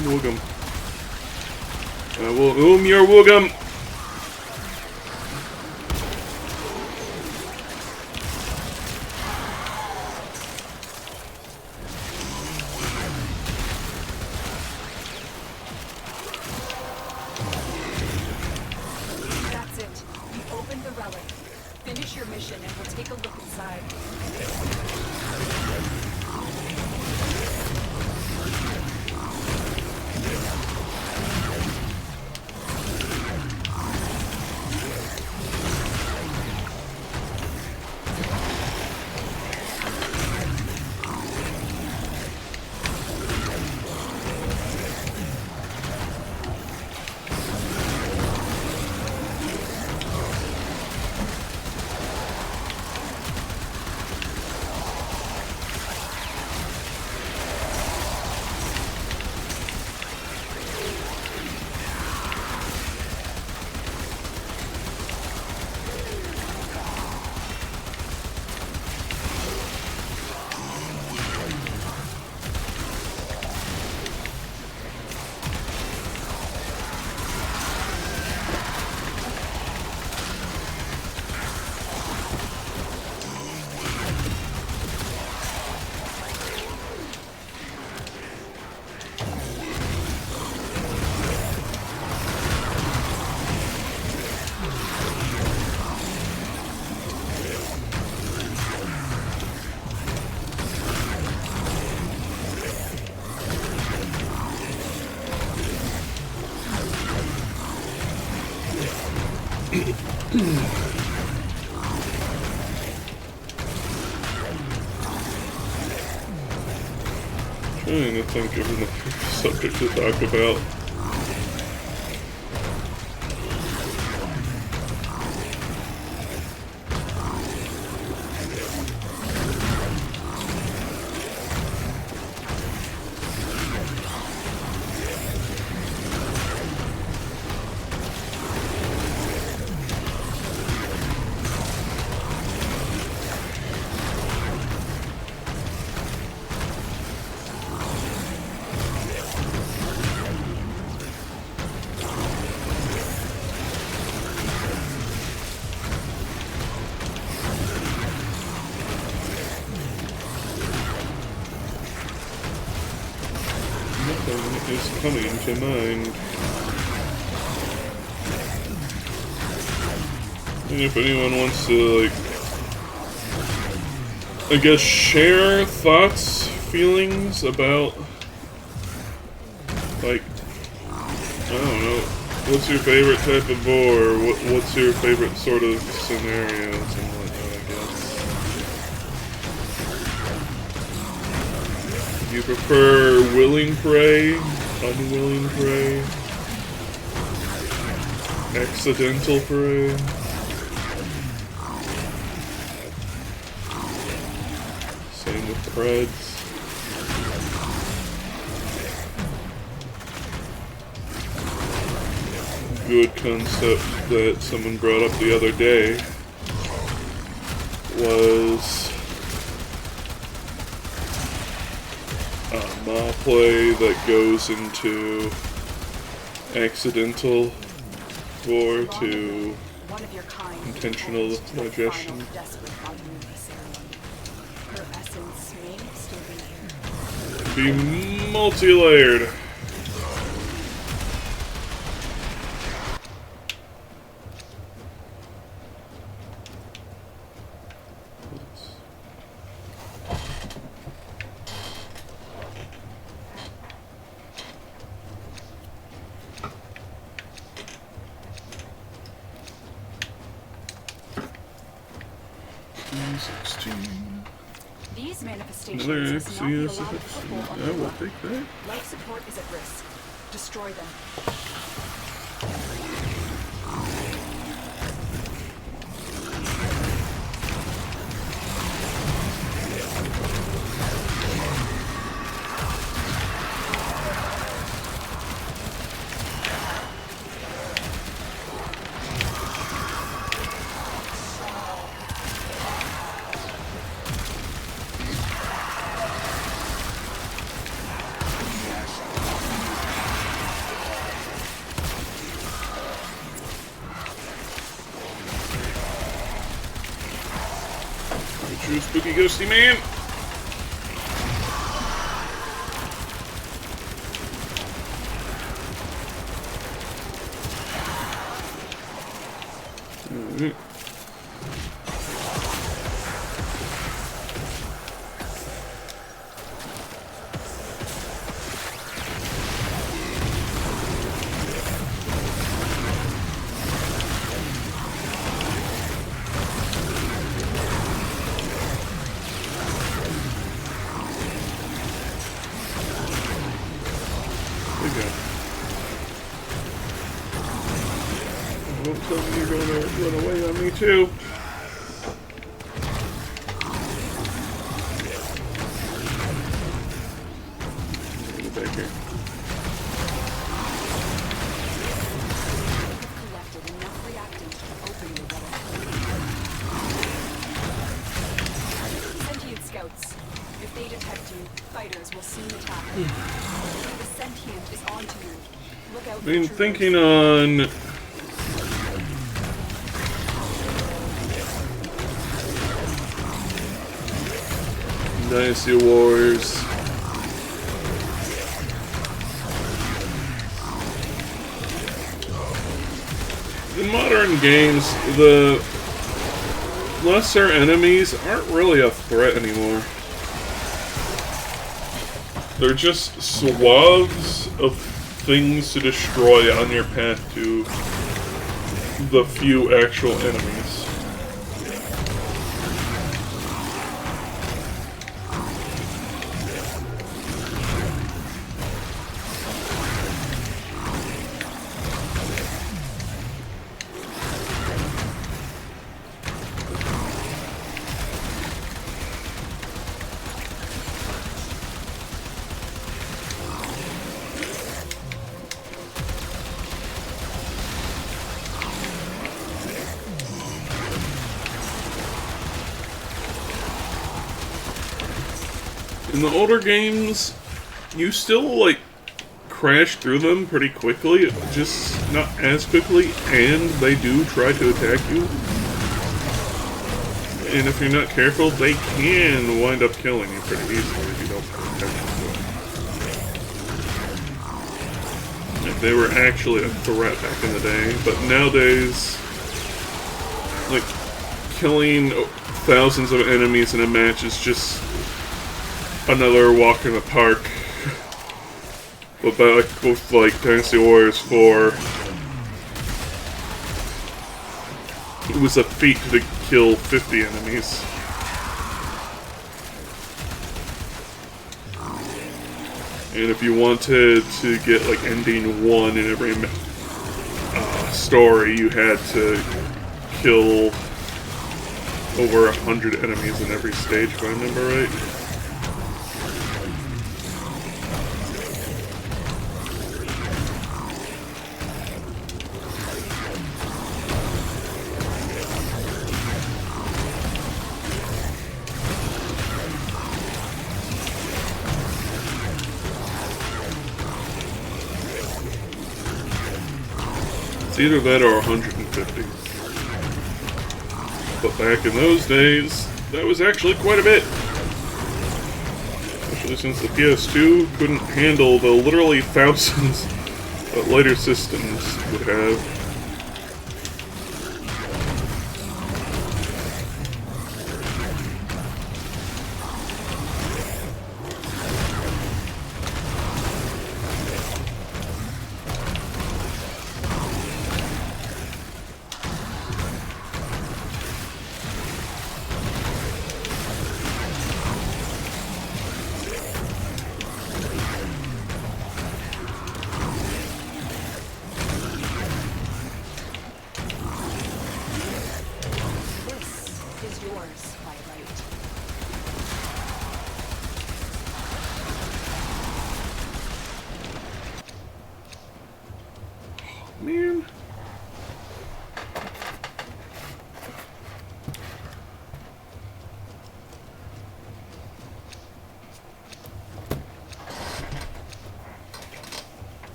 Woogum. I will your woogum. That's it. You opened the relic. Finish your mission and we'll take a look inside. Trying to think of another subject to talk about. Nothing is coming to mind. And if anyone wants to, like, I guess, share thoughts, feelings about, like, I don't know, what's your favorite type of boar? What's your favorite sort of scenario? Something like that, I guess. Do you prefer willing prey, unwilling prey, accidental prey? Same with Preds. Good concept that someone brought up the other day was a play that goes into accidental gore to One of your kind intentional to the digestion. final desperate autoimmunity ceremony. Her essence may still be here. Be multi-layered. 16. These manifestations Another must not be XCS allowed if foothold on I will Lua. take that. Life support is at risk. Destroy them. True spooky ghosty man. Alright. Don't tell me you're going to run away on me too. Get back here. Collected enough reactant to open the relic. Sentient scouts. If they detect you, fighters will soon attack. The sentient is onto you. Look out I've for been troopers. thinking on Dynasty Wars. In modern games, the lesser enemies aren't really a threat anymore. They're just swaths of things to destroy on your path to the few actual enemies. In the older games, you still, like, crash through them pretty quickly, just not as quickly, and they do try to attack you. And if you're not careful, they can wind up killing you pretty easily if you don't pay attention to them. If they were actually a threat back in the day, but nowadays, like, killing thousands of enemies in a match is just another walk in the park. But back with like Dynasty Warriors 4, it was a feat to kill 50 enemies. And if you wanted to get like ending 1 in every story, you had to kill over 100 enemies in every stage, if I remember right. It's either that or 150. But back in those days, that was actually quite a bit. Especially since the PS2 couldn't handle the literally thousands that later systems would have.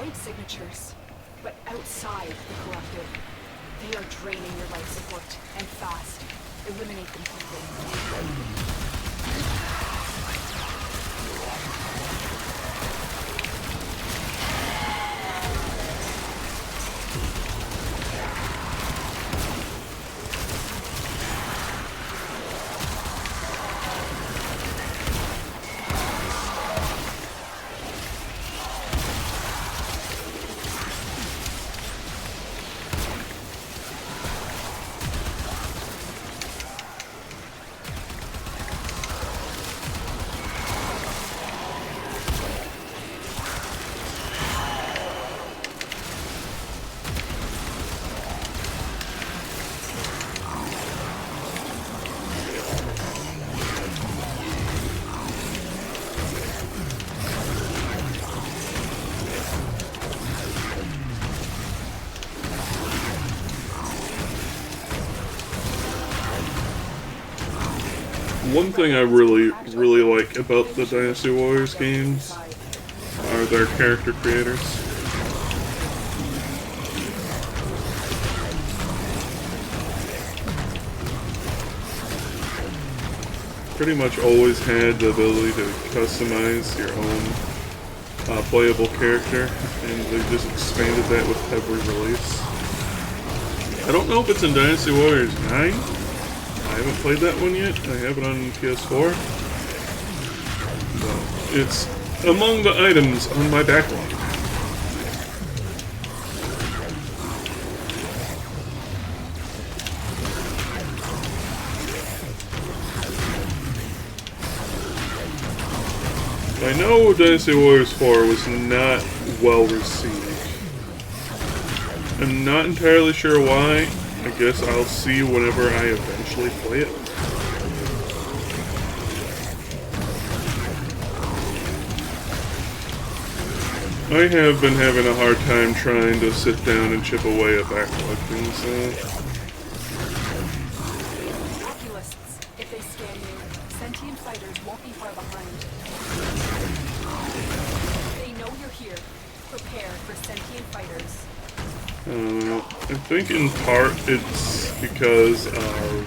destroyed signatures, but outside the collective, they are draining your life support, and fast. Eliminate them completely. One thing I really like about the Dynasty Warriors games are their character creators. Pretty much always had the ability to customize your own playable character, and they just expanded that with every release. I don't know if it's in Dynasty Warriors 9. I haven't played that one yet. I have it on PS4. So it's among the items on my backlog. I know Dynasty Warriors 4 was not well received. I'm not entirely sure why. I guess I'll see whenever I eventually play it. I have been having a hard time trying to sit down and chip away at backlog things. Oculists, if they scan you, sentient fighters won't be far behind. They know you're here. Prepare for sentient fighters. I think in part it's because of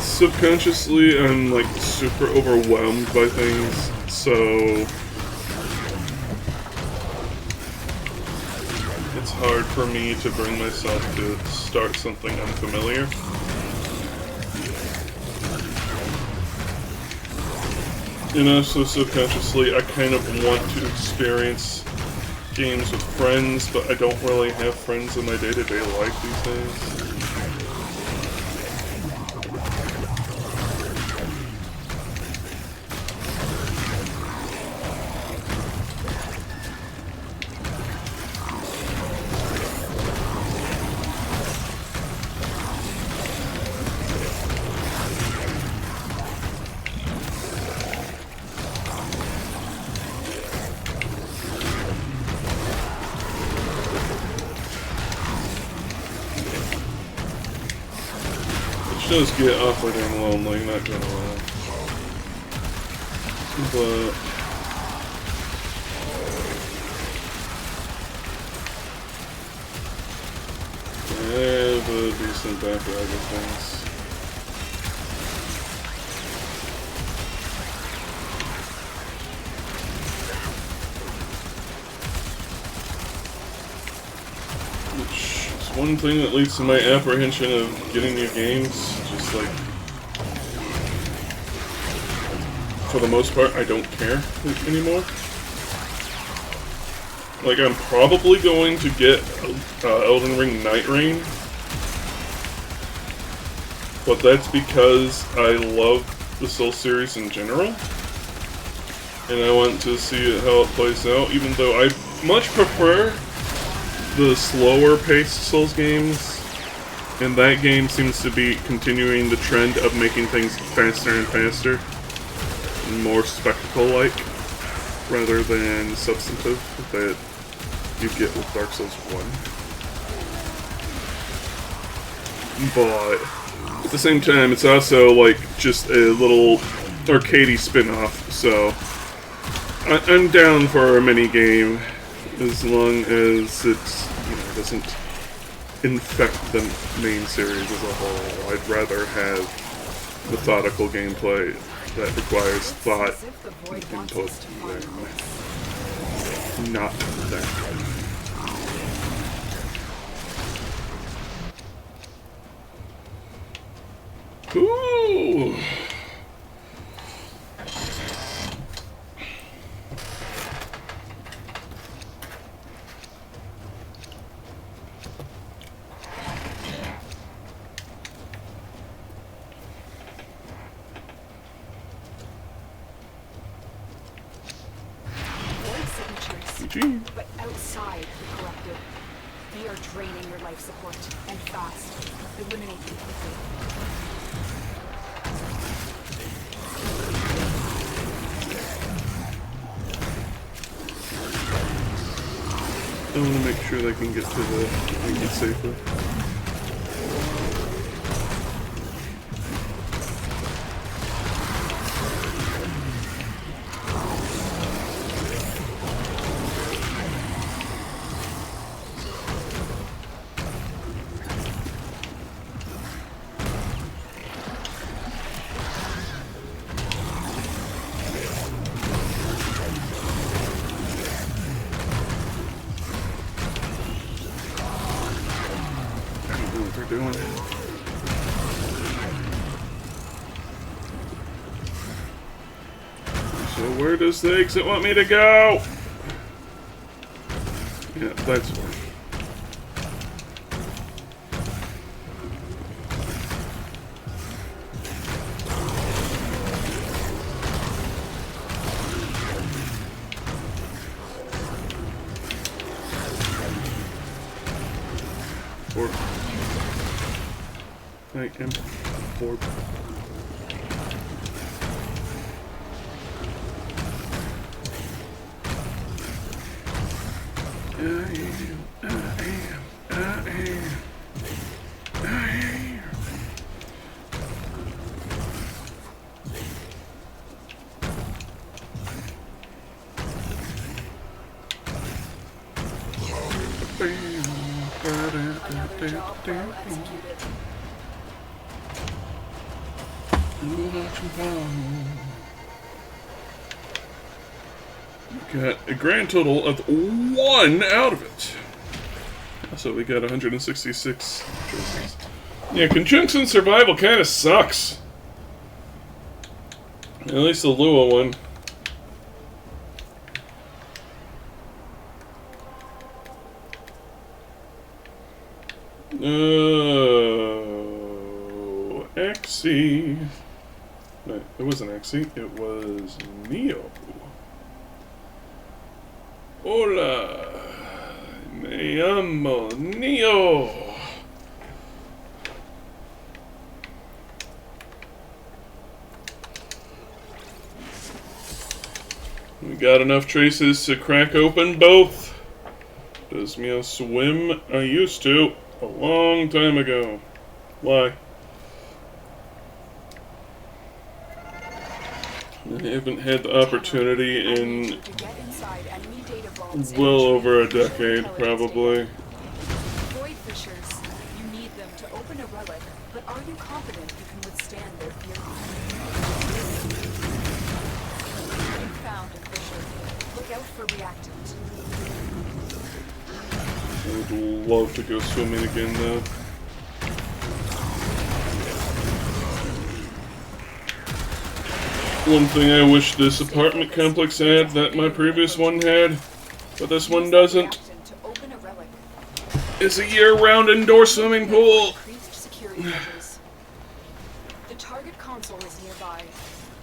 subconsciously I'm like super overwhelmed by things, so it's hard for me to bring myself to start something unfamiliar. And also subconsciously I kind of want to experience games with friends, but I don't really have friends in my day-to-day life these days. It does get awkward and lonely, not gonna lie. But I have a decent backlog of things. Which is one thing that leads to my apprehension of getting new games. Just like, for the most part, I don't care anymore. Like, I'm probably going to get Elden Ring Night Rain, but that's because I love the Soul series in general, and I want to see how it plays out, even though I much prefer the slower-paced Souls games. And that game seems to be continuing the trend of making things faster and faster, and more spectacle-like, rather than substantive that you get with Dark Souls 1. But at the same time, it's also like just a little arcadey spin-off, so I'm down for a mini game as long as it, doesn't infect the main series as a whole. I'd rather have methodical gameplay that requires thought and input than not that. Ooh! But outside the collective, they are draining your life support, and fast. Eliminate them quickly. I want to make sure they can get to the exit safely. Doing it. So where does the exit want me to go? Yeah, that's fine. I am bored. I am. Another job well executed. We got a grand total of 1 out of it. So we got 166 choices. Yeah, Conjunction Survival kind of sucks. At least the Lua one. XC. No, it wasn't XC, it was Neo. Hola, me llamo Neo. We got enough traces to crack open both. Does me a swim I used to a long time ago. Why? I haven't had the opportunity in well over a decade, probably. Void fissures. You need them to open a relic, but are you confident you can withstand their fury? When found and fissured, look out for reactant. I would love to go swimming again, though. One thing I wish this apartment complex had that my previous one had, but this one doesn't, is a year-round indoor swimming pool. The target console is nearby.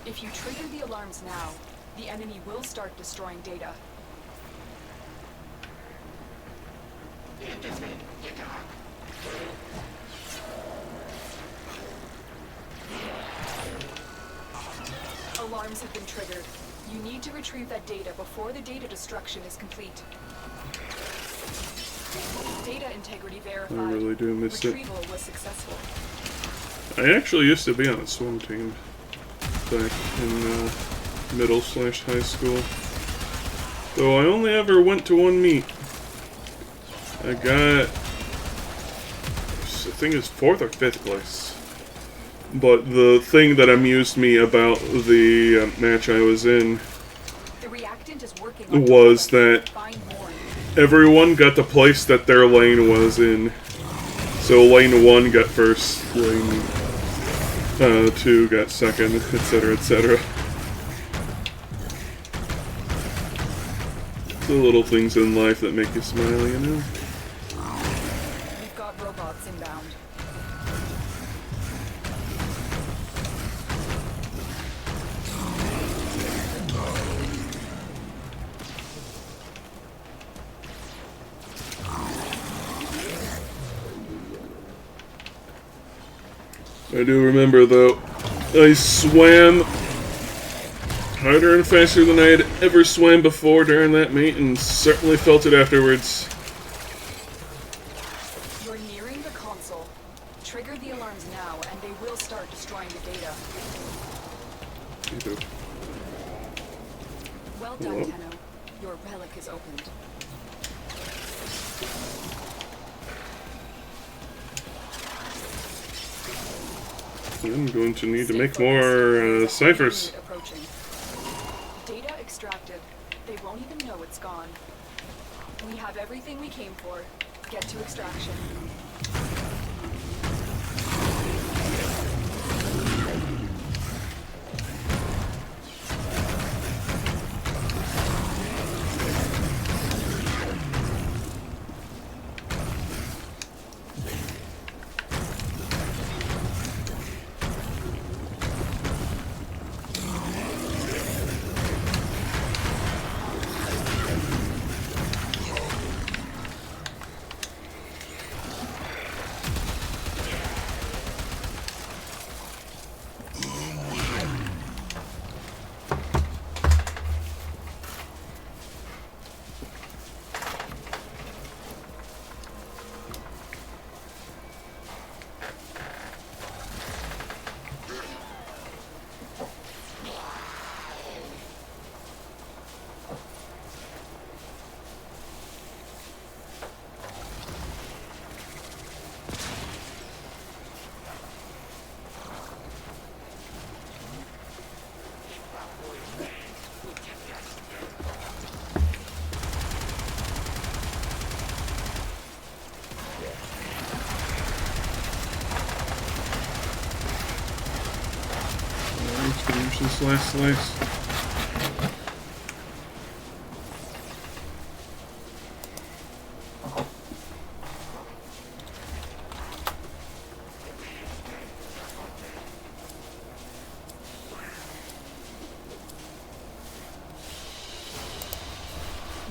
If you trigger the alarms now, the enemy will start destroying data. Alarms have been triggered. You need to retrieve that data before the data destruction is complete. Data integrity verified. I really do miss it. Retrieval was successful. I actually used to be on a swim team back in middle/high school. Though I only ever went to one meet. I got, I think it's 4th or 5th place. But the thing that amused me about the match I was in The reactant is working on was the that find more. everyone got the place that their lane was in. So lane 1 got first, lane 2 got second, etc., etc. The little things in life that make you smile, you know? We've got robots inbound. I do remember, though, I swam harder and faster than I had ever swam before during that meet, and certainly felt it afterwards. You're nearing the console. Trigger the alarms now, and they will start destroying the data. Well done, Hello? Tenno. Your relic is opened. I'm going to need to Stay make focused. more There's a ciphers. unit approaching. Data extracted. They won't even know it's gone. We have everything we came for. Get to extraction. Slice.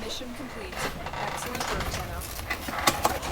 Mission complete. Excellent work, Tenno.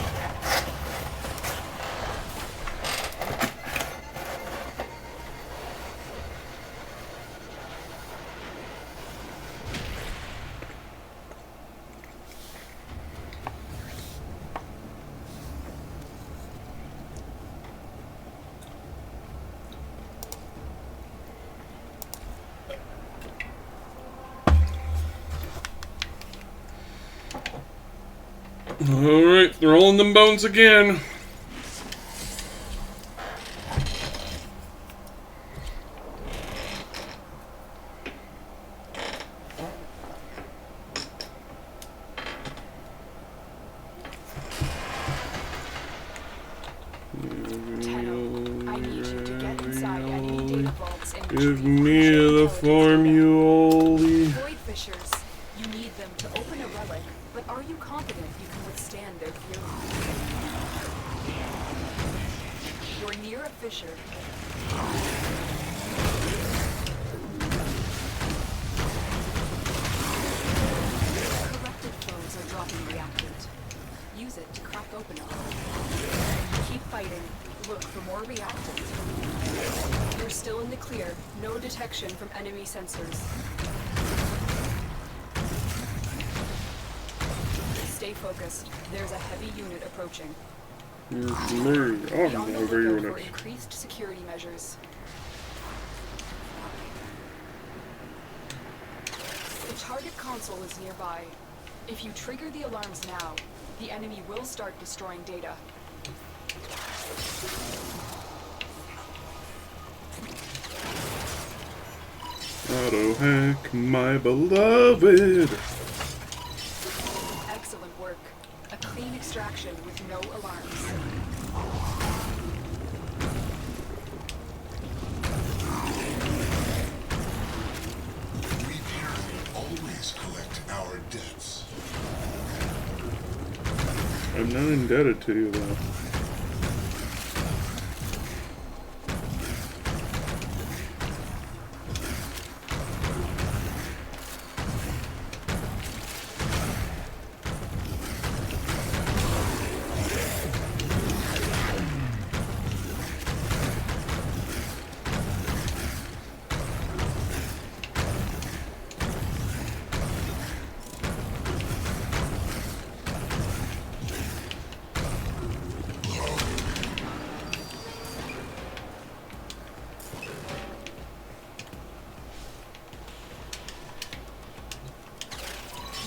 Alright, rolling them bones again. Tenno, I need you to get inside enemy data vaults and Give retrieve me crucial the intelligence form, data. you oldie. Void fissures. You need them to open a relic, but are you confident you can withstand their fury? You're near a fissure. Corrupted foes are dropping reactant. Use it to crack open a relic. Keep fighting. Look for more reactant. You're still in the clear. No detection from enemy sensors. Stay focused. There's a heavy unit approaching. Yes, Mary. Be Oh, on the over lookout for units. increased security measures. The target console is nearby. If you trigger the alarms now, the enemy will start destroying data. Auto hack, my beloved. Excellent work. A clean extraction with no alarms. We can always collect our debts. I'm not indebted to you, though.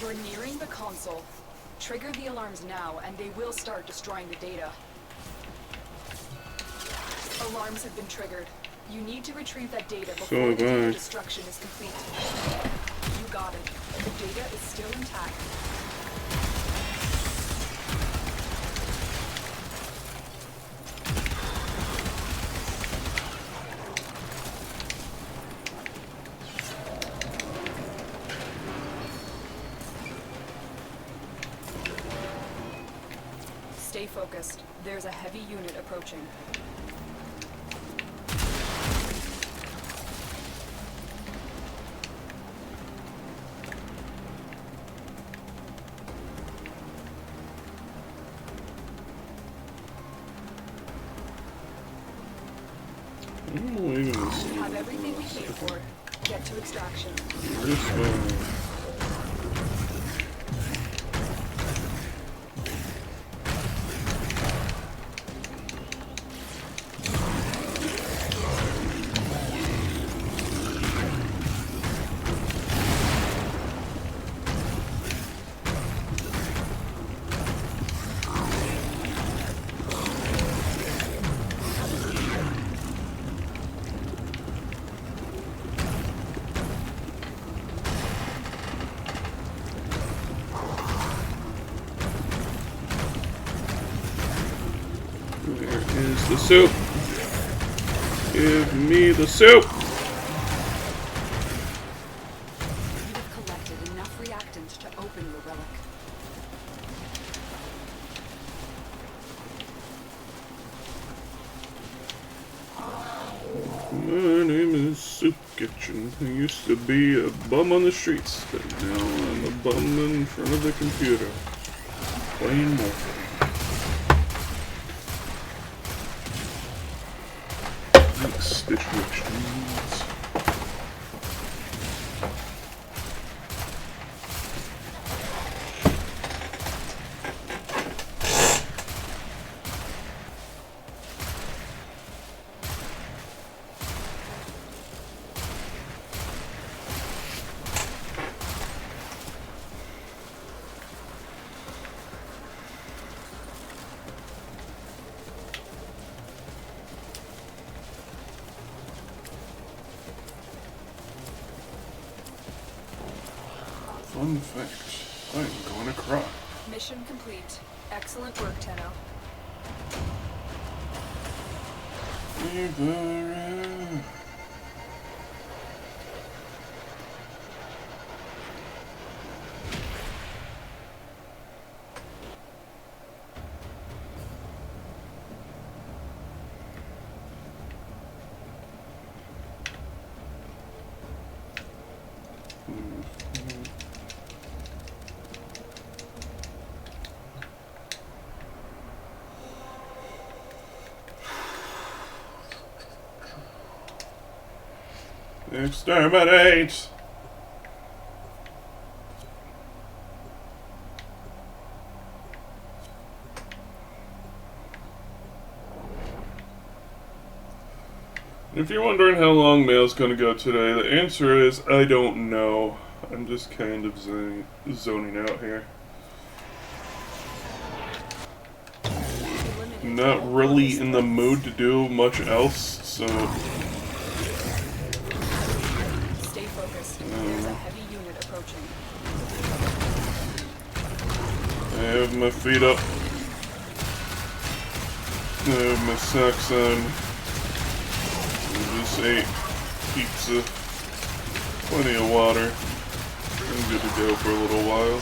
You're nearing the console. Trigger the alarms now, and they will start destroying the data. Alarms have been triggered. You need to retrieve that data before the data destruction is complete. You got it. The data is still intact. Stay focused. There's a heavy unit approaching. We have everything we came for. Get to extraction. This way. Where is the soup? Give me the soup! You have collected enough reactant to open your relic. My name is Soup Kitchen. I used to be a bum on the streets, but now I'm a bum in front of the computer. Playing Warframe. Stitch reactions. Fun fact, I'm gonna cry. Mission complete. Excellent work, Tenno. Exterminate! If you're wondering how long mail's gonna go today, the answer is I don't know. I'm just kind of zoning out here. Not really in the mood to do much else, so... Stay focused. There's a heavy unit approaching. I have my feet up. I have my socks on. I just ate pizza. Plenty of water. I'm good to go for a little while.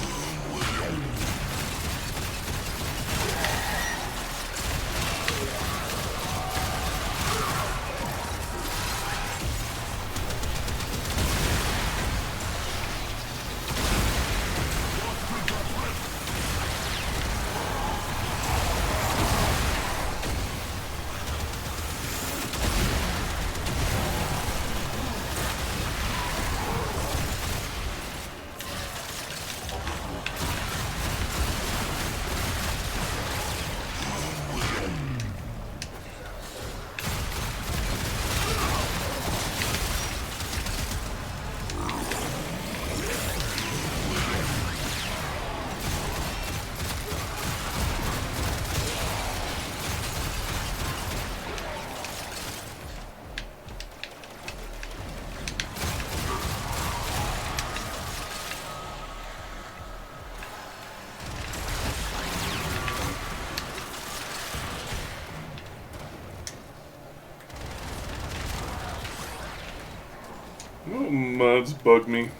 Mods bug me.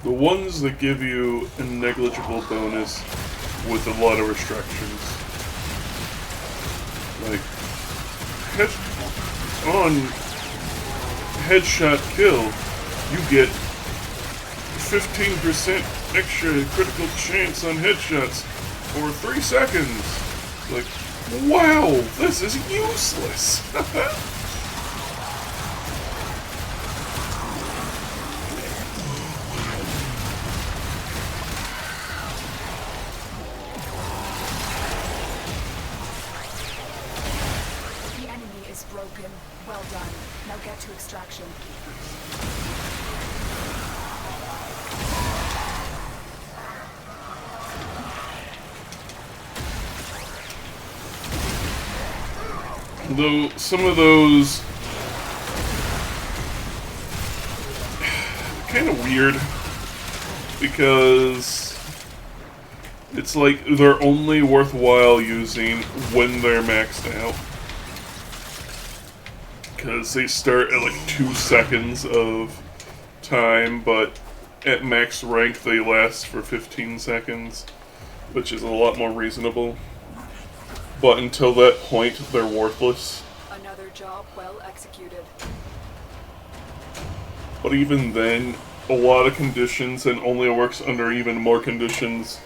The ones that give you a negligible bonus with a lot of restrictions. Like, on headshot kill, you get 15% extra critical chance on headshots for 3 seconds. Like, wow, this is useless. Broken. Well done. Now get to extraction. Though some of those kind of weird because it's like they're only worthwhile using when they're maxed out. Because they start at like 2 seconds of time, but at max rank they last for 15 seconds, which is a lot more reasonable. But until that point, they're worthless. Another job well executed. But even then, a lot of conditions, and only works under even more conditions,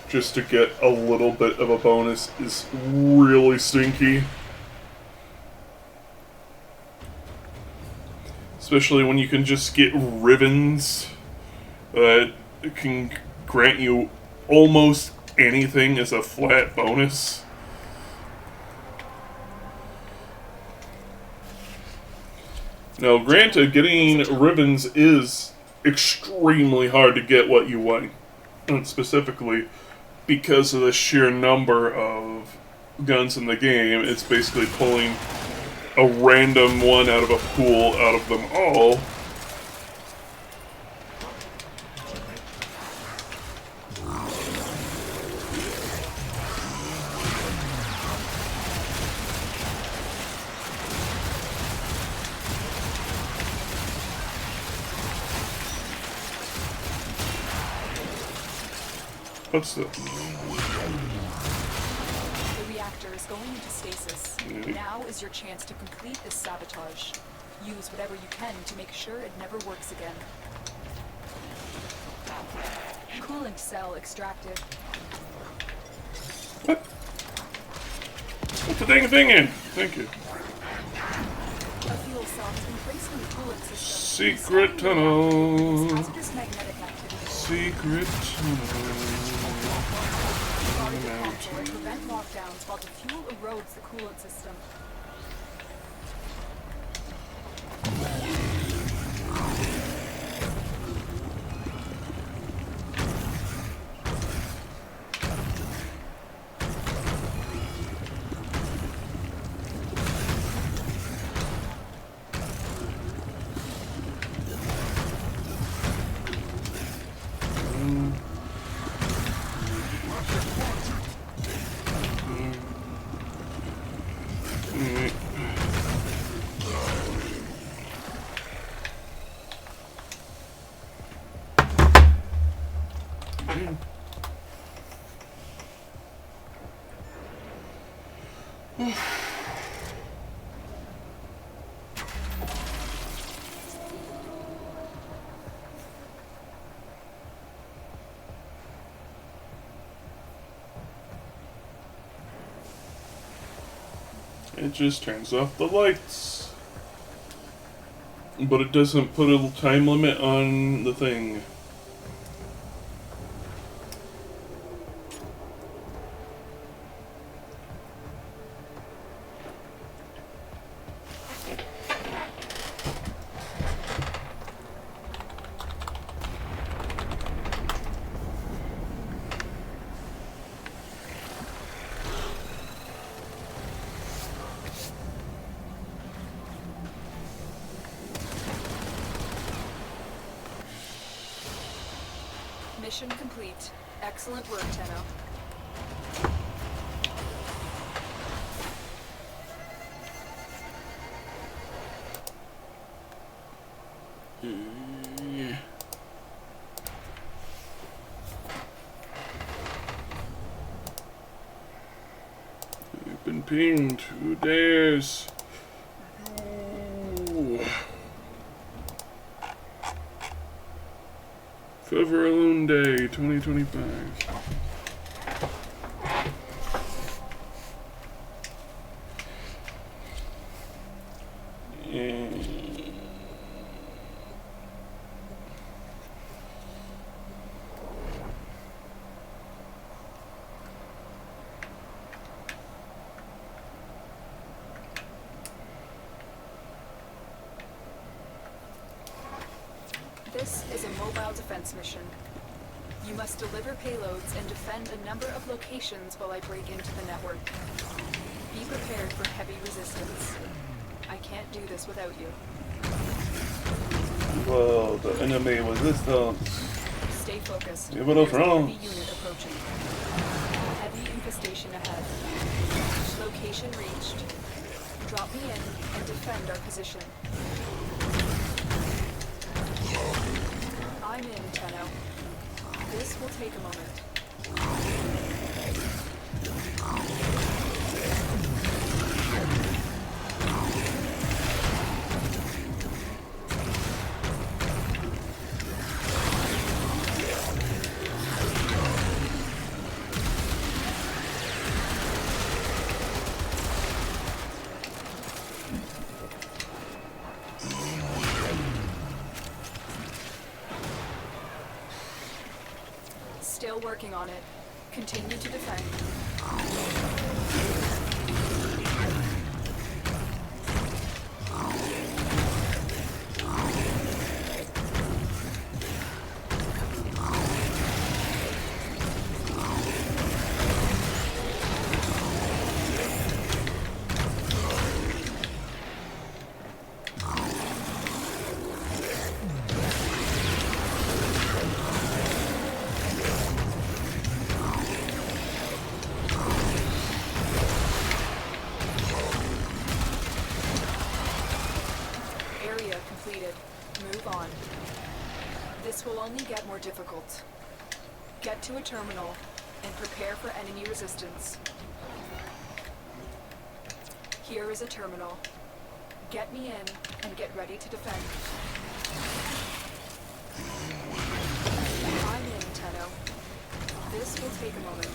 just to get a little bit of a bonus, is really stinky. Especially when you can just get ribbons that can grant you almost anything as a flat bonus. Now, granted, getting ribbons is extremely hard to get what you want, specifically because of the sheer number of guns in the game. It's basically pulling a random one out of a pool out of them all. What's this? The reactor is going into stasis. Now is your chance to complete this sabotage. Use whatever you can to make sure it never works again. Cooling cell extracted. What? Put the dang thing in. Thank you. A fuel cell has been placed in the cooling system. Secret tunnel. Hazardous magnetic activity. Secret tunnel. Prevent lockdowns while the fuel erodes the coolant system. It just turns off the lights. But it doesn't put a time limit on the thing. Mission complete. Excellent work, Tenno. We've been pinged. Who dares? Forever Alone Day 2025. This is a mobile defense mission. You must deliver payloads and defend a number of locations while I break into the network. Be prepared for heavy resistance. I can't do this without you. Well, the enemy resistance. Stay focused. Yeah, but There's a wrong. heavy unit approaching. Heavy infestation ahead. Location reached. Drop me in and defend our position. I'm in, Tenno. This will take a moment. Still working on it. Continue to defend. Move on. This will only get more difficult. Get to a terminal and prepare for enemy resistance. Here is a terminal. Get me in and get ready to defend. I'm in, Tenno. This will take a moment.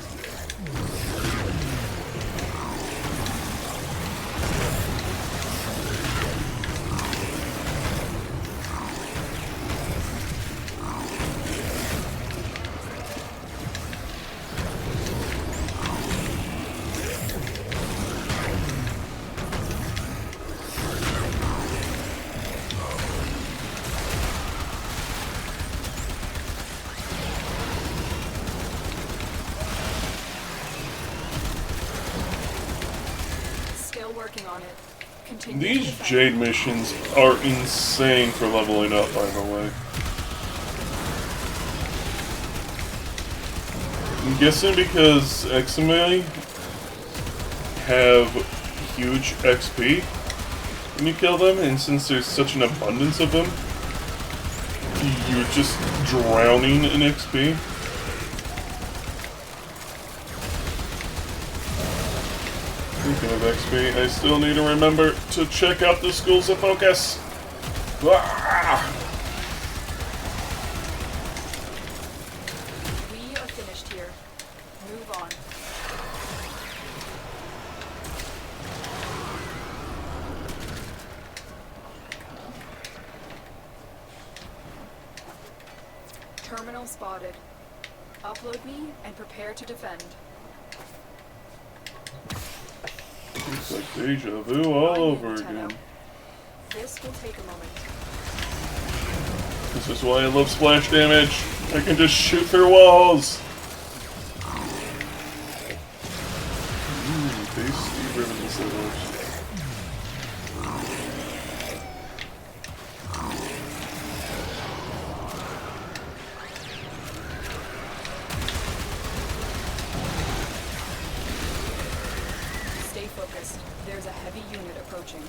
Working on it. Continue. These Jade missions are insane for leveling up, by the way. I'm guessing because XMA have huge XP when you kill them, and since there's such an abundance of them, you're just drowning in XP. Speaking of XP, I still need to remember to check out the schools of focus. Ah! We are finished here. Move on. Terminal spotted. Upload me and prepare to defend. It's like deja vu all over again. This will take a moment. This is why I love splash damage. I can just shoot through walls. Tasty ribbon sandwich. Stay focused. There's a heavy unit approaching.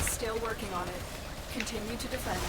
Still working on it. Continue to defend.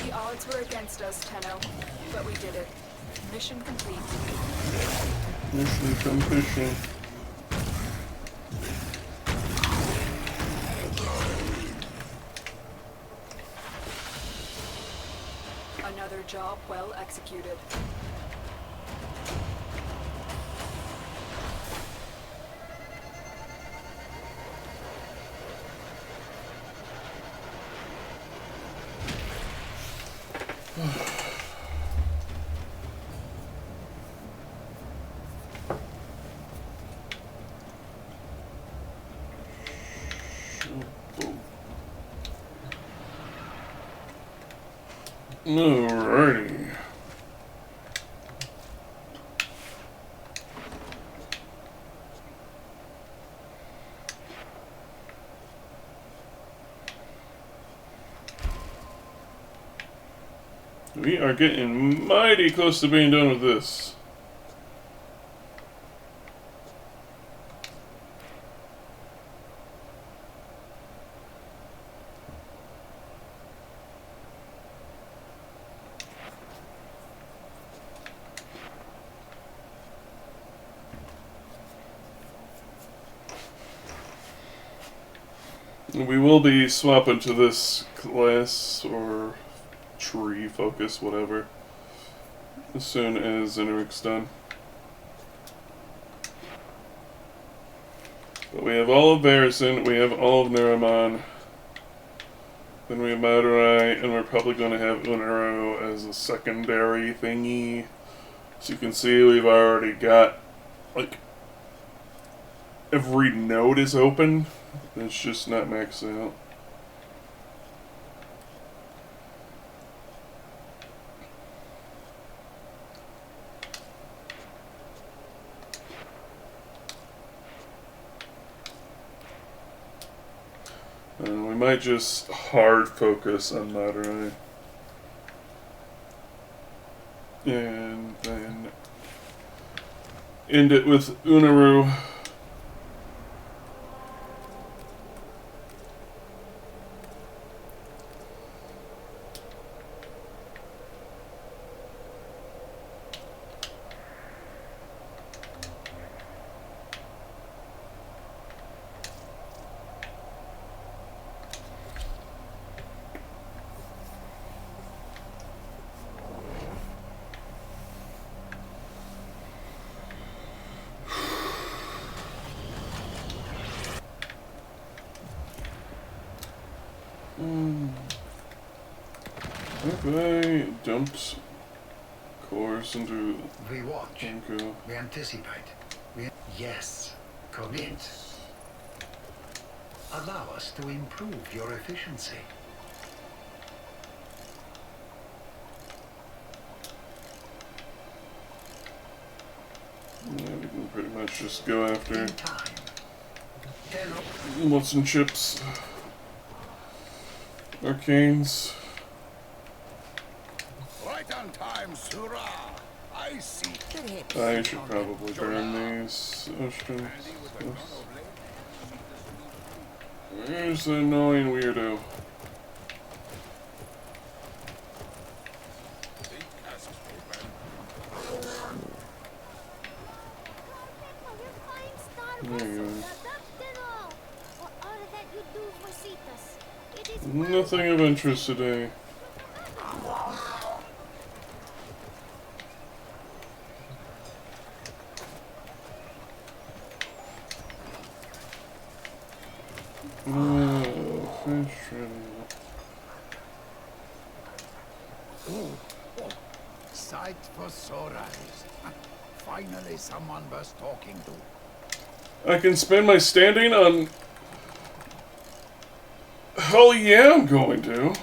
The odds were against us, Tenno, but we did it. Mission complete. Mission completion. Another job well executed. Alrighty. We are getting mighty close to being done with this. We will be swapping to this class or tree focus, whatever, as soon as Enric's done. But we have all of Varison, we have all of Neramon, then we have Madurai, and we're probably going to have Unaro as a secondary thingy. So you can see we've already got, like, every node is open. It's just not maxed out. We might just hard focus on Madurai. And then end it with Unaru. I dumped cores into We watch. Bunko. We anticipate. Yes. Commit. Allow us to improve your efficiency. Yeah, we can pretty much just go after In time. what's in chips. Arcanes. Right on time, Surah. I see. Good hit. I should probably burn these oceans. Where's the annoying weirdo? There you go. Nothing of interest today. Oh, fish ready. Sight for sore eyes. Finally, someone worth talking to. I can spend my standing on... Hell yeah, I'm going to.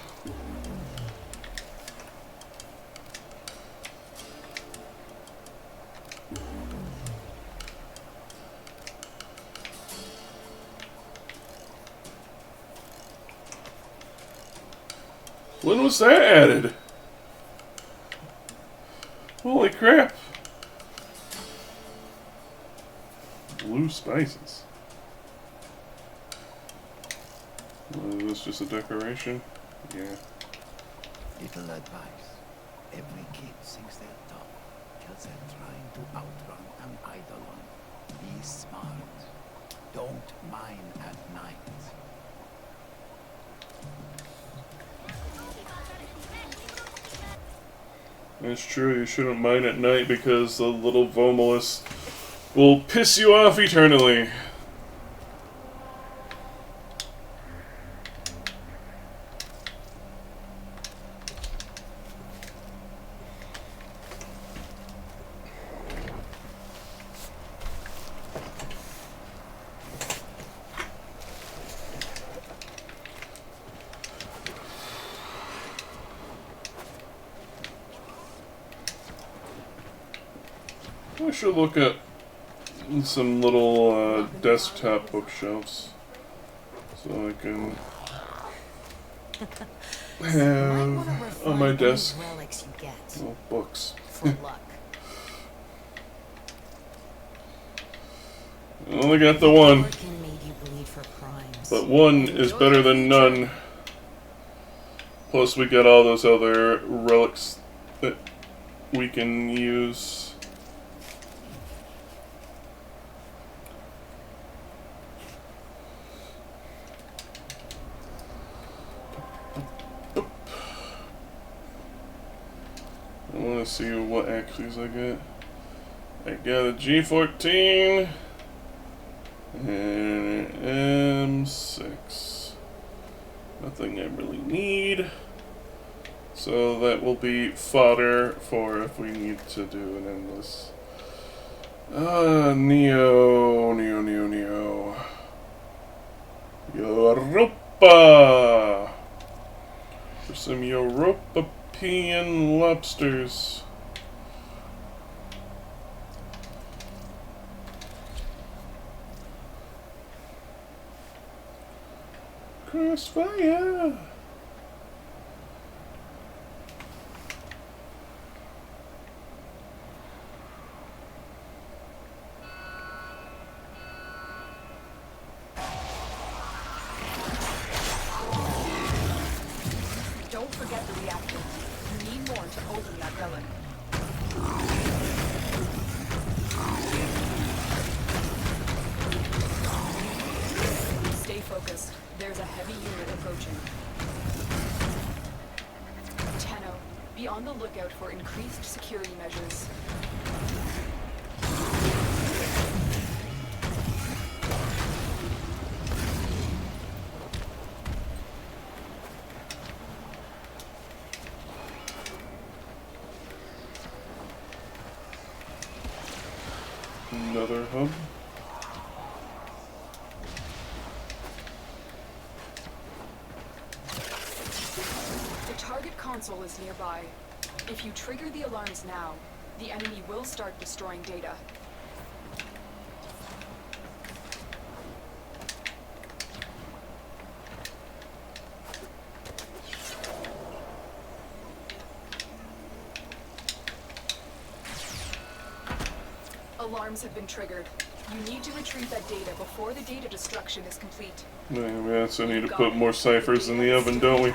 When was that added? Holy crap. Blue spices. Is this just a decoration? Yeah. Little advice. Every kid thinks they're tough because they're trying to outrun an eidolon. Be smart. Don't mine at night. It's true, you shouldn't mine at night because the little Vomalus will piss you off eternally. I should look at some little desktop bookshelves so I can have on my desk Relics you get little books. for luck. I only got the one, Orkin made you bleed for crimes. but one is better than none. Plus we got all those other relics that we can use. I want to see what axes I get. I got a G14 and an M6. Nothing I really need. So that will be fodder for if we need to do an endless. Neo. Europa! For some European lobsters. Crossfire! Don't forget the reactor. You need more to open that relic. Stay focused. There's a heavy unit approaching. Tenno, be on the lookout for increased security measures. Another hub. The target console is nearby. If you trigger the alarms now, the enemy will start destroying data. Alarms have been triggered. You need to retrieve that data before the data destruction is complete. Yes, I need to put more ciphers in the oven, don't we?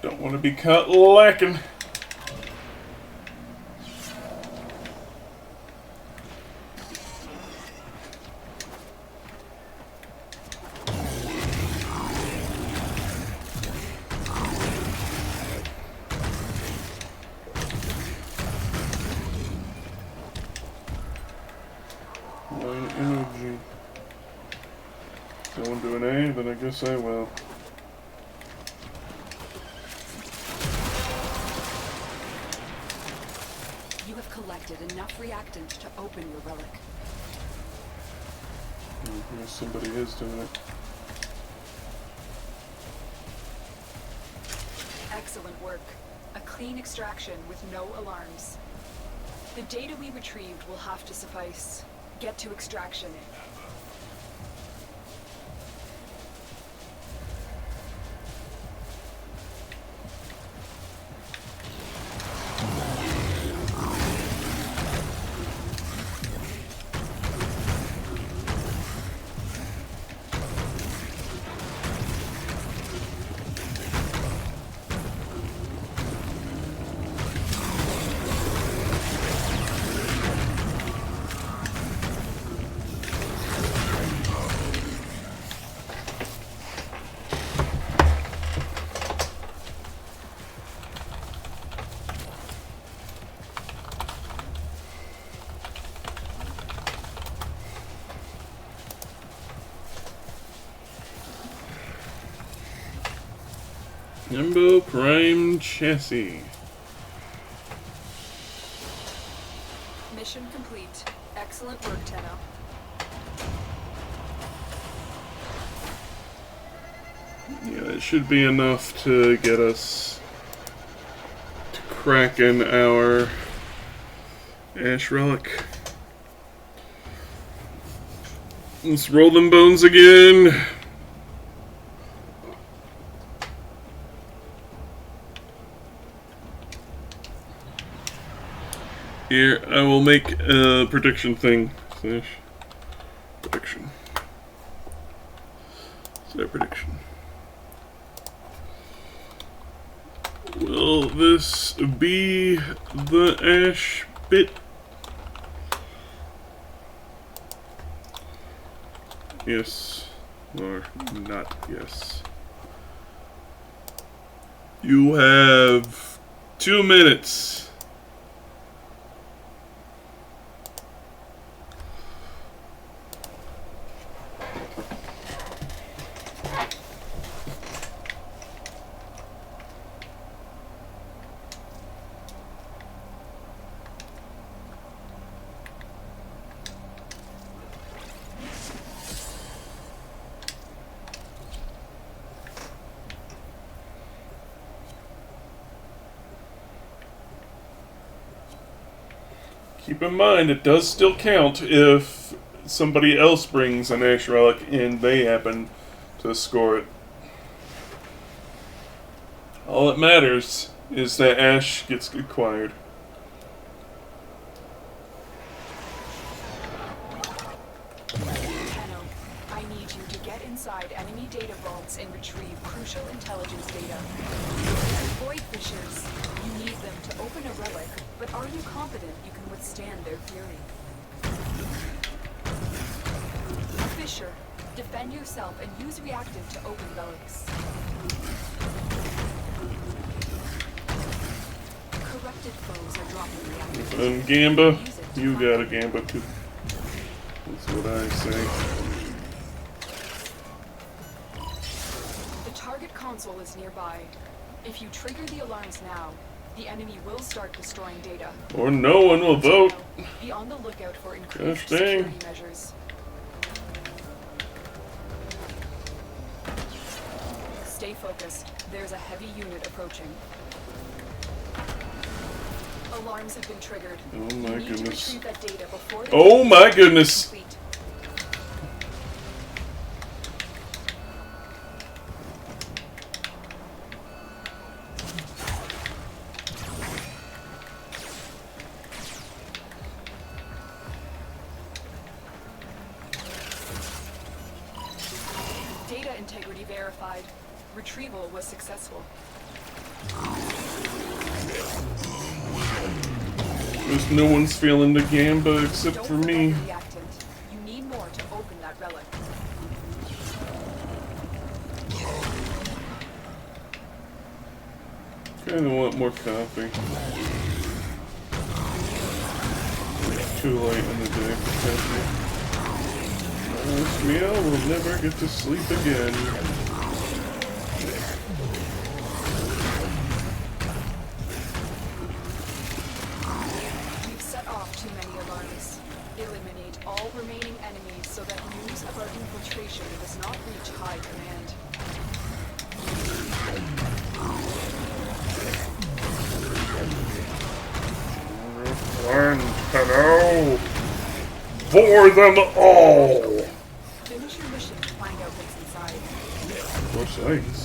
Don't want to be caught lacking. Energy. Going to an A, then I guess I will. You have collected enough reactant to open your relic. Yes, somebody is doing it. Excellent work. A clean extraction with no alarms. The data we retrieved will have to suffice. Get to extraction. Nimbo Prime Chassis. Mission complete. Excellent work, Tenno. Yeah, it should be enough to get us to crack in our Ash Relic. Let's roll them bones again. Here, I will make a prediction thing. Prediction. Set prediction. Will this be the Ash bit? Yes. Or not yes. You have 2 minutes. Keep in mind, it does still count if somebody else brings an Ash Relic and they happen to score it. All that matters is that Ash gets acquired. Tenno, I need you to get inside enemy data vaults and retrieve crucial intelligence data. Void Fishers, you need them to open a relic, but are you confident you can withstand their fury? Fisher, defend yourself and use reactant to open relics. Corrupted foes are dropping reactant. And Gamba, you got a Gamba too. That's what I say. The target console is nearby. If you trigger the alarms now, The enemy will start destroying data. Or no one will vote. Be on the lookout for increased Gosh dang. security measures. Stay focused. There's a heavy unit approaching. Alarms have been triggered. Oh my You need to goodness. retrieve that data before the Oh my goodness. complete. Data integrity verified. Retrieval was successful. Guess no one's feeling the gamba except Don't for forget me. the reactant. You need more to open that relic. Kinda want more coffee. Too late in the day for coffee. Promise me I will never get to sleep again. We've set off too many alarms. Eliminate all remaining enemies so that news of our infiltration does not reach high command. Learn to know for them all. Finish your mission to find out what's inside. For sakes.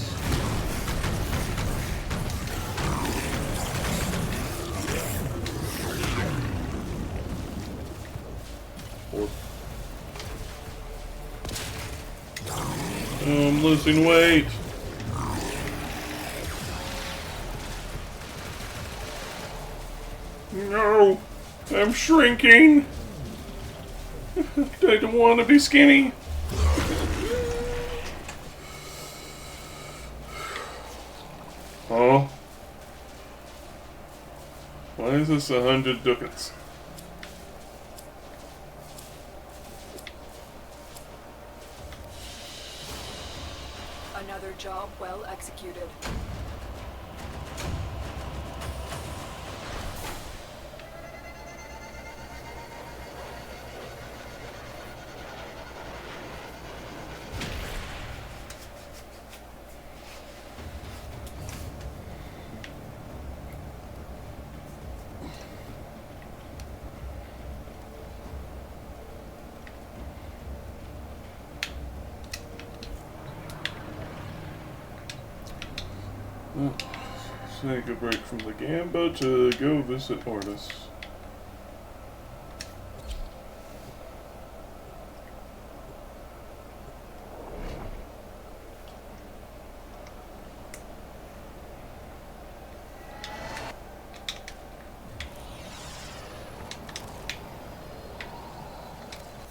Oh, I'm losing weight. No, I'm shrinking. I don't want to be skinny. Oh. Why is this 100 ducats? Another job well executed. Well, take a break from the gamba to go visit Ortis.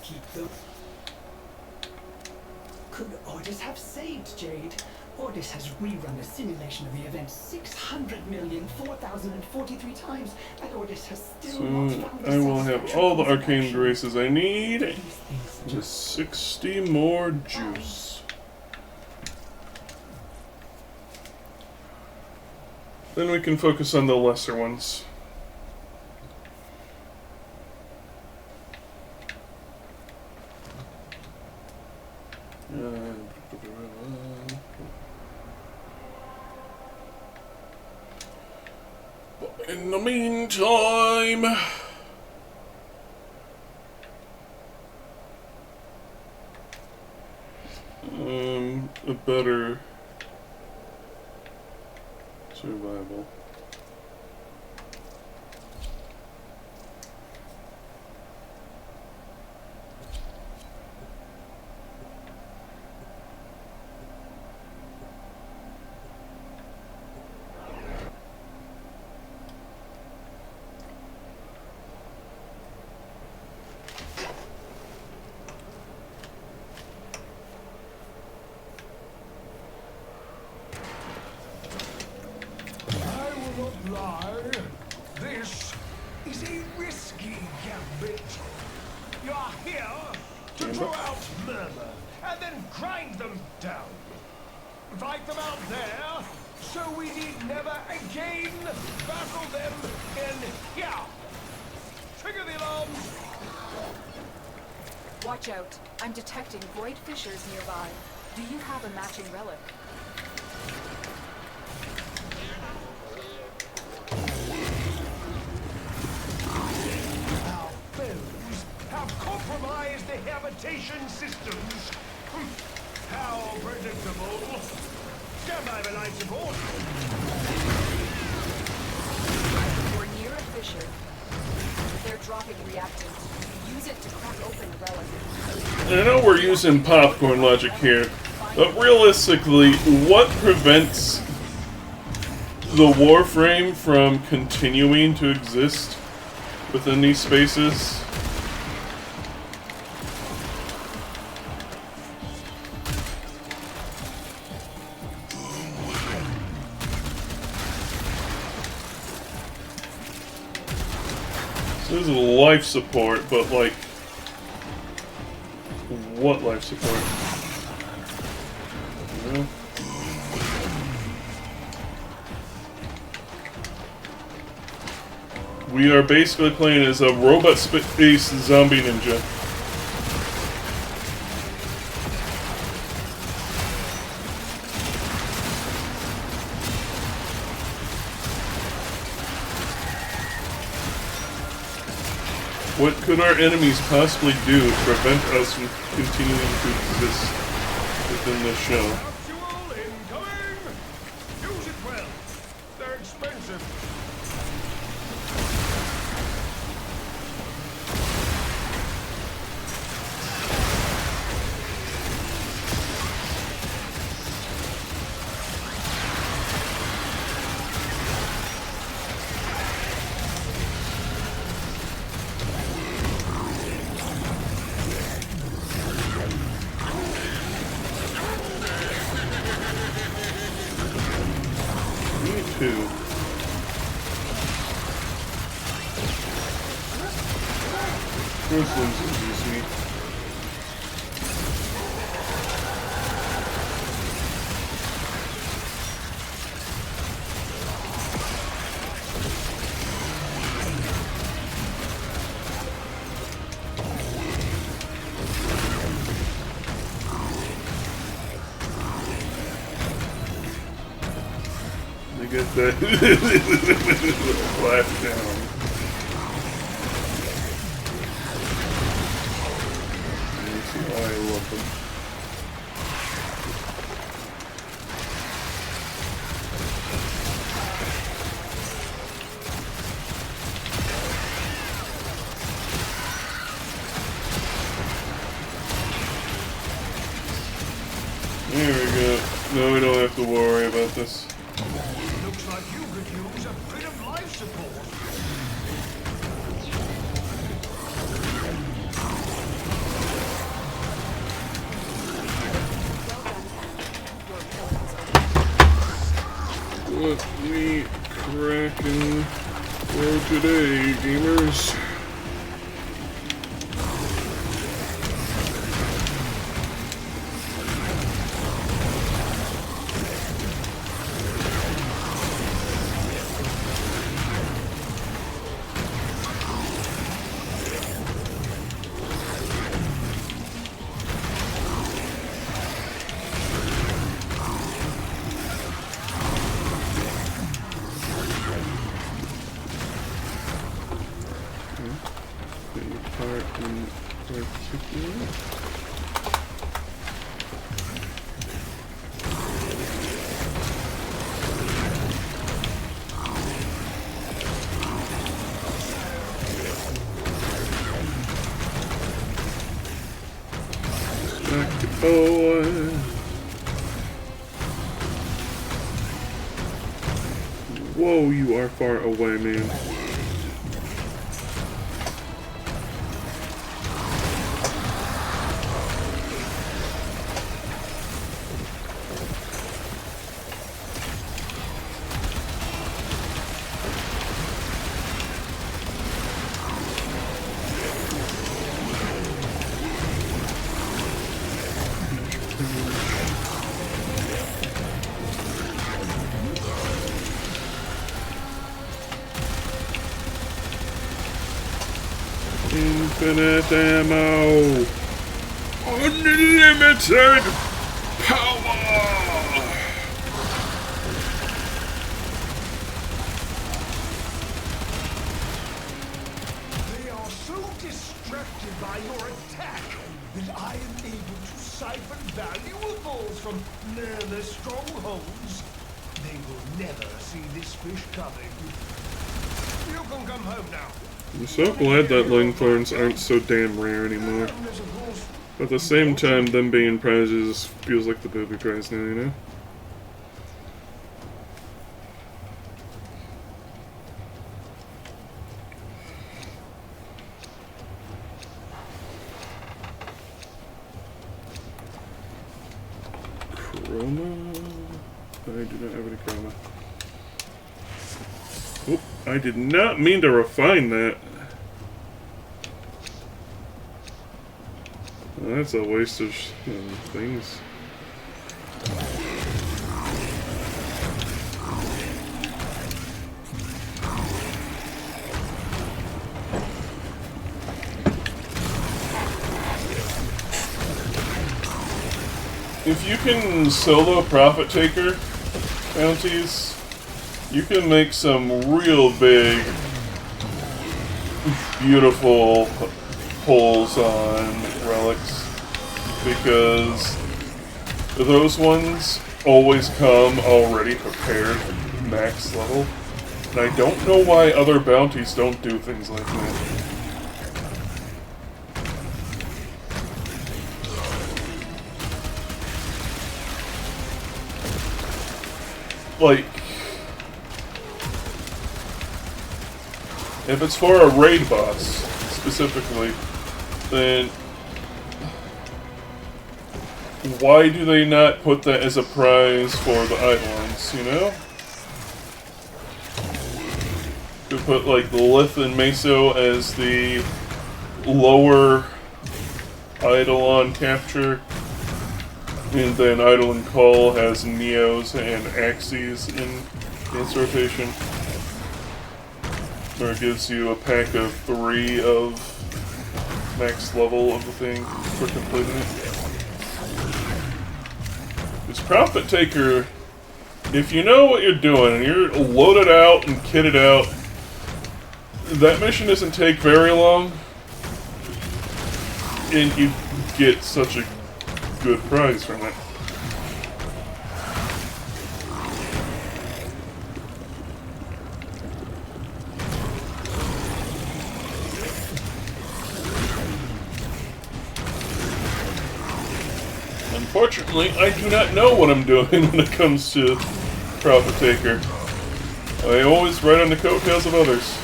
Keep them. Could Ordis have saved Jade? Ordis has rerun a simulation of the event 600,004,043 times, and Ordis has still not So found I will have all the arcane graces I need. These things Just 60 more juice. Then we can focus on the lesser ones. But in the meantime, a better survival. I will not lie. This is a risky gambit. You are here to draw out murmur and then grind them down. Fight them out there, So we need never again battle them in here. Trigger the alarms. Watch out. I'm detecting void fissures nearby. Do you have a matching relic? Our foes have compromised the habitation systems. How predictable. Stand by for life support. We're near a fissure. They're dropping reactant. Use it to crack open the relic. I know we're using popcorn logic here, but realistically, what prevents the Warframe from continuing to exist within these spaces? There's life support, but like, what life support? No. We are basically playing as a robot space zombie ninja. What could our enemies possibly do to prevent us from continuing to exist within this show? Capsule incoming! Use it well. They're expensive. Me too. First one's easy. They get that flash down. You see why I love them. There we go. No, we don't have to worry about this. Looks like you could use a bit of life support. What we cracking for today, gamers? Any part in particular? Back to forward. Whoa, you are far away, man. Infinite ammo. Unlimited power. They are so distracted by your attack that I am able to siphon valuables from their strongholds. They will never see this fish coming. You can come home now. I'm so glad that Langthorns aren't so damn rare anymore. But at the same time, them being prizes feels like the booby prize now, you know? Chroma? I do not have any chroma. Oop, I did not mean to refine that. Well, that's a waste of things. If you can solo Profit Taker bounties, you can make some real big, beautiful pulls on relics, because those ones always come already prepared max level, and I don't know why other bounties don't do things like that. Like, if it's for a raid boss, specifically, then why do they not put that as a prize for the Eidolons, you know? Could put, like, Lith and Meso as the lower Eidolon capture, and then Eidolon Call has Neos and Axes in its rotation. Or it gives you a pack of 3 of max level of the thing for completing it. This Profit Taker, if you know what you're doing and you're loaded out and kitted out, that mission doesn't take very long, and you get such a good prize from it. Unfortunately, I do not know what I'm doing when it comes to Profit Taker. I always ride on the coattails of others.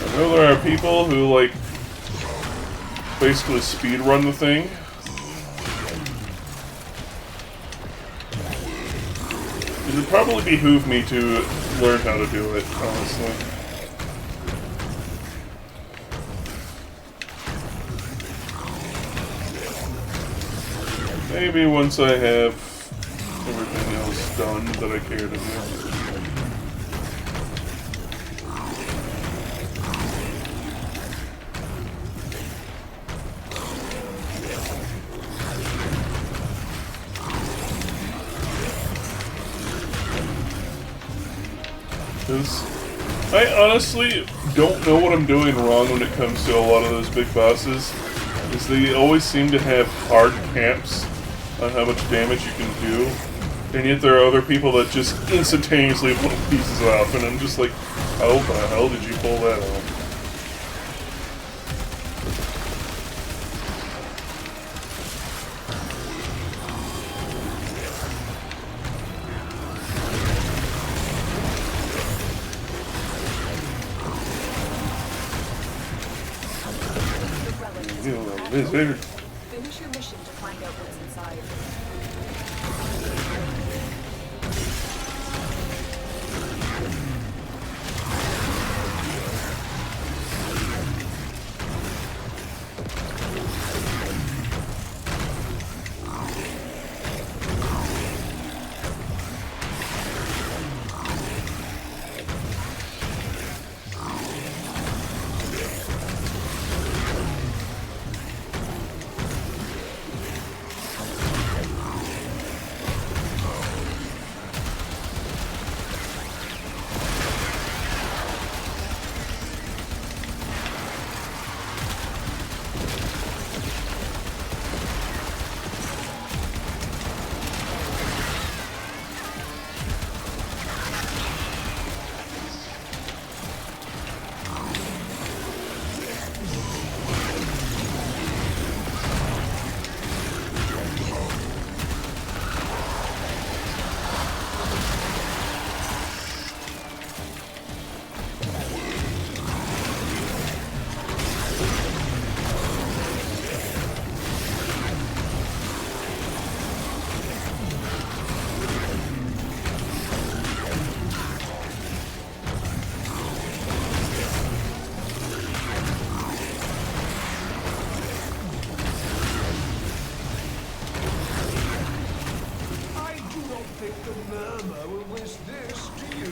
I know there are people who, like, basically speedrun the thing. It would probably behoove me to learn how to do it, honestly. Maybe once I have everything else done that I care to do. I honestly don't know what I'm doing wrong when it comes to a lot of those big bosses, is they always seem to have hard caps on how much damage you can do, and yet there are other people that just instantaneously blow pieces off, and I'm just like, how the hell did you pull that off? Finish your mission to find out what's inside. What's this to you?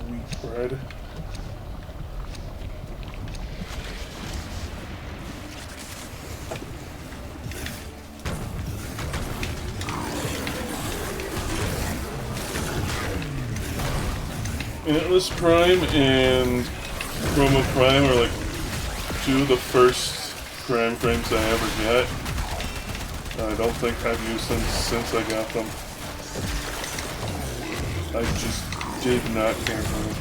Wheat bread. Atlas Prime and Chroma Prime are like two of the first crime frames I ever got. I don't think I've used them since I got them. I just did not care for them.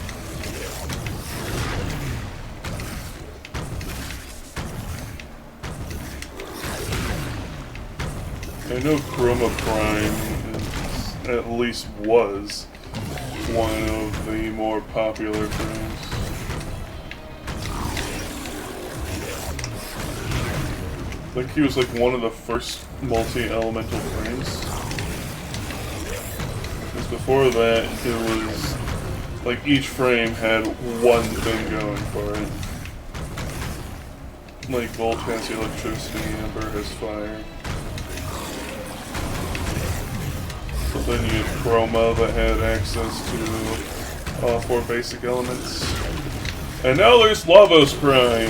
I know Chroma Prime is, at least was, one of the more popular frames. I think he was like one of the first multi-elemental frames. Because before that, it was like each frame had one thing going for it. Like Volt has electricity, Ember has fire. But then you had Chroma that had access to all four basic elements. And now there's Lavos Prime,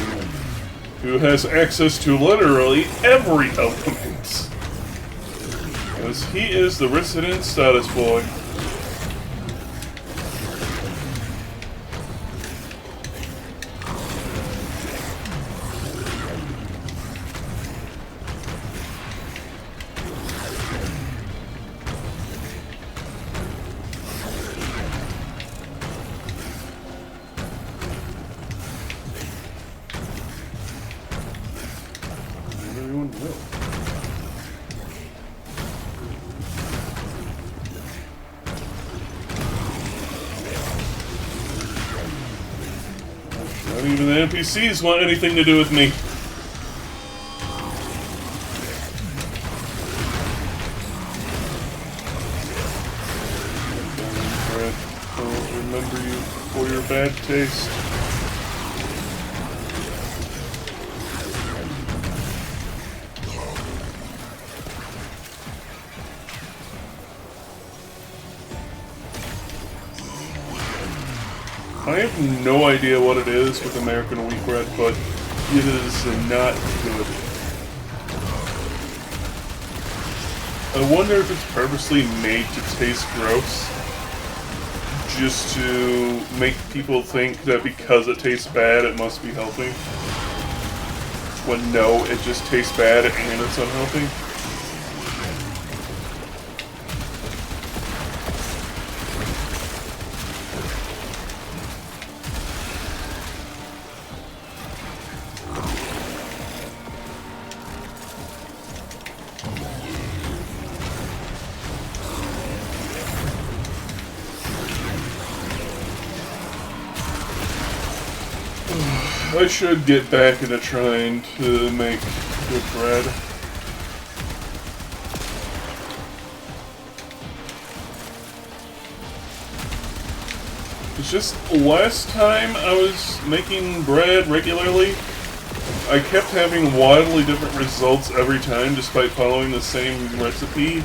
who has access to literally every element. Because he is the resident status boy. Everyone will. Not even the NPCs want anything to do with me. Brett, I'll remember you for your bad taste. I have no idea what it is with American wheat bread, but it is not good. I wonder if it's purposely made to taste gross, just to make people think that because it tastes bad, it must be healthy. When no, it just tastes bad and it's unhealthy. I should get back into trying to make good bread. It's just last time I was making bread regularly, I kept having wildly different results every time despite following the same recipe,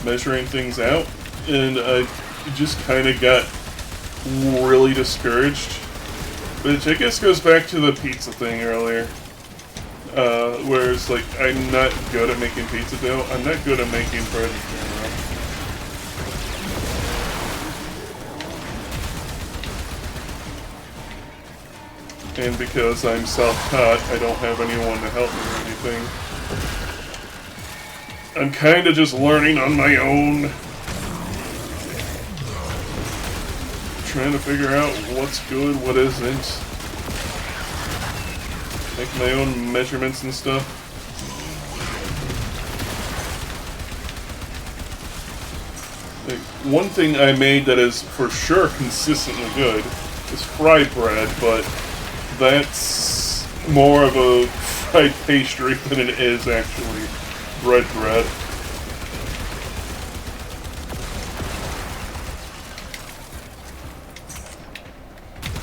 measuring things out, and I just kind of got really discouraged. Which I guess goes back to the pizza thing earlier. Whereas, like, I'm not good at making pizza dough. I'm not good at making bread in general. And because I'm self-taught, I don't have anyone to help me or anything. I'm kind of just learning on my own. Trying to figure out what's good, what isn't. Make my own measurements and stuff. Like, one thing I made that is for sure consistently good is fried bread, but that's more of a fried pastry than it is actually bread.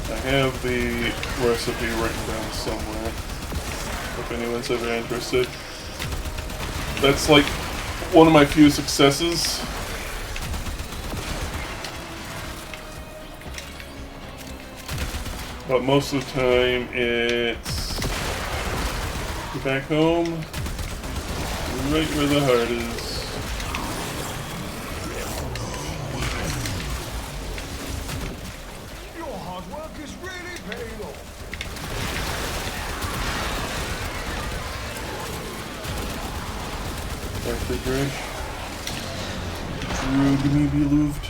I have the recipe written down somewhere, if anyone's ever interested. That's like one of my few successes. But most of the time it's back home, right where the heart is. Your hard work is really paying off. After Grish. Drug me be loved.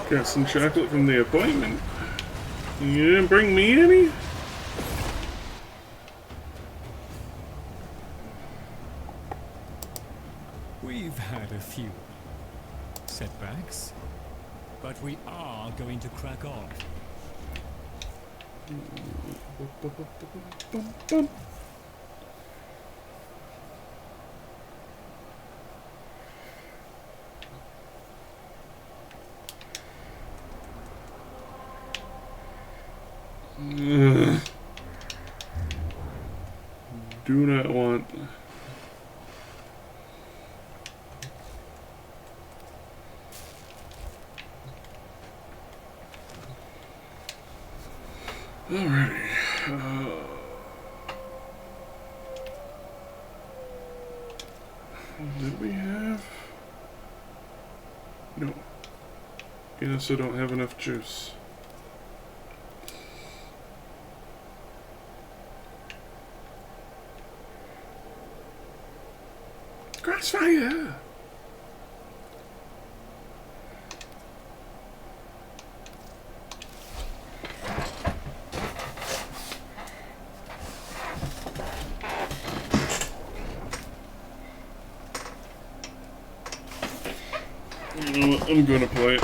Got some chocolate from the appointment. You didn't bring me any? We've had a few setbacks, but we are going to crack on. Do not want. Alrighty. Did we have? No. Guess I don't have enough juice. Crossfire! You know what? I'm gonna play it.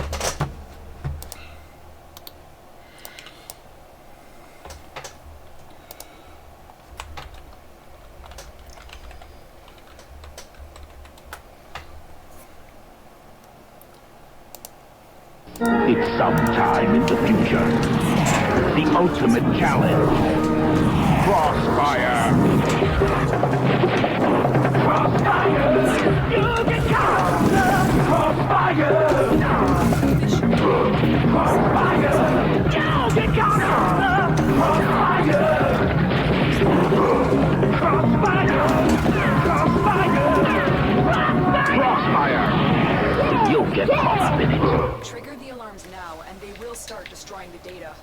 It's sometime in the future. The ultimate challenge. Crossfire! Crossfire! You can count! Crossfire! Crossfire! You can count! Crossfire! Crossfire! Crossfire! You'll get caught up in it. Trigger the alarms now, and they will start destroying the data.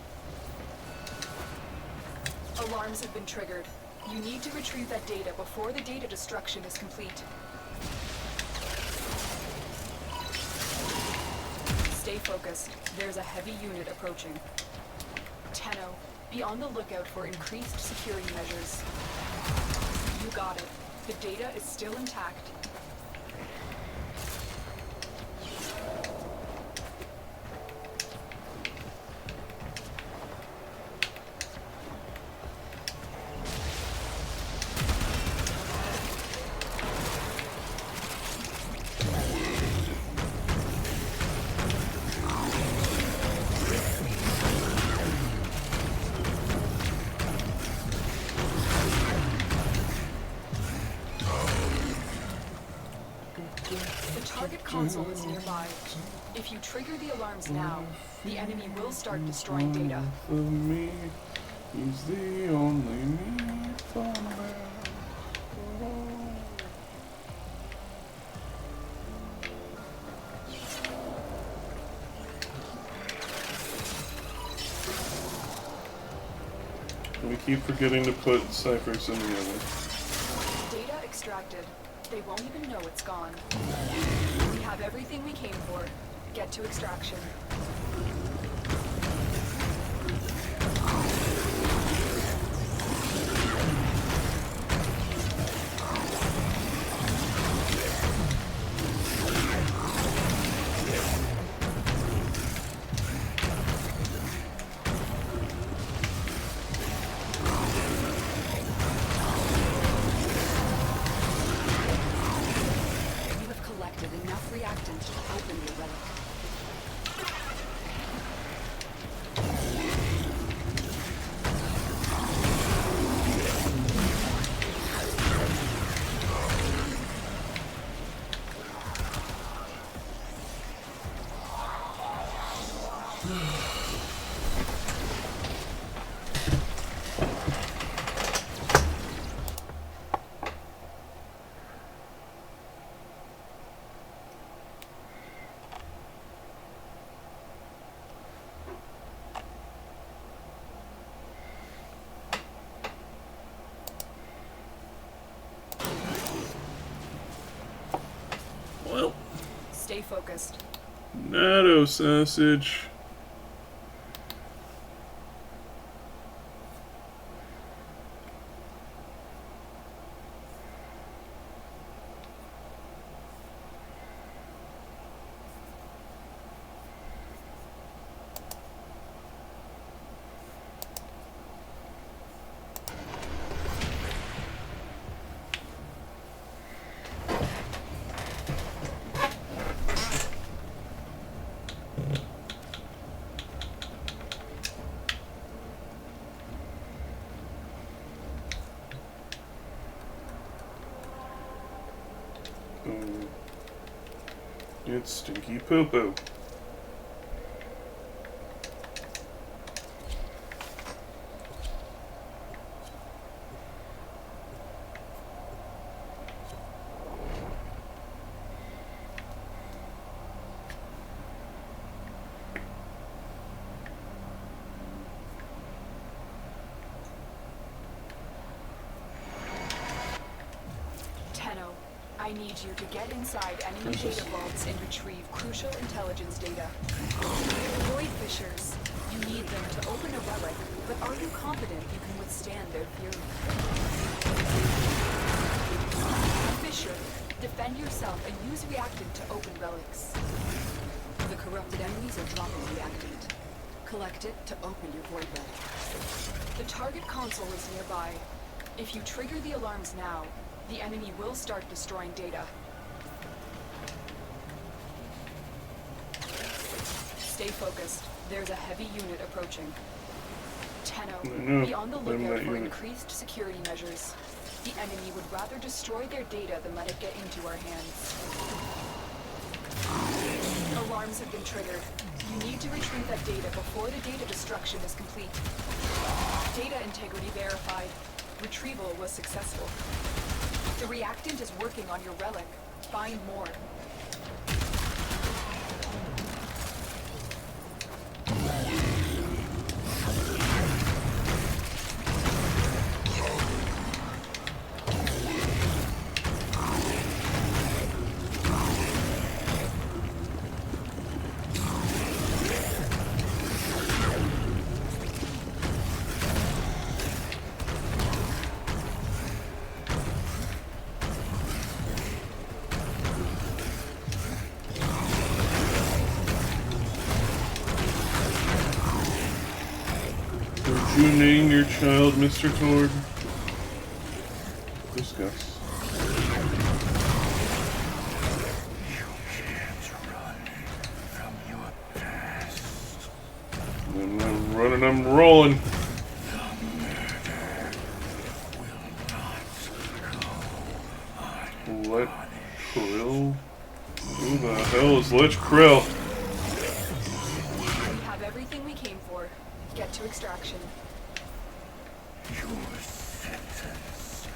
Alarms have been triggered. You need to retrieve that data before the data destruction is complete. Stay focused. There's a heavy unit approaching. Tenno, be on the lookout for increased security measures. You got it. The data is still intact. The target console is nearby. If you trigger the alarms now, the enemy will start destroying data. For me, he's the only me for me. We keep forgetting to put ciphers in the oven. Data extracted. They won't even know it's gone. We have everything we came for. Get to extraction. Enough reactant to open your relic. Well, stay focused. Natto sausage. It's stinky poo-poo. I need you to get inside enemy data vaults and retrieve crucial intelligence data. Void Fishers. You need them to open a relic, but are you confident you can withstand their fury? Fisher, defend yourself and use reactant to open relics. The corrupted enemies are dropping reactant. Collect it to open your void relic. The target console is nearby. If you trigger the alarms now, the enemy will start destroying data. Stay focused. There's a heavy unit approaching. Tenno, be on the lookout for increased security measures. The enemy would rather destroy their data than let it get into our hands. Alarms have been triggered. You need to retrieve that data before the data destruction is complete. Data integrity verified. Retrieval was successful. The reactant is working on your relic. Find more. Did you name your child Mr. Tord? Discuss. You can't run from your past. I'm running, I'm rolling. The murder will not go unpunished. Let Krill Who the hell is Lich Krill? We have everything we came for. Get to extraction. Your sentence is death.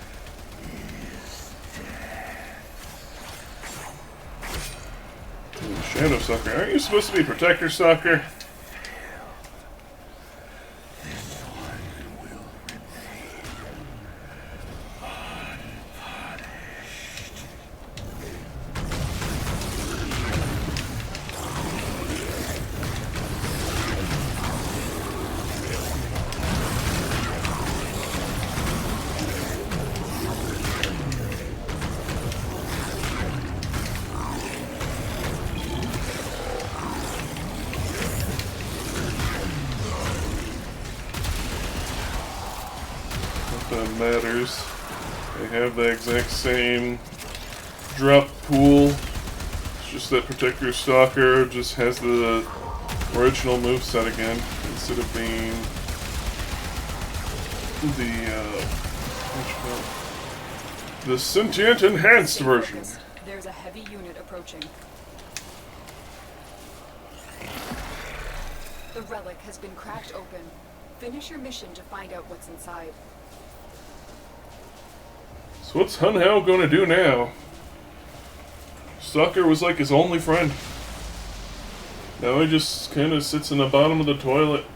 Shadow Sucker. Aren't you supposed to be Protector Sucker? That matters. They have the exact same drop pool. It's just that Protector Stalker just has the original moveset again instead of being the sentient enhanced Stay version. focused. There's a heavy unit approaching. The relic has been cracked open. Finish your mission to find out what's inside. So what's Hunhao gonna do now? Stalker was like his only friend. Now he just kind of sits in the bottom of the toilet.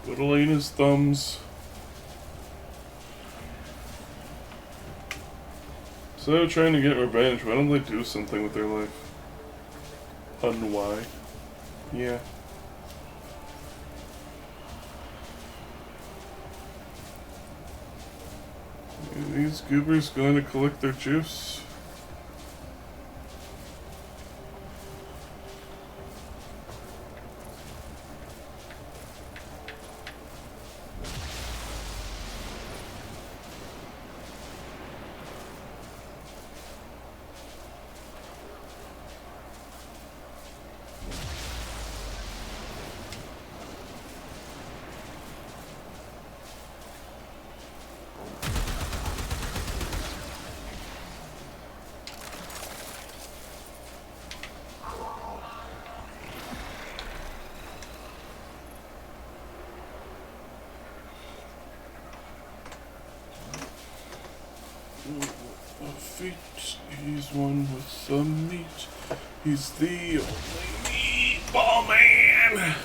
Twiddling his thumbs. So trying to get revenge, why don't they do something with their life? Why? Yeah. Are these goobers going to collect their juice? Feet. He's one with some meat. He's the only meatball man.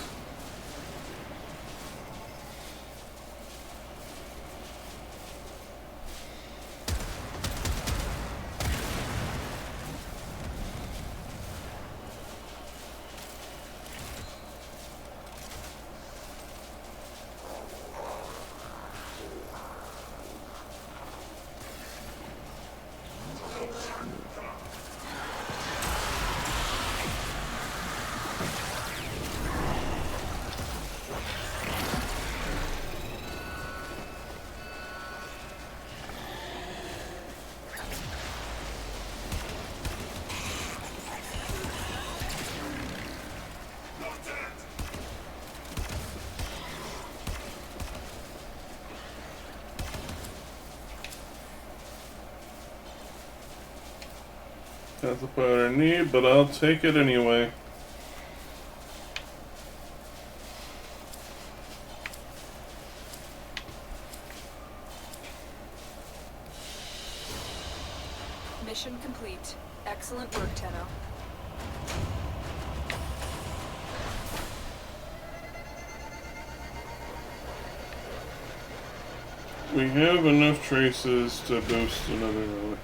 That's the part I need, but I'll take it anyway. Mission complete. Excellent work, Tenno. We have enough traces to boost another relic.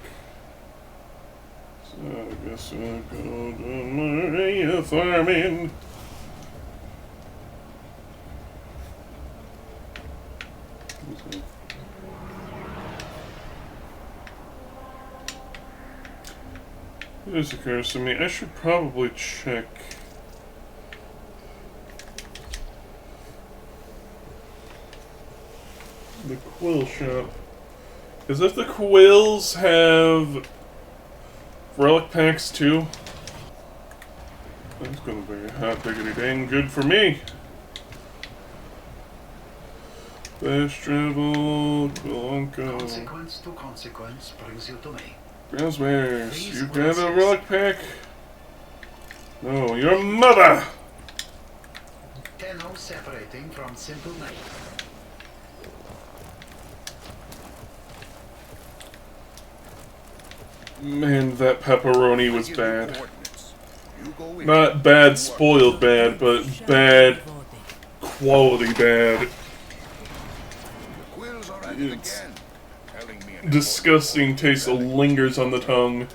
So I guess we'll go to Maria farming. It just occurs to me, I should probably check the quill shop. Because if the quills have relic packs too, that's gonna be hot diggity dang good for me. Fast travel, Quilonko. Consequence to consequence brings you to me. Groundsmares, you got a relic pack? No, your mother! Tenno separating from simple night. Man, that pepperoni was bad. Not bad, spoiled bad, but bad, quality bad. It's disgusting taste that lingers on the tongue.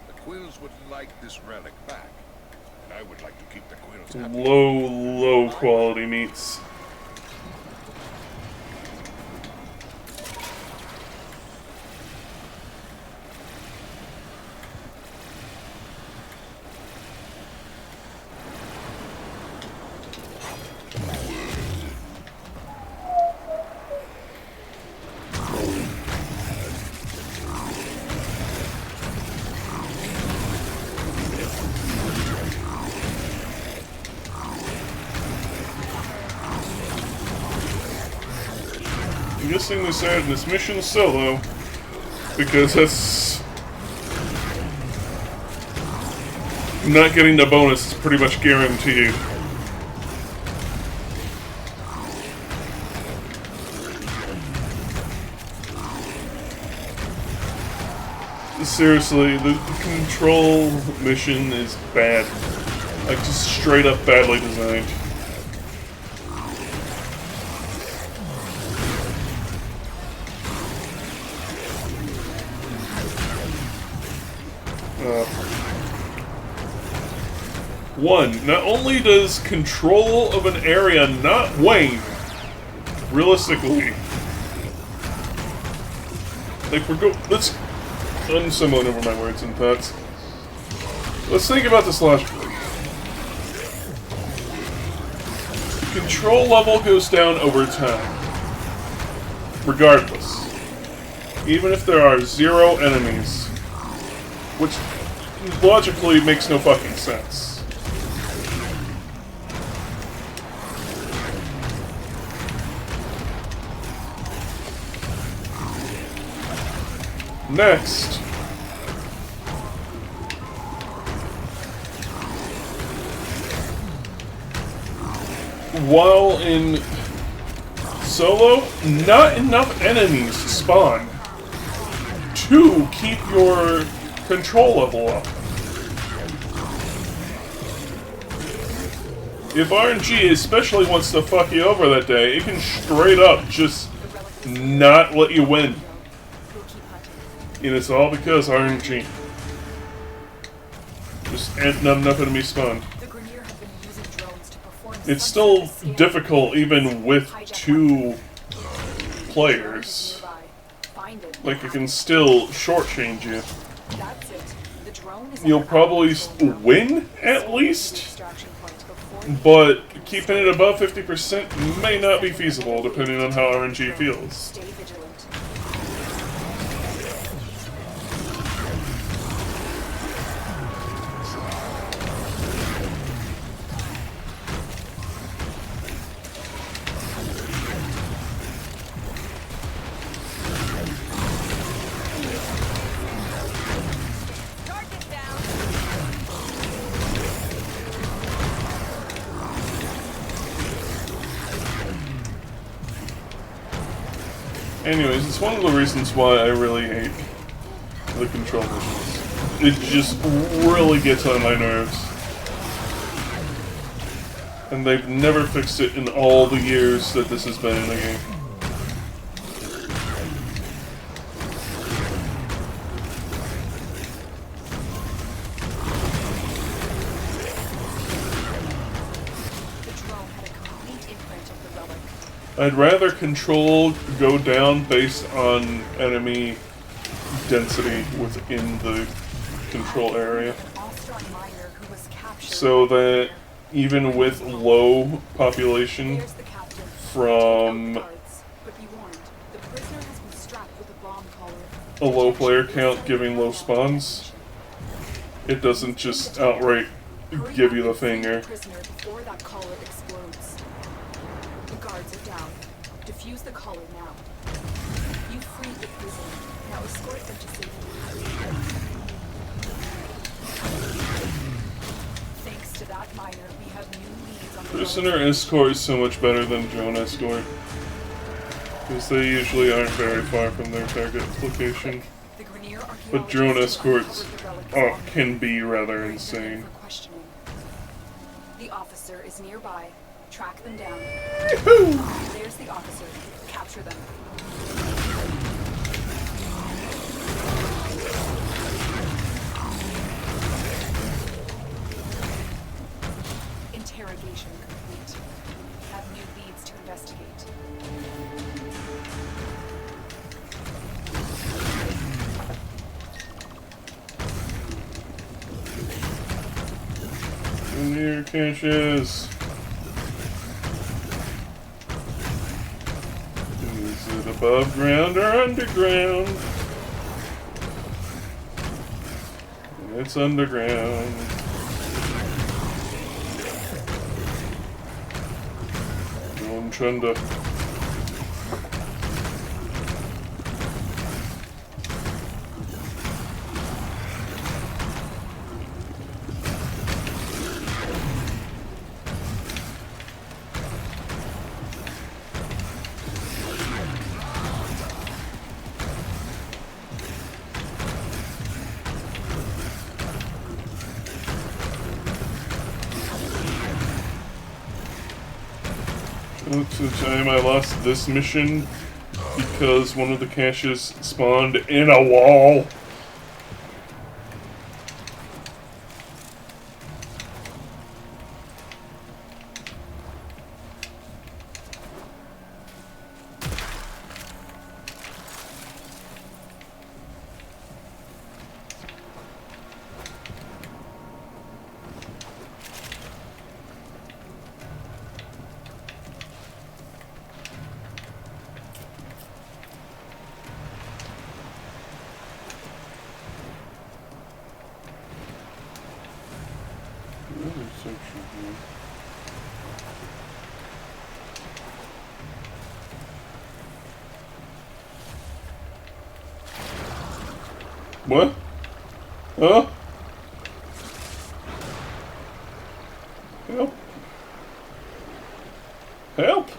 The Quills would like this relic back, and I would like to keep the Quills happy. Low quality meats. I'm guessing this added this mission solo, because that's not getting the bonus is pretty much guaranteed. Seriously, the control mission is bad. Like, just straight up badly designed. One, not only does control of an area not wane, realistically, like let's unsimilar over my words and thoughts. Let's think about this logically. Control level goes down over time, regardless. Even if there are 0 enemies, which logically makes no fucking sense. Next, while in solo, not enough enemies spawn to keep your control level up. If RNG especially wants to fuck you over that day, it can straight up just not let you win. And it's all because RNG. Just not enough enemies spawned. It's still difficult even with 2 players. Like, it can still shortchange you. You'll probably win, at least, but keeping it above 50% may not be feasible, depending on how RNG feels. Anyways, it's one of the reasons why I really hate the control missions. It just really gets on my nerves. And they've never fixed it in all the years that this has been in the game. I'd rather control go down based on enemy density within the control area. So that even with low population from a low player count giving low spawns, it doesn't just outright give you the finger. Defuse the collar now. You freed the prisoner. Now escort them to safety. Thanks to that miner, we have new leads on the Prisoner escort is so much better than drone escort. Because they usually aren't very far from their target location. But drone escorts can be rather insane. The officer is nearby. Track them down. There's the officer. Capture them. Interrogation complete. Have new leads to investigate. Near caches. Is it above ground or underground? It's underground. Going Chunda. Up to the time I lost this mission because one of the caches spawned in a wall. What? Huh? Help. Help.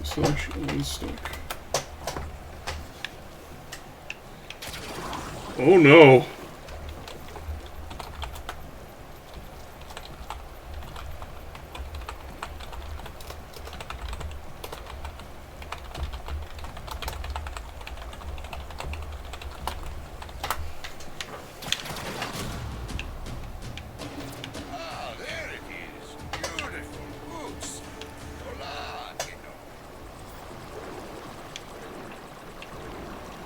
Selection is stuck. Oh no! Ah, there it is. Beautiful boots. Hola,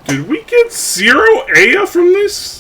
Did we get 0 Aya from this?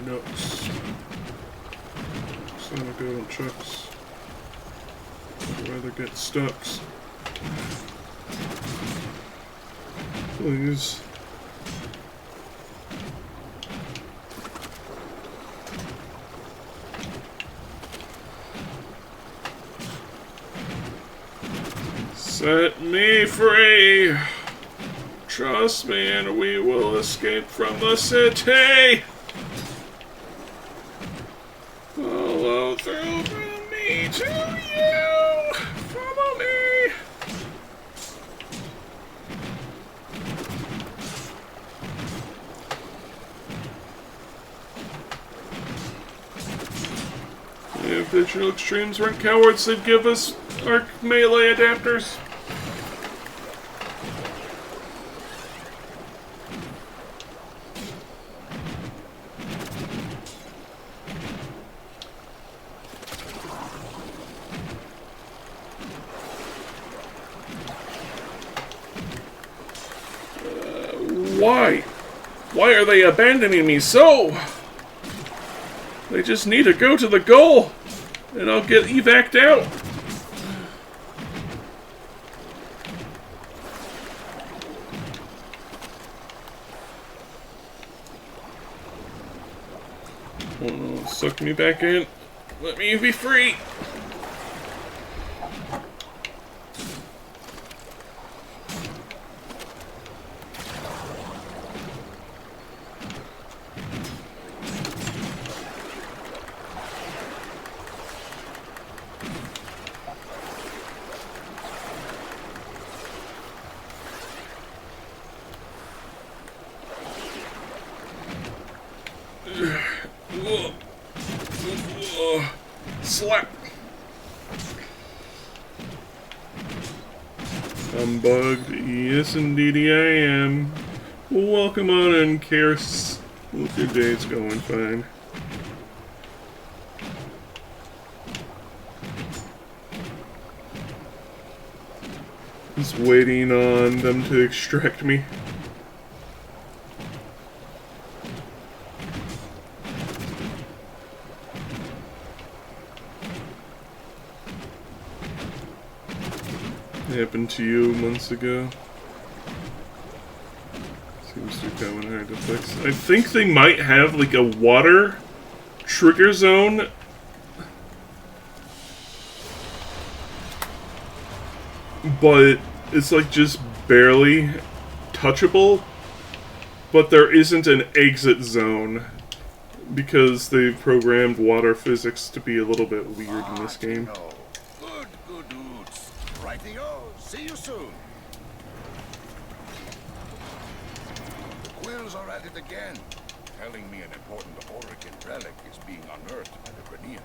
Nuts. So I go on trucks. I'd rather get stucks. Please. Set me free. Trust me and we will escape from the city. Follow through from me to you. Follow me. If digital extremes weren't cowards, they'd give us our melee adapters. Why? Why are they abandoning me so? They just need to go to the goal, and I'll get evac'd out. Oh, suck me back in. Let me be free. Slap. I'm bugged. Yes, indeedy I am. Welcome on in, Karis. Hope your day's going fine. Just waiting on them to extract me. Happened to you months ago. Seems to be kind of hard to fix. I think they might have like a water trigger zone. But it's like just barely touchable. But there isn't an exit zone because they've programmed water physics to be a little bit weird in this game. Good dudes. Rightio. See you soon. The Quills are at it again, telling me an important Orican relic is being unearthed by the Grenier.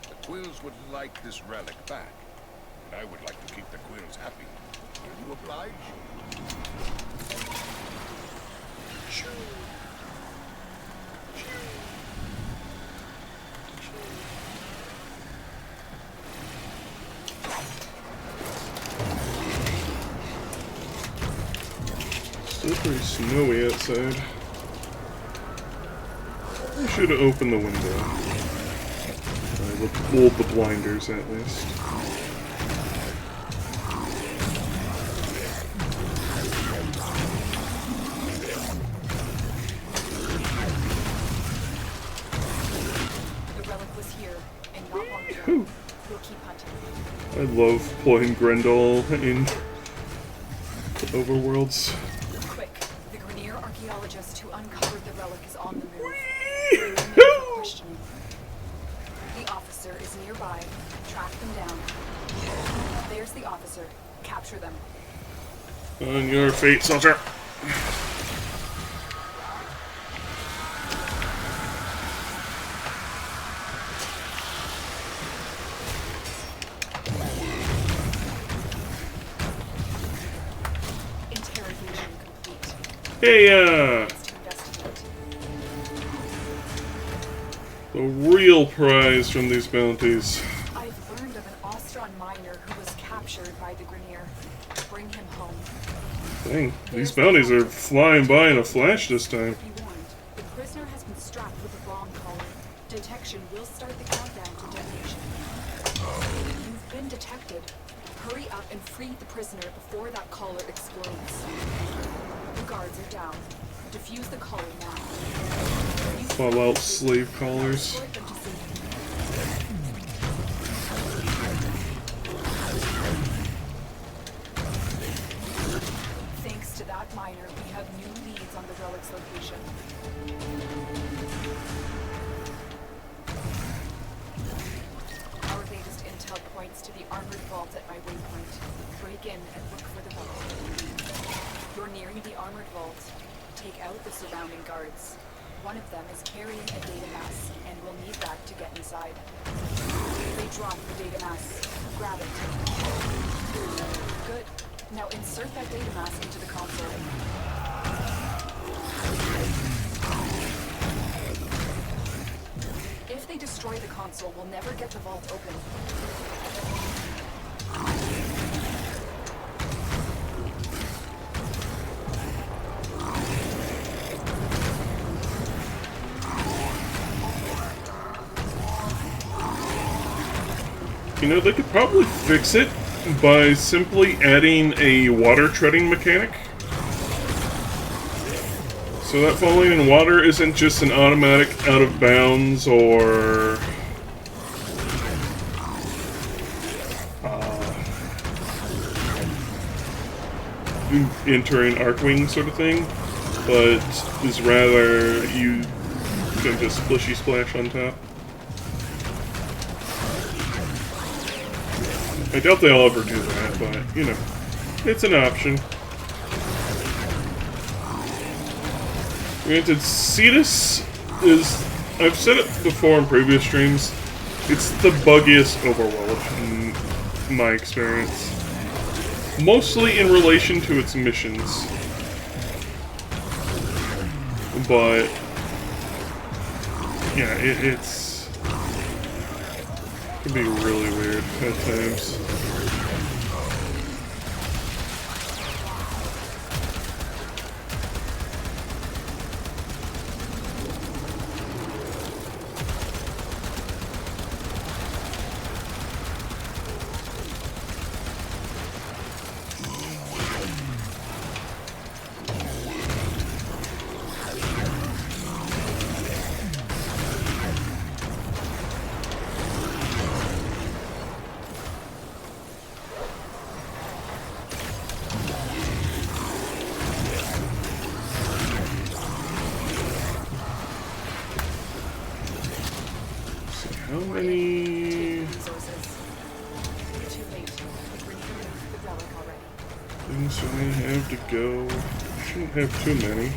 The Quills would like this relic back, and I would like to keep the Quills happy. Will you oblige? Still pretty snowy outside. I should have opened the window. I will pull the blinders at least. The relic was here, and not long ago. We'll keep hunting. I love playing Grendel in Overworlds. Quick, the Grenier archaeologist who uncovered the relic is on the move. We're in there for questioning. The officer is nearby. Track them down. There's the officer. Capture them. On your feet, soldier. Interrogation complete. Hey, the real prize from these bounties. I've learned of an Ostron miner who was captured by the Grenier. Bring him home. Dang, these bounties are flying by in a flash this time. Be warned, the prisoner has been strapped with a bomb collar. Detection will start the countdown to detonation. You've been detected. Hurry up and free the prisoner before that collar explodes. The guards are down. Defuse the collar now. Fallout slave collars. Escort them to safety. Thanks to that miner, we have new leads on the relic's location. Our latest intel points to the armored vault at my waypoint. Break in and look for the vault. You're nearing the armored vault. Take out the surrounding guards. One of them is carrying a data mask, and we'll need that to get inside. They drop the data mass. Grab it. Good. Now insert that data mass into the console. If they destroy the console, we'll never get the vault open. You know, they could probably fix it by simply adding a water treading mechanic. So that falling in water isn't just an automatic out of bounds or entering Arcwing sort of thing, but is rather you can just splishy splash on top. I doubt they'll ever do that, but, you know, it's an option. Granted, Cetus is, I've said it before in previous streams, it's the buggiest overworld in my experience. Mostly in relation to its missions. But, yeah, it's... It can be really weird at times. How many things do I have to go? I shouldn't have too many.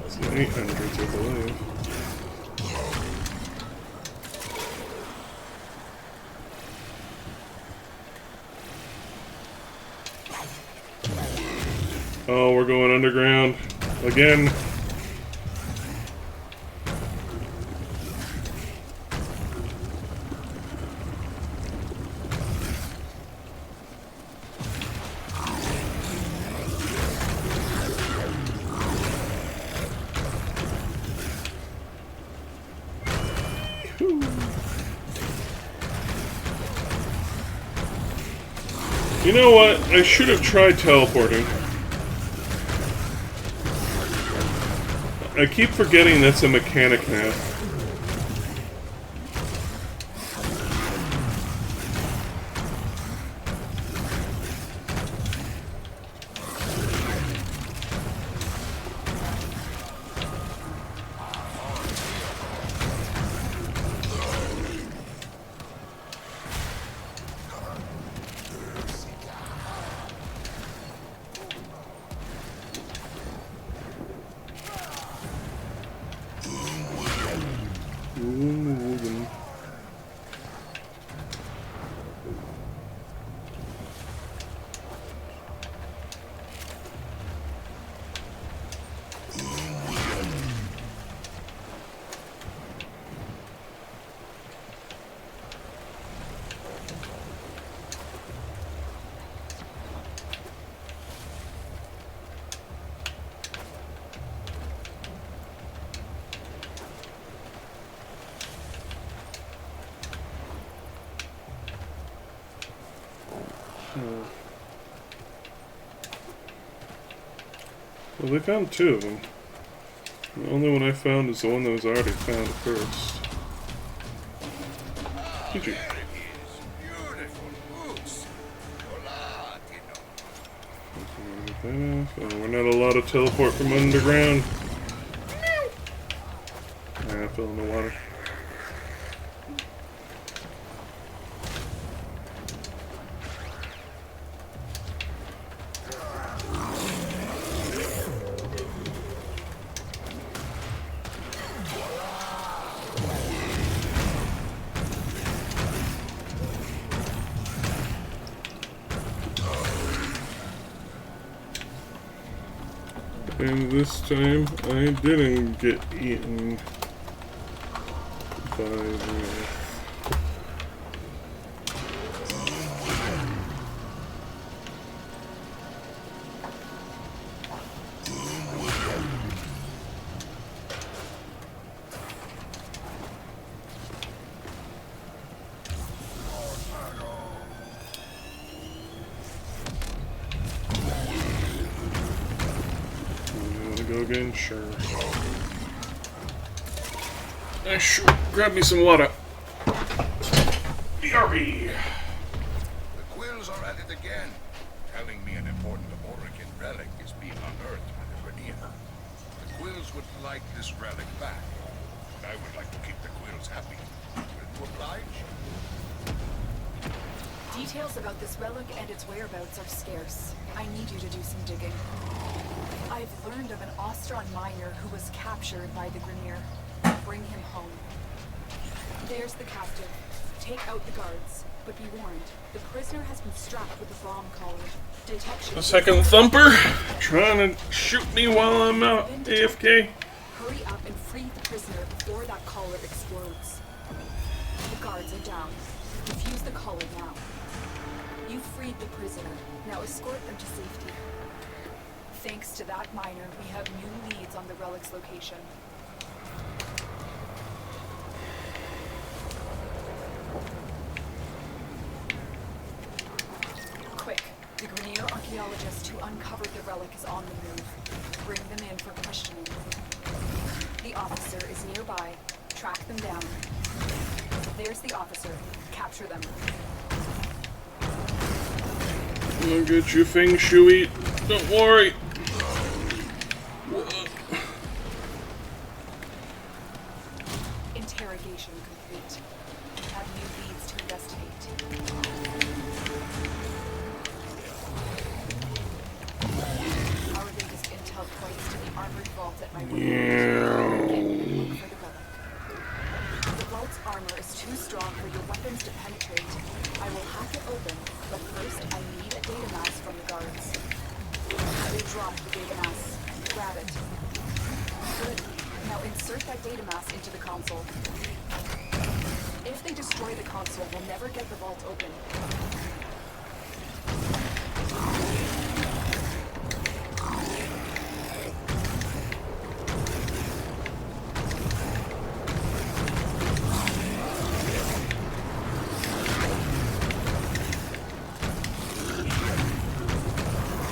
It's the 800s, I believe. Oh, we're going underground again. You know what? I should have tried teleporting. I keep forgetting that's a mechanic now. Well, they found two of them. The only one I found is the one that was already found first. GG. Oh, we're not allowed to teleport from underground. I fell in the water. And this time I didn't get eaten by the... Go again? Sure. Sure. Grab me some water. BRB. The Quills are at it again, telling me an important Orican relic is being unearthed by the Grenier. The Quills would like this relic back, but I would like to keep the Quills happy. Will you oblige? Details about this relic and its whereabouts are scarce. I need you to do some digging. I've learned of an Ostron miner who was captured by the Grenier. Bring him home. There's the captive. Take out the guards, but be warned, the prisoner has been strapped with a bomb collar. Detection. A second thumper trying to shoot me while I'm out AFK. Hurry up and free the prisoner before that collar explodes. The guards are down. Defuse the collar now. You freed the prisoner. Now escort them to safety. Thanks to that miner, we have new leads on the relic's location. Quick, the Grenier archaeologist who uncovered the relic is on the move. Bring them in for questioning. The officer is nearby. Track them down. There's the officer. Capture them. I'll get you Feng Shui. Don't worry. Interrogation complete. Have new leads to investigate. Our latest intel points to the armored vault at my workbench. The vault's armor is too strong for your weapons to penetrate. I will hack it open, but first I need a data mass from the guards. They drop the data mass. Grab it. Good. Now insert that data mass into the console. If they destroy the console, we'll never get the vault open.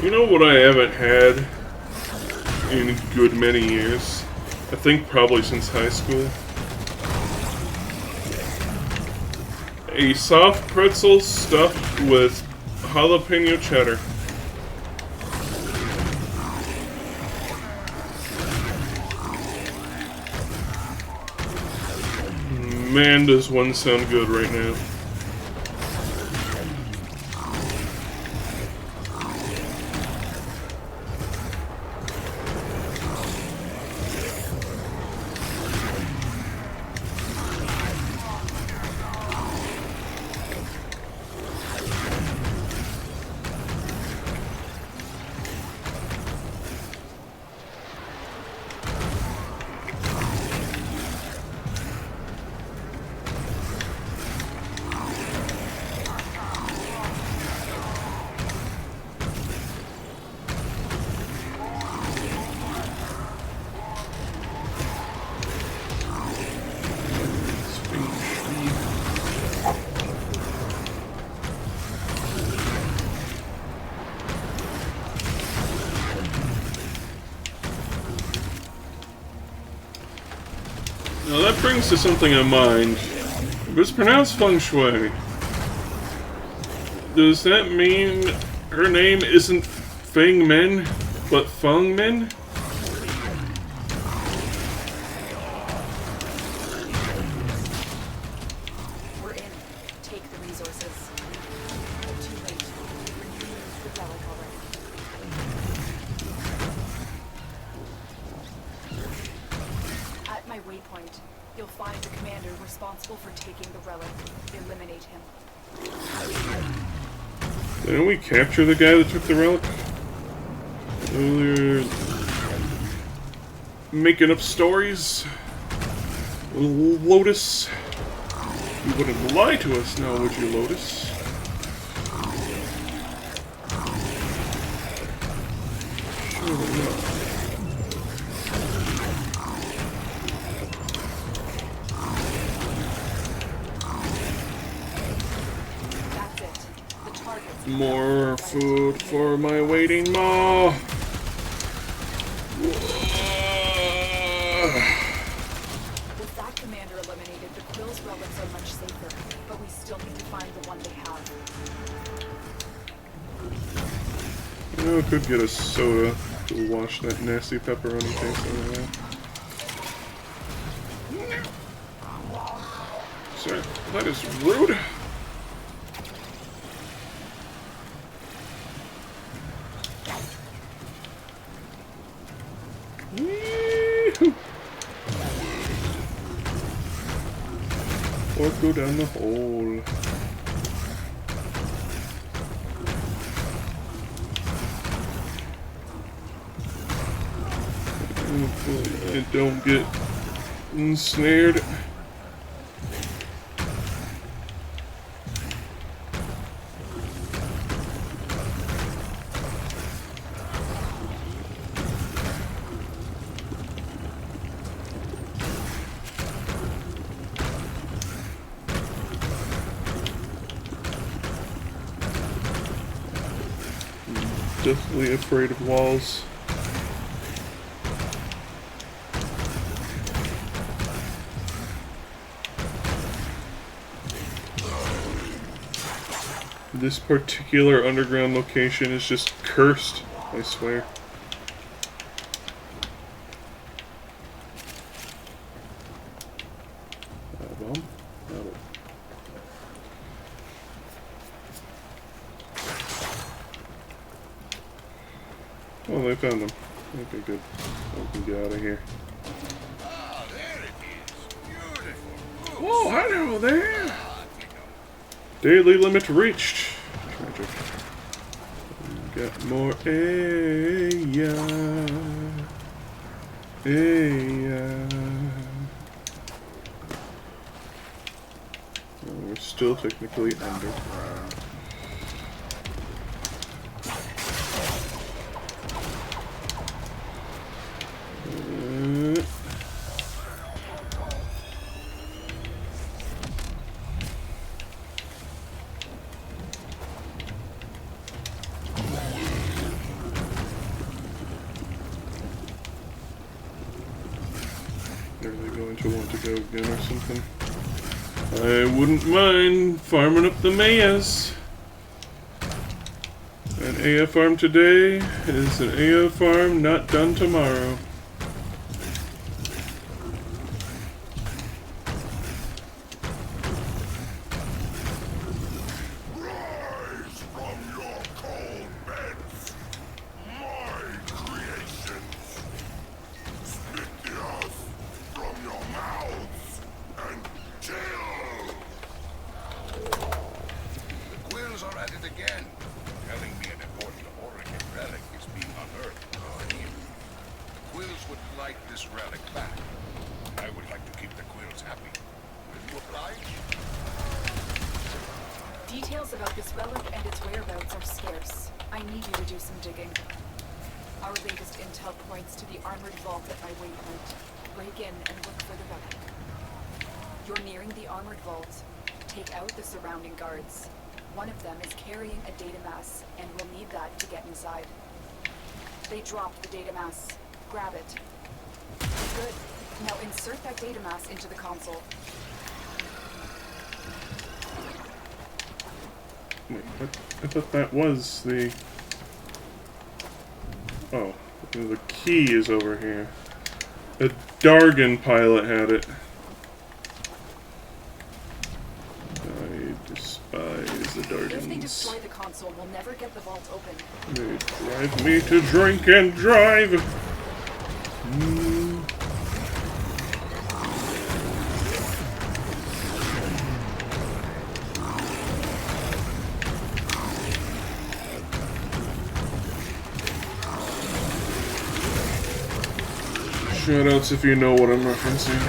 You know what I haven't had in a good many years? I think probably since high school. A soft pretzel stuffed with jalapeno cheddar. Man, does one sound good right now. Now that brings to something in mind. If it's pronounced feng shui, does that mean her name isn't Feng Min, but Feng Min? We're in. Take the resources. Too late. We're used the relic already. At my waypoint, you'll find the commander responsible for taking the relic. Eliminate him. Didn't we capture the guy that took the relic? Earlier... making up stories. Lotus. You wouldn't lie to us now, would you, Lotus? That's it. The target's More food for my waiting maw. With that commander eliminated, the Quill's relics are much safer, but we still need to find the one they have. You know, I could get a soda to wash that nasty pepperoni taste out of there. Sir, that is rude. Yee-hoo. Or go down the hole. Hopefully I don't get ensnared. Definitely afraid of walls. This particular underground location is just cursed, I swear. Bomb? Oh, they found them. Okay, good. I can get out of here. Ah, there it is. Beautiful. Oh, hello there! Daily limit reached. Tragic. Got more Aya. Oh, we're still technically underground. To want to go again or something. I wouldn't mind farming up the mayas. An Aya farm today is an Aya farm not done tomorrow. Details about this relic and its whereabouts are scarce. I need you to do some digging. Our latest intel points to the armored vault at my waypoint. Break in and look for the relic. You're nearing the armored vault. Take out the surrounding guards. One of them is carrying a data mass, and we'll need that to get inside. They dropped the data mass. Grab it. Good. Now insert that data mass into the console. Wait, what? I thought that was the... Oh, the key is over here. The Dargan pilot had it. I despise the Dargans. If they destroy the console, we'll never get the vault open. They drive me to drink and drive! Shoutouts if you know what I'm referencing.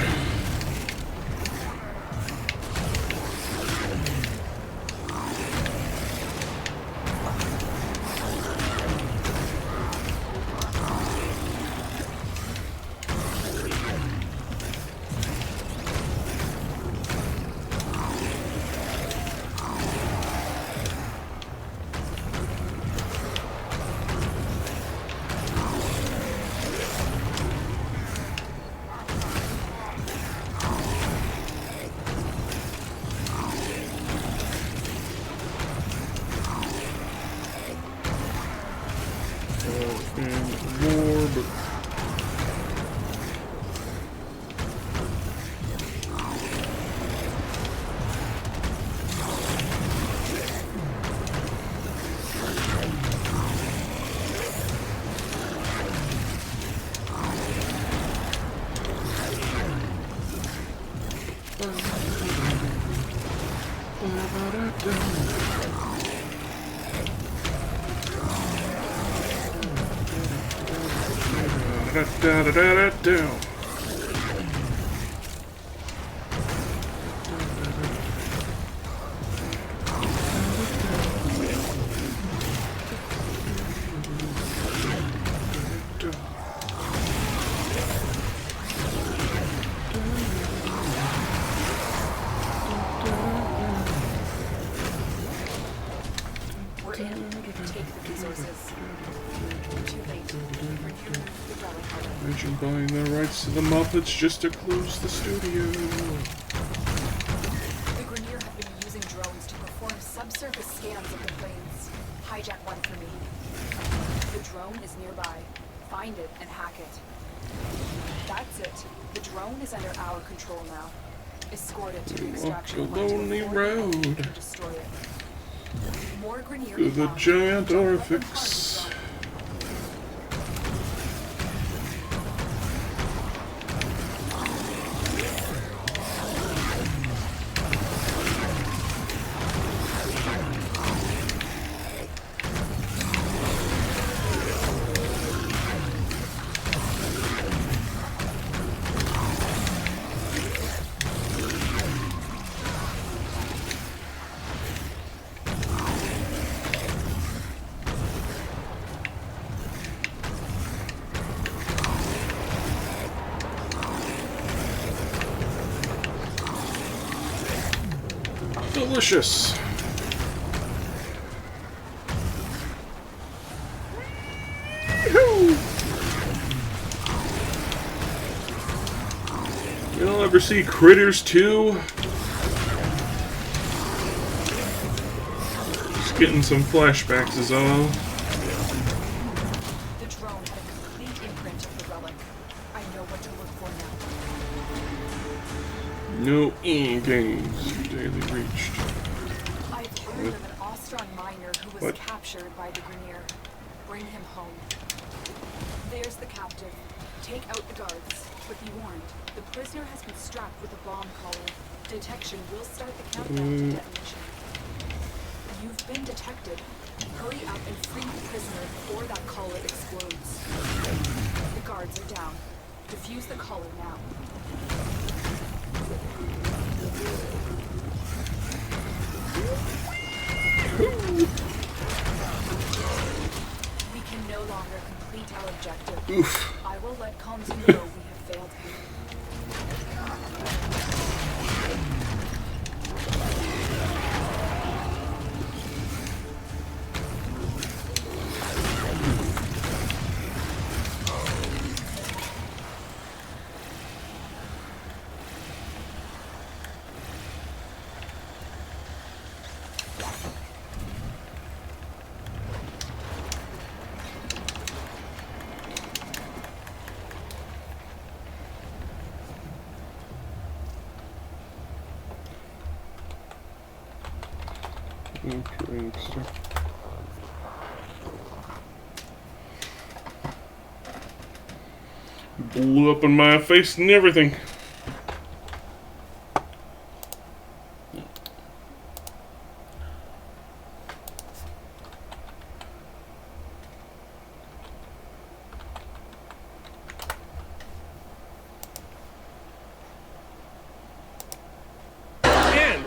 We're in. Take the resources. Too late. Remove the relic. Imagine buying the rights to the Muppets just to close the studio. The Grenier have been using drones to perform subsurface scans of the plains. Hijack one for me. The drone is nearby. Find it and hack it. That's it. The drone is under our control now. Escort it to the extraction point. The lonely road. Destroy it. More Grenier to the giant orifice. Delicious. You don't ever see Critters 2? Just getting some flashbacks is all. The drone had a complete imprint of the relic. I know what to look for now. No games. Daily reached. I've learned of an Ostron miner who was captured by the Grenier. Bring him home. There's the captive. Take out the guards. But be warned, the prisoner has been strapped with a bomb collar. Detection will start the countdown to detonation. You've been detected. Hurry up and free the prisoner before that collar explodes. The guards are down. Defuse the collar now. We can no longer complete our objective. Oof. I will let Combs know we have failed him. Interesting. Blew up in my face and everything.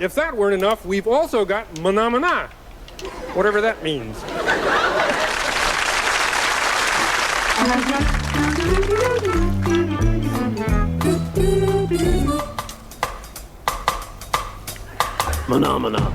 if that weren't enough, we've also got Mana. Whatever that means. Mana. Mana.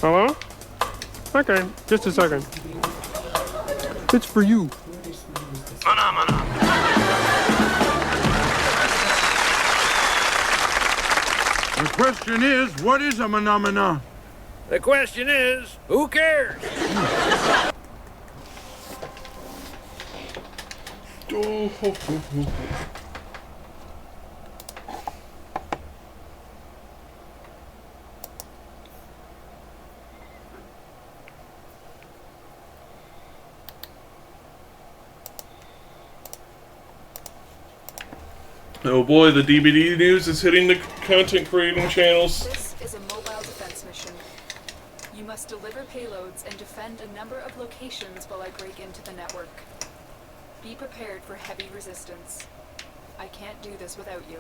Hello? Okay, just a second. It's for you. The question is, what is a Mana? The question is, who cares? Oh boy, the DVD news is hitting the content creating channels. This is a mobile defense mission. You must deliver payloads and defend a number of locations while I break into the network. Be prepared for heavy resistance. I can't do this without you.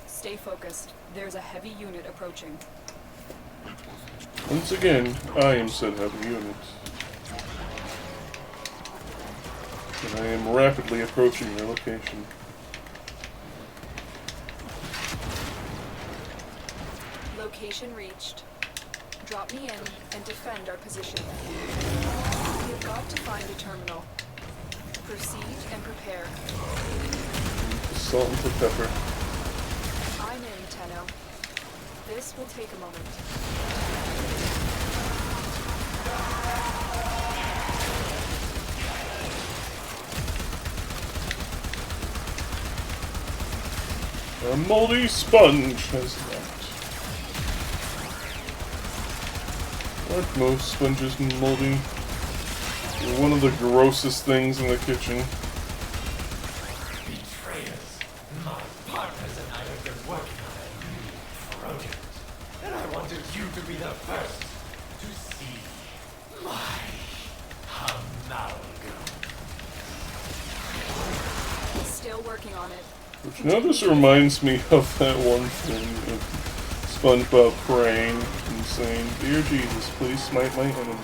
Stay focused. There's a heavy unit approaching. Once again, I am said heavy unit. And I am rapidly approaching your location. Location reached. Drop me in and defend our position. You've got to find a terminal. Proceed and prepare. Salt and pepper. I'm in, Tenno. This will take a moment. A moldy sponge has left. Like most sponges, moldy. They're one of the grossest things in the kitchen. Betrayers. My partners and I have been working on a project, and I wanted you to be the first to see my amalgam. Still working on it. Which now this reminds me of that one thing of SpongeBob praying and saying, "Dear Jesus, please smite my enemies."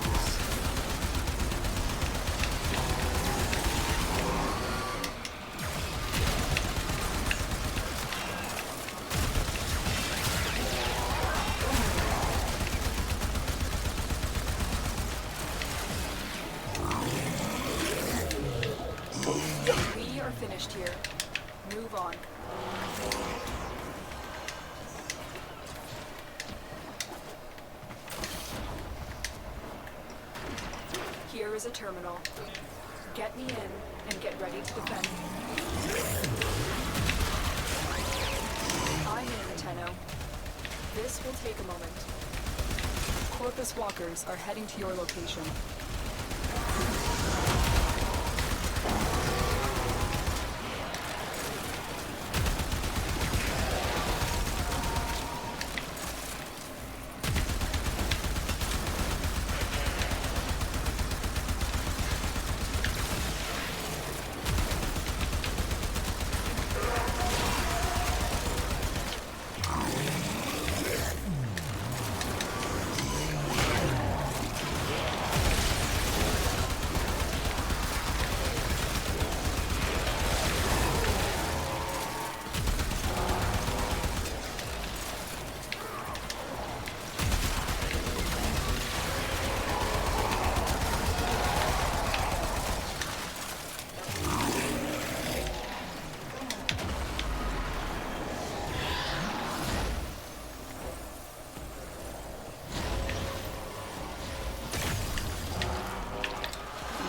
We are finished here. Move on. Here is a terminal. Get me in and get ready to defend. I'm in, Tenno. This will take a moment. Corpus walkers are heading to your location.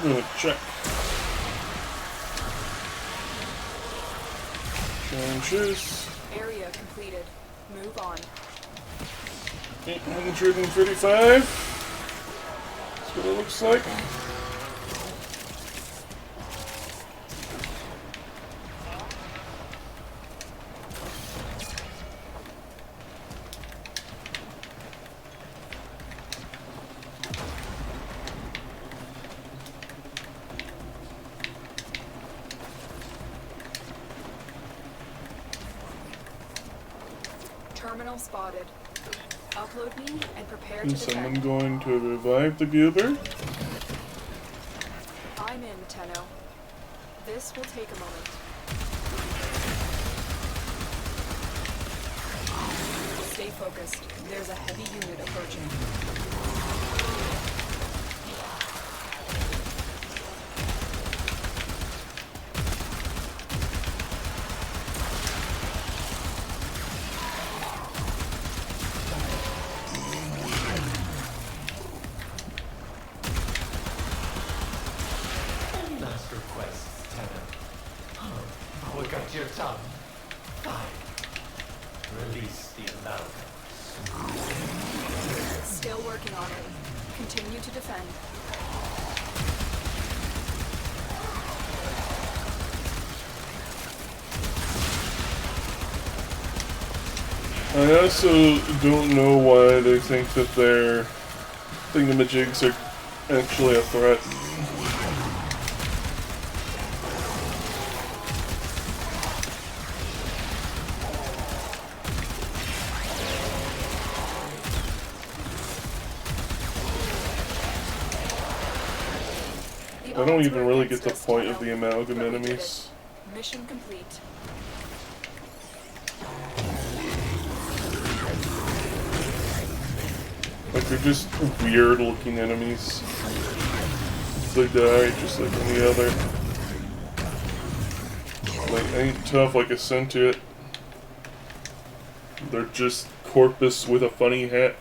I'm gonna check. Changes. Area completed. Move on. 835. That's what it looks like. Terminal spotted. Upload me and prepare to Is someone defend. going to revive the goober? I'm in, Tenno. This will take a moment. Stay focused. There's a heavy unit approaching. Last request, Tenno. Oh, look at your tongue. Fine. Release the amalgam. Still working on it. Continue to defend. I also don't know why they think that their thingamajigs are actually a threat. I don't even really get the point of the amalgam enemies. Mission complete. Like, they're just weird looking enemies. They die just like any other. Like, ain't tough like a Sentient. They're just corpus with a funny hat.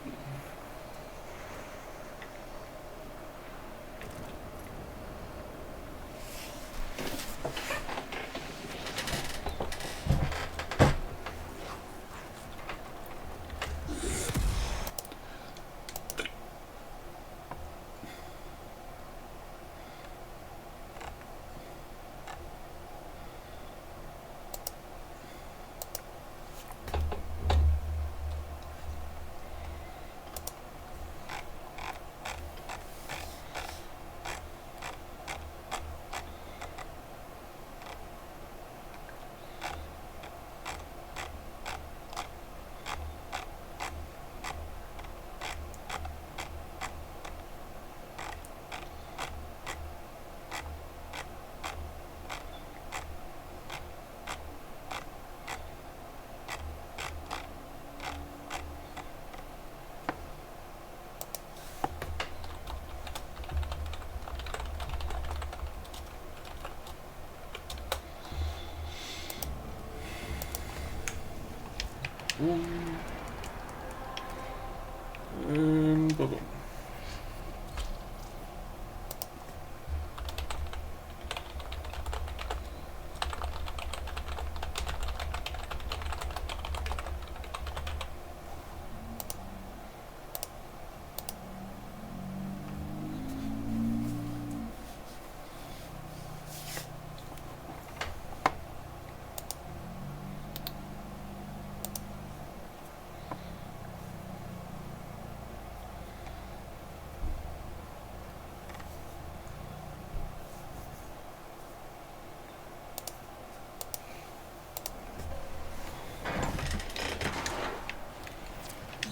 And boom.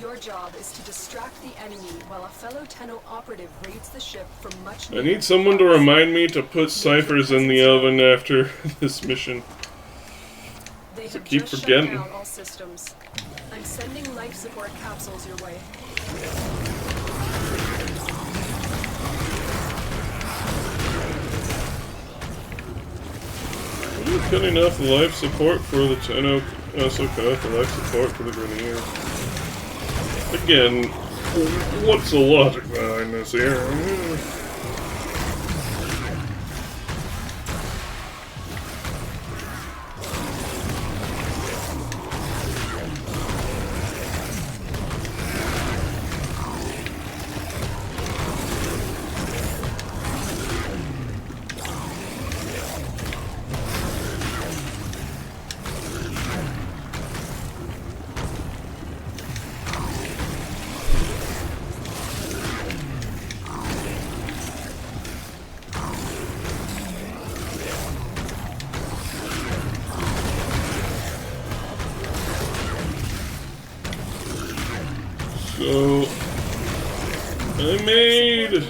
Your job is to distract the enemy while a fellow Tenno operative raids the ship from much. I need someone to remind me to put ciphers in the oven after this mission. They So have keep just forgetting. shut down all systems. I'm sending life support capsules your way. I'm cutting off the life support for the Tenno. Also cut off the life support for the Grenadiers. Again, what's the logic behind this here? So, I made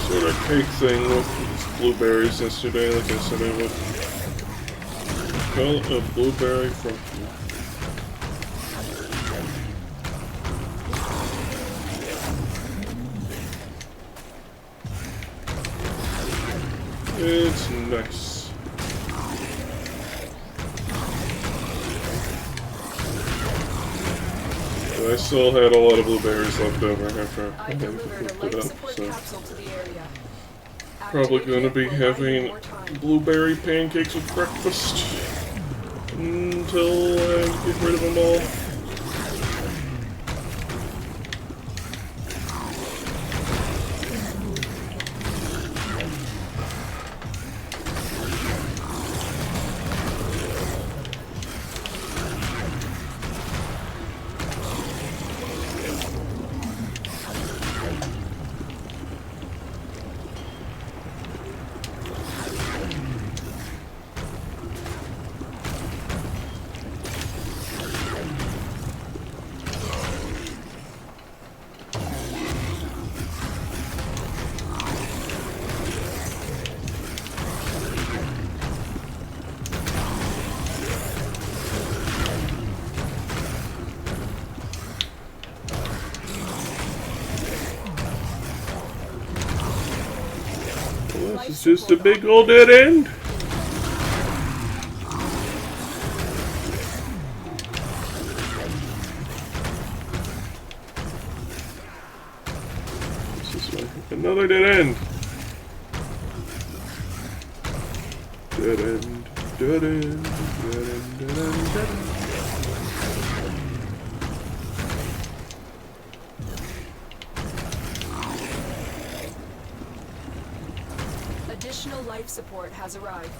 sort of cake thing with these blueberries yesterday, like I said I would. Call it a blueberry funky. It's nice. I still had a lot of blueberries left over after I had cooked it up, so probably going to be having blueberry pancakes with breakfast until I get rid of them all. This is just a big old dead end. This is like another dead end. Dead end, dead end, dead end, dead end, dead end. Additional life support has arrived.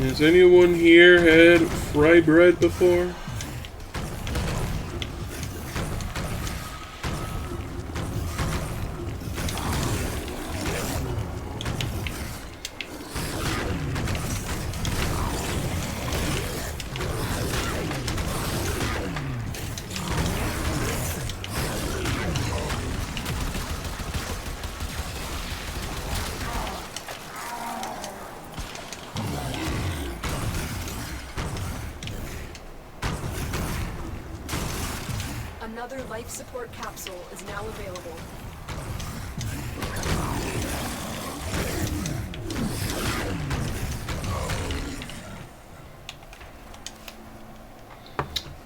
Has anyone here had fry bread before? Another life support capsule is now available.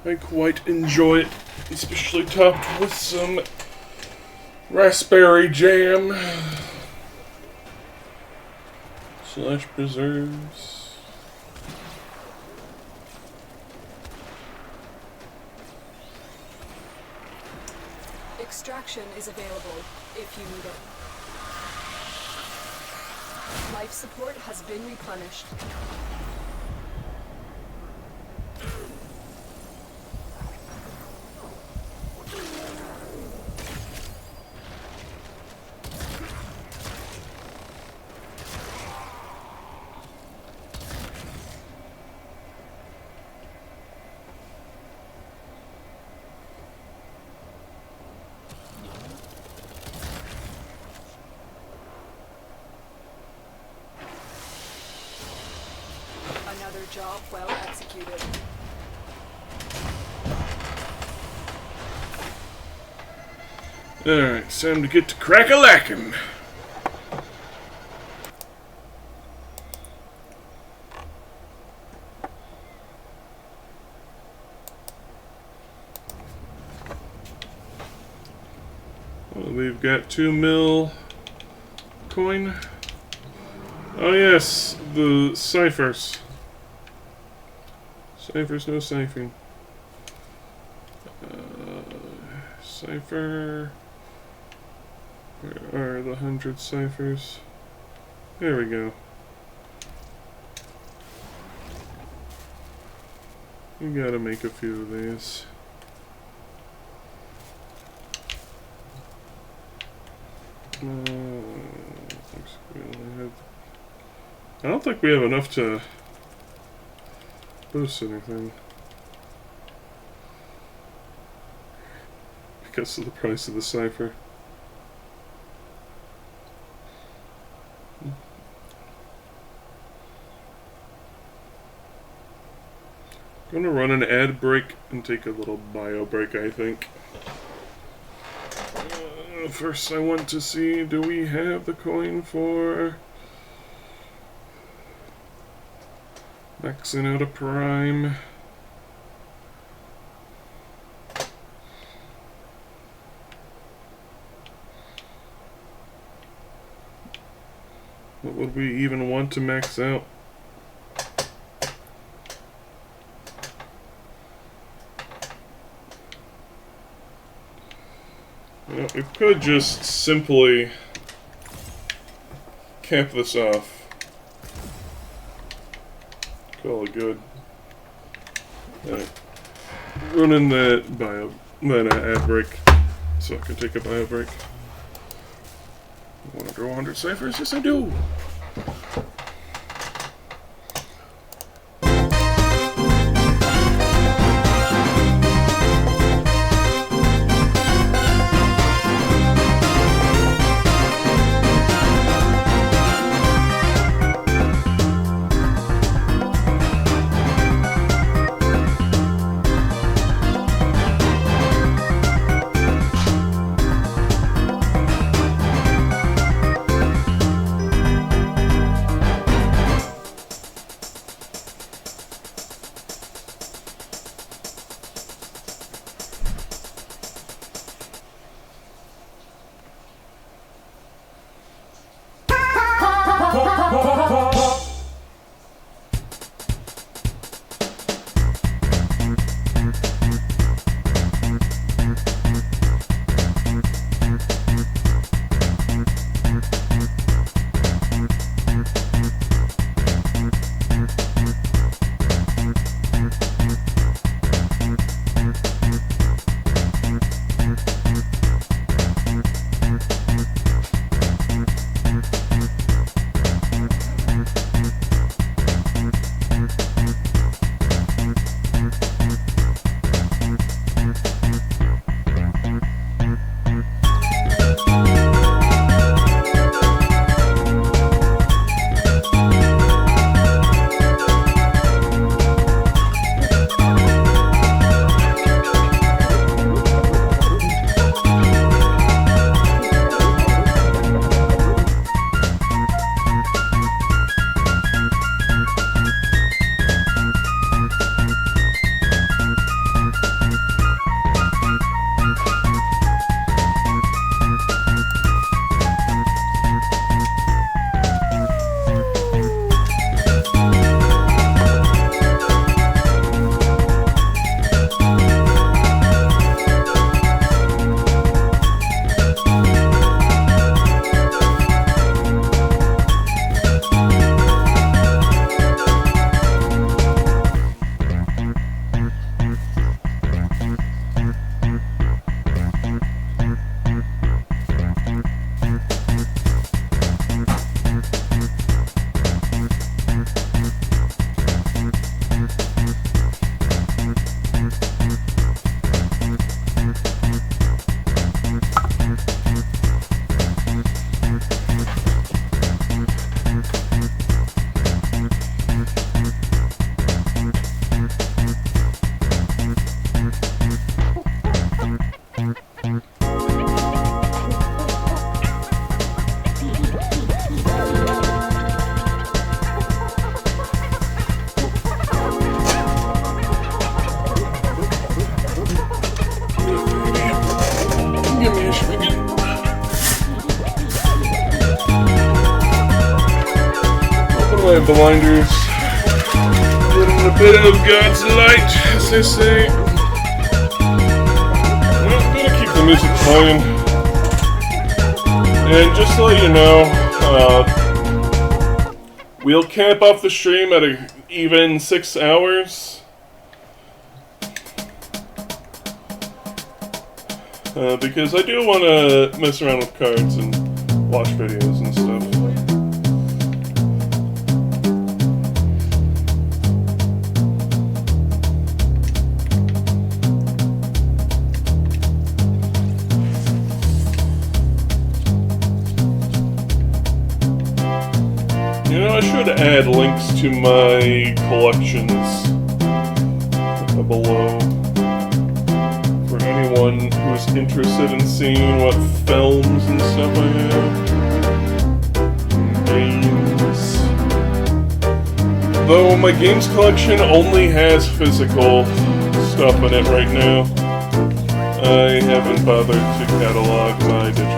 I quite enjoy it, especially topped with some raspberry jam / preserves. Extraction is available if you need it. Life support has been replenished. Another job well executed. Alright, it's time to get to crack-a-lackin'. Well, we've got 2 mil coin. Oh yes, the ciphers. Ciphers, no ciphering. Cipher. Where are the 100 ciphers? There we go. You gotta make a few of these. I don't think we have enough to boost anything because of the price of the cipher. I'm gonna run an ad break and take a little bio break, I think. First I want to see, do we have the coin for maxing out a prime? What would we even want to max out? Well, we could just simply cap this off. Call it good. Alright. Running that ad break so I can take a bio break. Want to draw 100 ciphers? Yes, I do! my blinders. Getting a bit of God's light, as they say. Well, I'm gonna keep the music playing. And just to let you know, we'll cap off the stream at an even 6 hours. Because I do want to mess around with cards and watch videos and stuff. You know, I should add links to my collections below for anyone who's interested in seeing what films and stuff I have. Games. Though my games collection only has physical stuff in it right now, I haven't bothered to catalog my digital.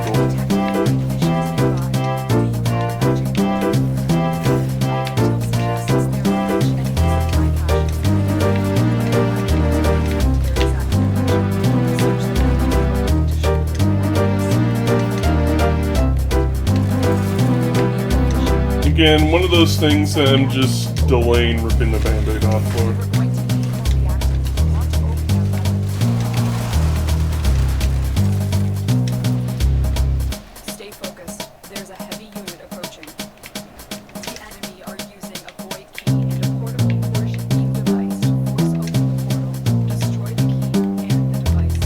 Again, one of those things that I'm just delaying ripping the Band-Aid off for. Stay focused. There's a heavy unit approaching. The enemy are using a void key and a portable portion beam device to force open the portal, destroy the key and the device.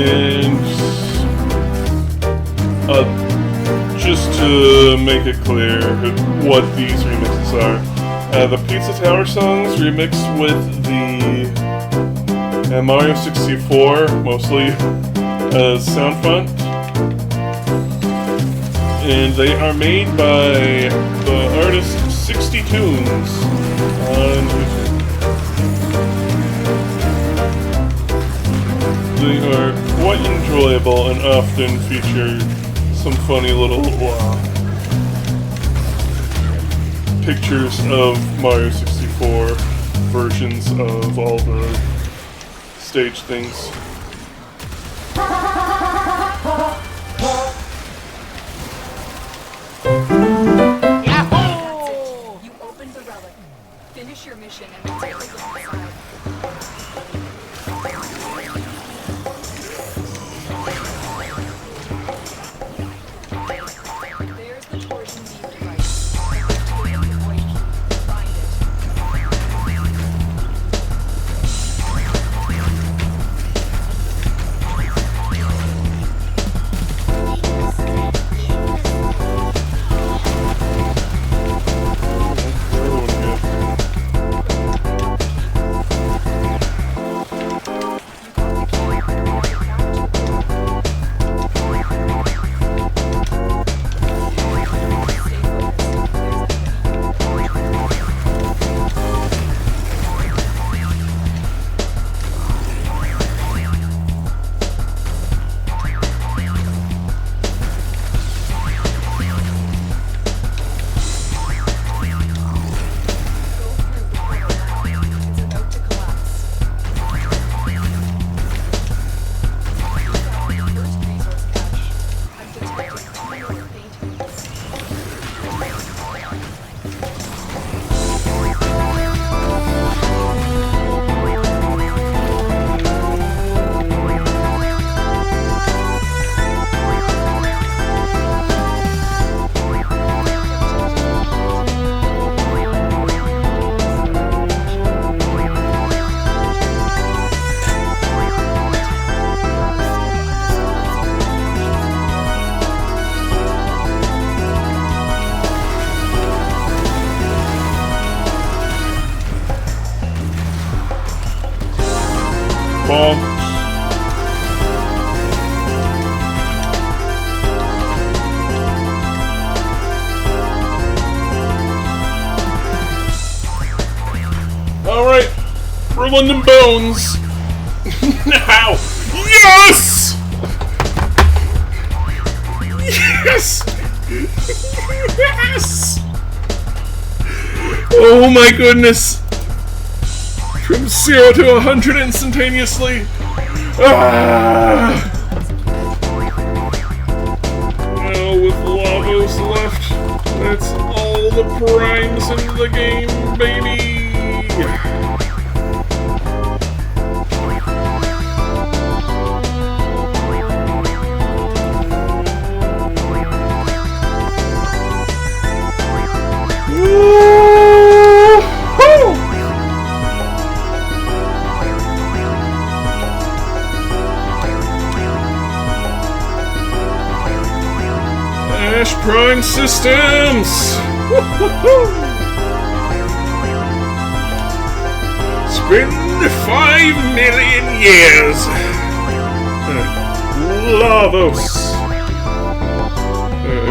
And just to make it clear what these remixes are, the Pizza Tower songs remixed with the Mario 64, mostly sound font, and they are made by the artist 60 Tunes on YouTube. They are quite enjoyable and often feature some funny little pictures of Mario 64 versions of all the stage things. Yahoo! You opened the relic. Finish your mission and we'll take a look inside. There's the torsion beam device. Activate the void key. Find it. London Bones! Now! Yes! Yes! Yes! Oh my goodness! From 0 to 100 instantaneously! Ah! Now with Lavos left, that's all the primes in the game, baby! Ash Prime Systems! It's been 5 million years! Lavos!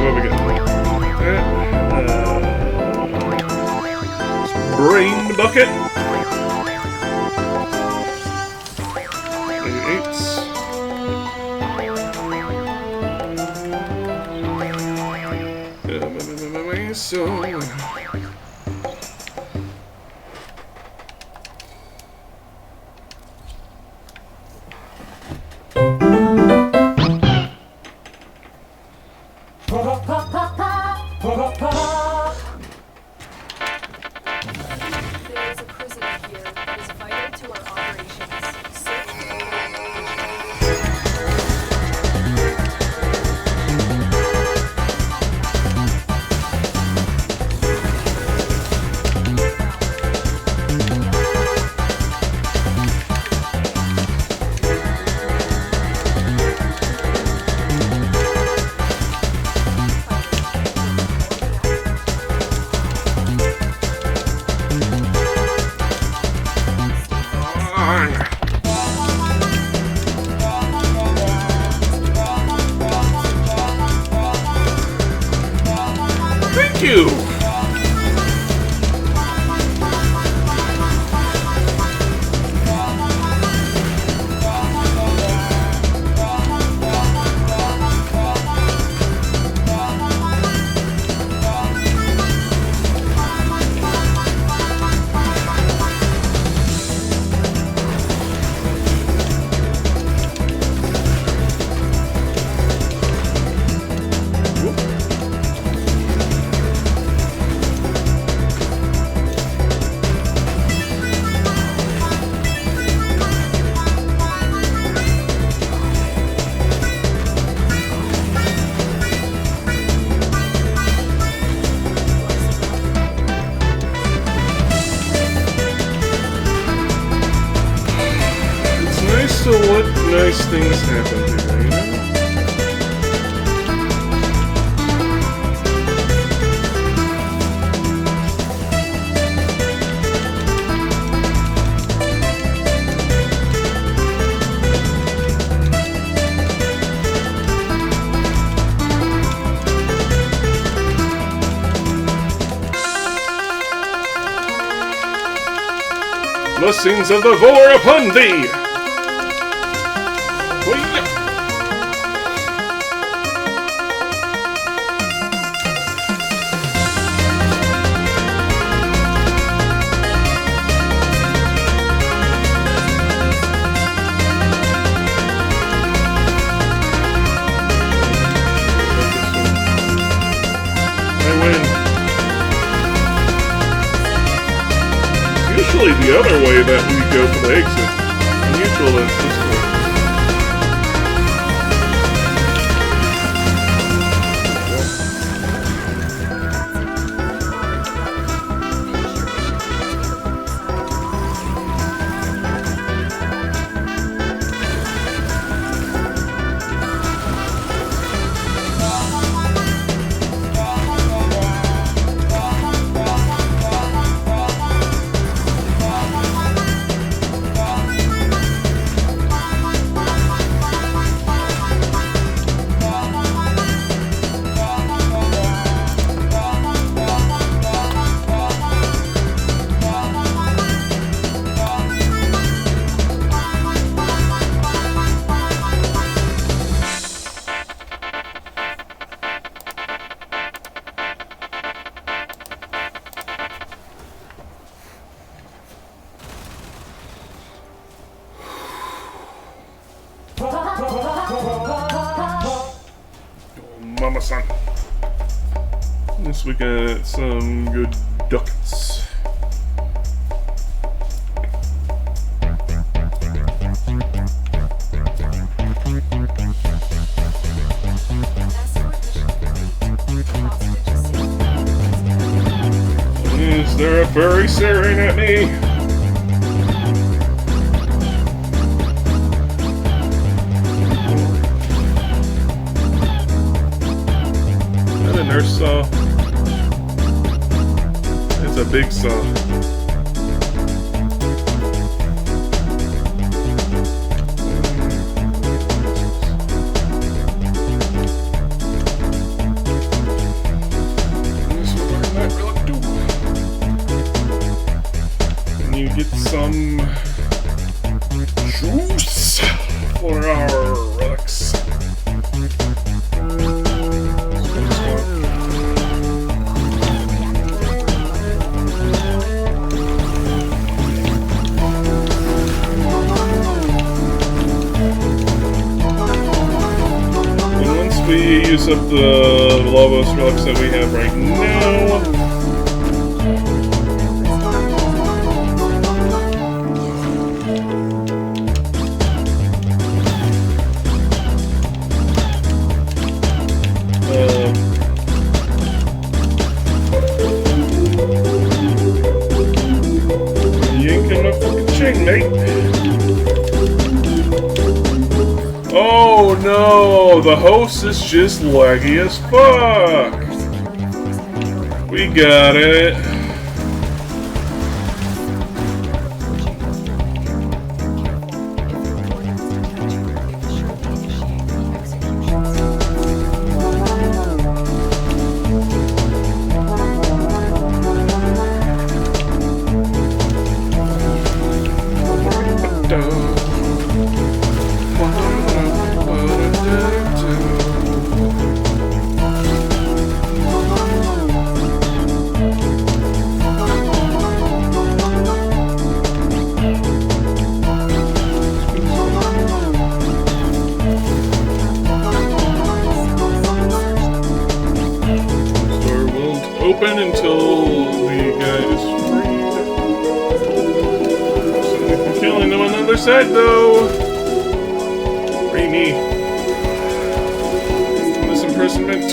What we got? Brain Bucket? 8. So... There's a prisoner here that is vital to our operations. Search the Thank you! So what nice things happen here, you know? Blessings of the Vor upon thee! Usually the other way that we go for the exit. Unusual is this way. Mama-san. At least we got some good ducats. Is there a furry staring at me? Is that a nurse saw? It's a big saw. You get some juice for our relics. And once we use up the Lobos relics that we have right now, yanking my fucking chain, mate. Oh no, the host is just laggy as fuck. We got it. Open until the guy is freed. So we can kill him on the other side, though. Free me from this imprisonment.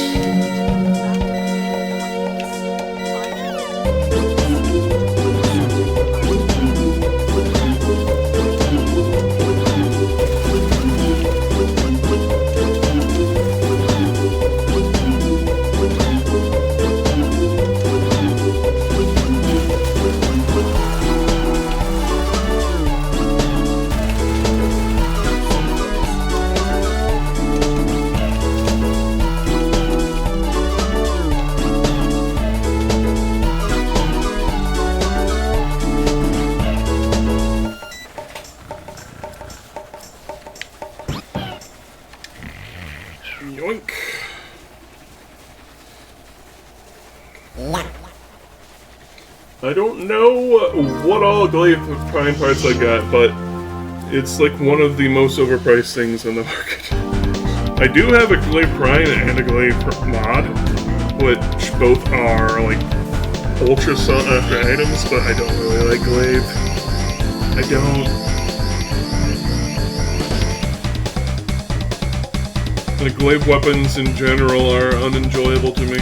Yoink. I don't know what all Glaive Prime parts I got, but it's like one of the most overpriced things on the market. I do have a Glaive Prime and a Glaive mod, which both are like ultra sought after items, but I don't really like Glaive. I don't. The glaive weapons in general are unenjoyable to me.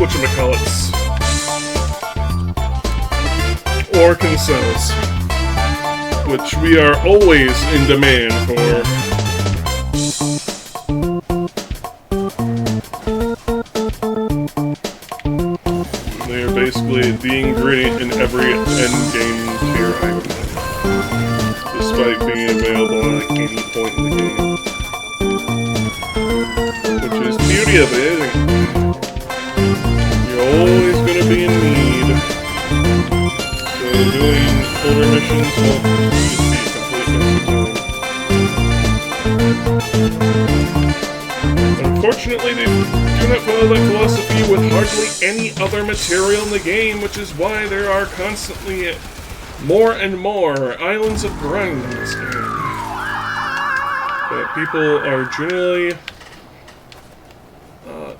whatchamacallits, Orkin cells, which we are always in demand for. They are basically the ingredient in every endgame tier item, despite being available at like any point in the game. Which is the beauty of it. You're always going to be in need. So doing older missions will just be a complete waste of time. Unfortunately, they do not follow that philosophy with hardly any other material in the game, which is why there are constantly more and more islands of grind in this game. But people are generally not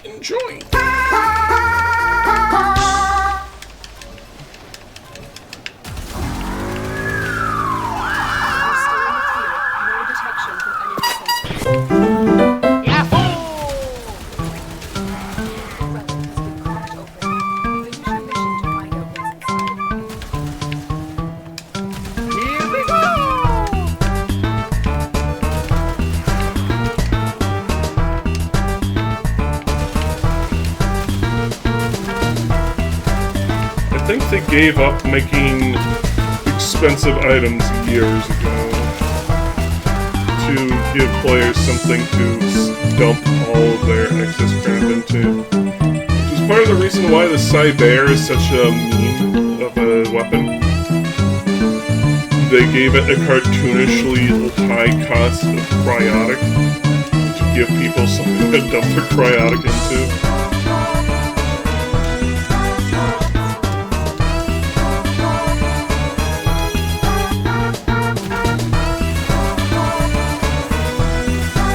enjoying. I think they gave up making expensive items years ago to give players something to dump all of their excess crap into. Which is part of the reason why the Cyber is such a meme of a weapon. They gave it a cartoonishly high cost of cryotic to give people something to dump their cryotic into.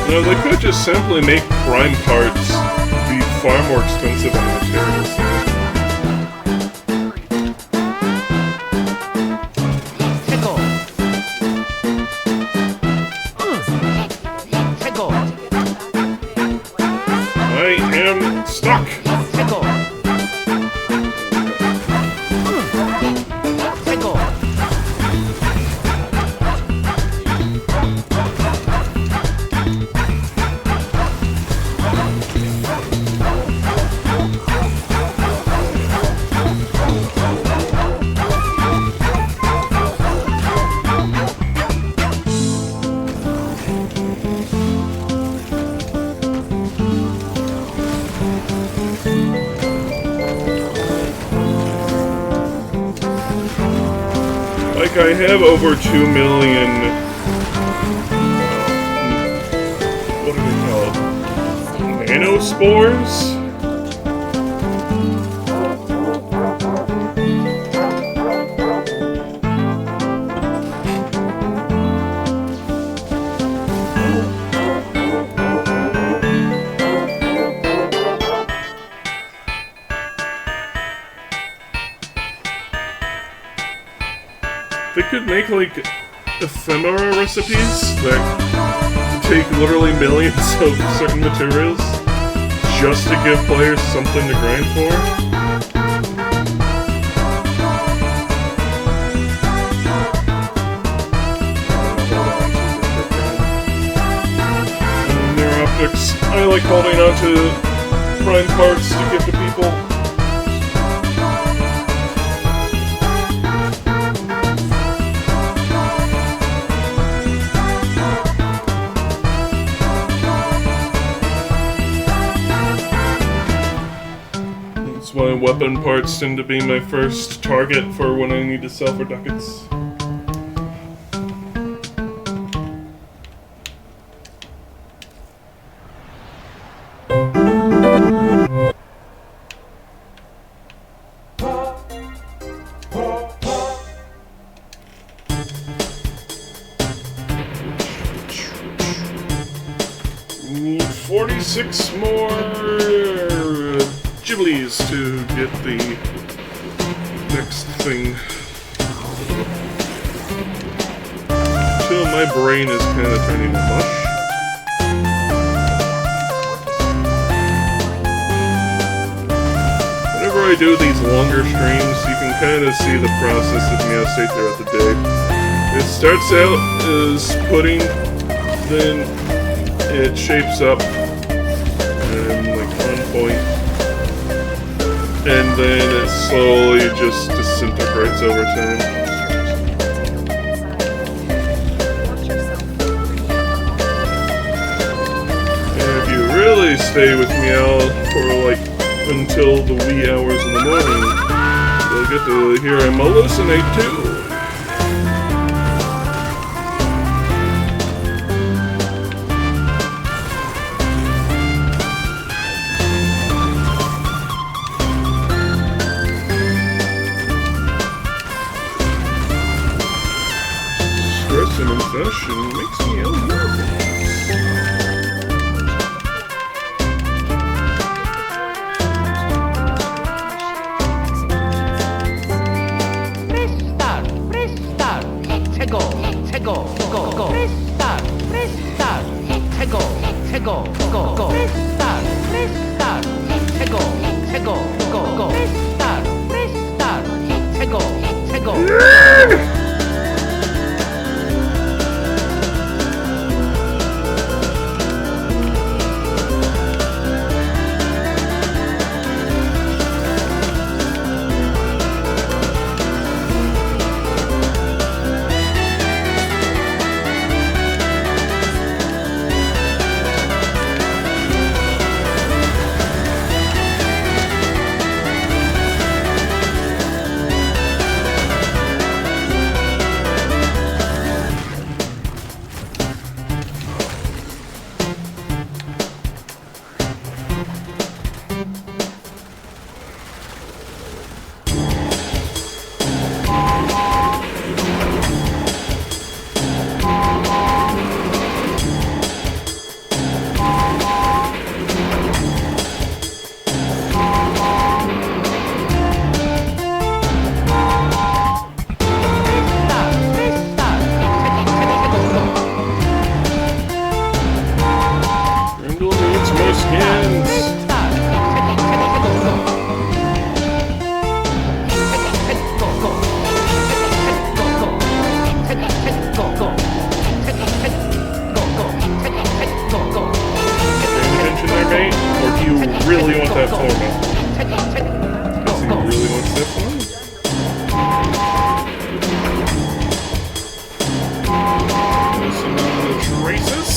You know, they could just simply make prime parts be far more expensive on materials. I am stuck. Like, I have over 2 million, what do they call it? Nanospores? They could make, like, ephemera recipes that take literally millions of certain materials just to give players something to grind for. And their optics, I like holding on to prime parts to give to people. Why weapon parts tend to be my first target for when I need to sell for ducats. Need 46 more Ghiblis to get the next thing. Until my brain is kind of turning to mush. whenever I do these longer streams, you can kind of see the process of me stay throughout the day. It starts out as pudding, then it shapes up and like on point, and then it slowly just disintegrates over time. And if you really stay with me out for like until the wee hours in the morning, you'll get to hear him hallucinate too. Stress and obsession makes me ill. Really want that format. Does he really want that format? Listen to the traces.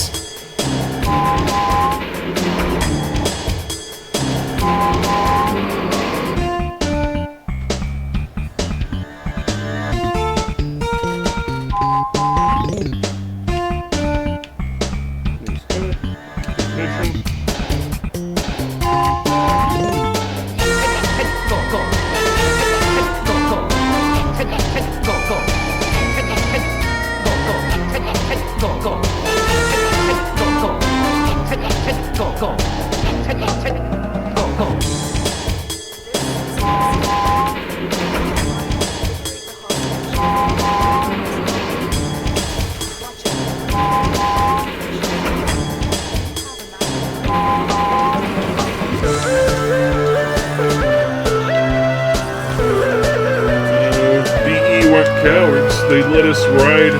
Cowards. They let us ride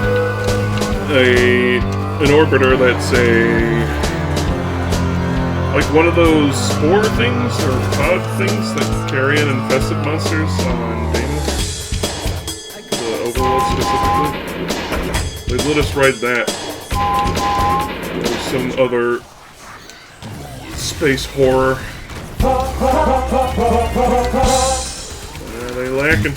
an orbiter that's like one of those spore things or pod things that carry in infested monsters on Venus, the overworld specifically. They let us ride that or some other space horror. They lacking.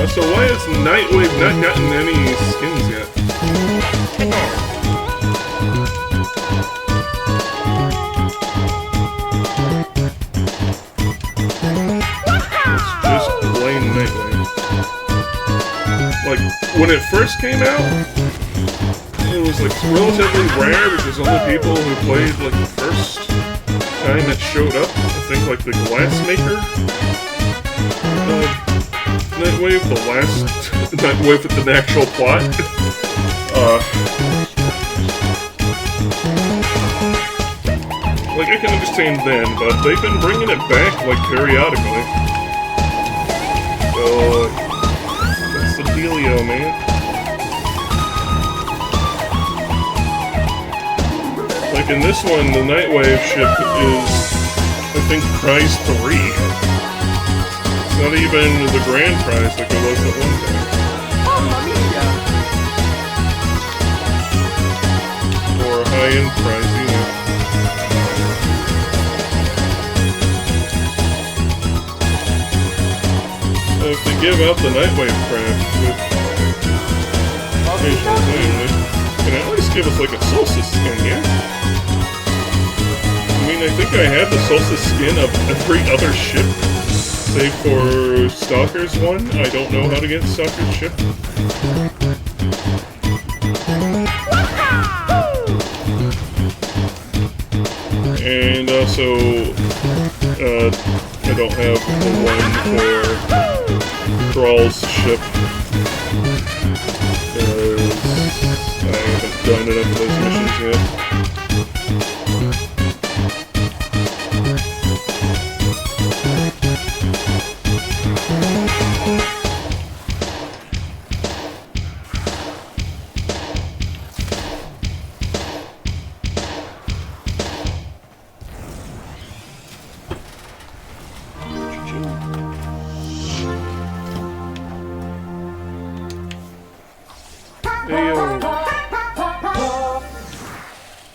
So why has Nightwave not gotten any skins yet? It's just plain Nightwave. Like, when it first came out, it was like relatively rare because only people who played like the first time it showed up, I think like the Glassmaker Nightwave, the last Nightwave with an actual plot. Like, I can understand then, but they've been bringing it back, like, periodically. So, what's the dealio, man? Like, in this one, the Nightwave ship is, I think, prize 3. It's not even the grand prize like it was at one time. Or a high-end prize, you know. So if they give out the Nightwave craft with occasional thing, they can at least give us like a Solstice skin, yeah? I mean, I think I have the Solstice skin of every other ship, save for Stalker's one. I don't know how to get Stalker's ship. And also, I don't have the one for Thrall's ship, because I haven't done enough of those missions yet.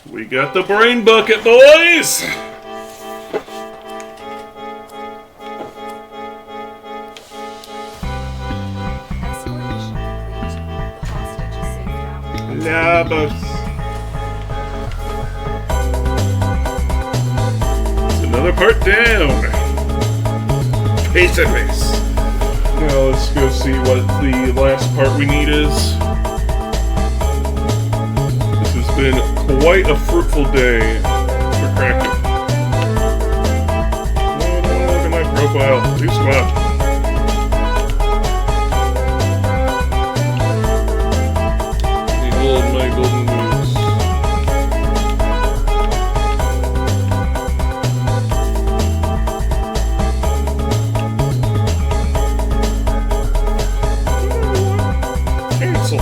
We got the brain bucket, boys! Labos. It's another part down. Face to face. Now let's go see what the last part we need is. This has been quite a fruitful day for Kraken. Oh, look at my profile. Too smart. My golden moves. Cancel.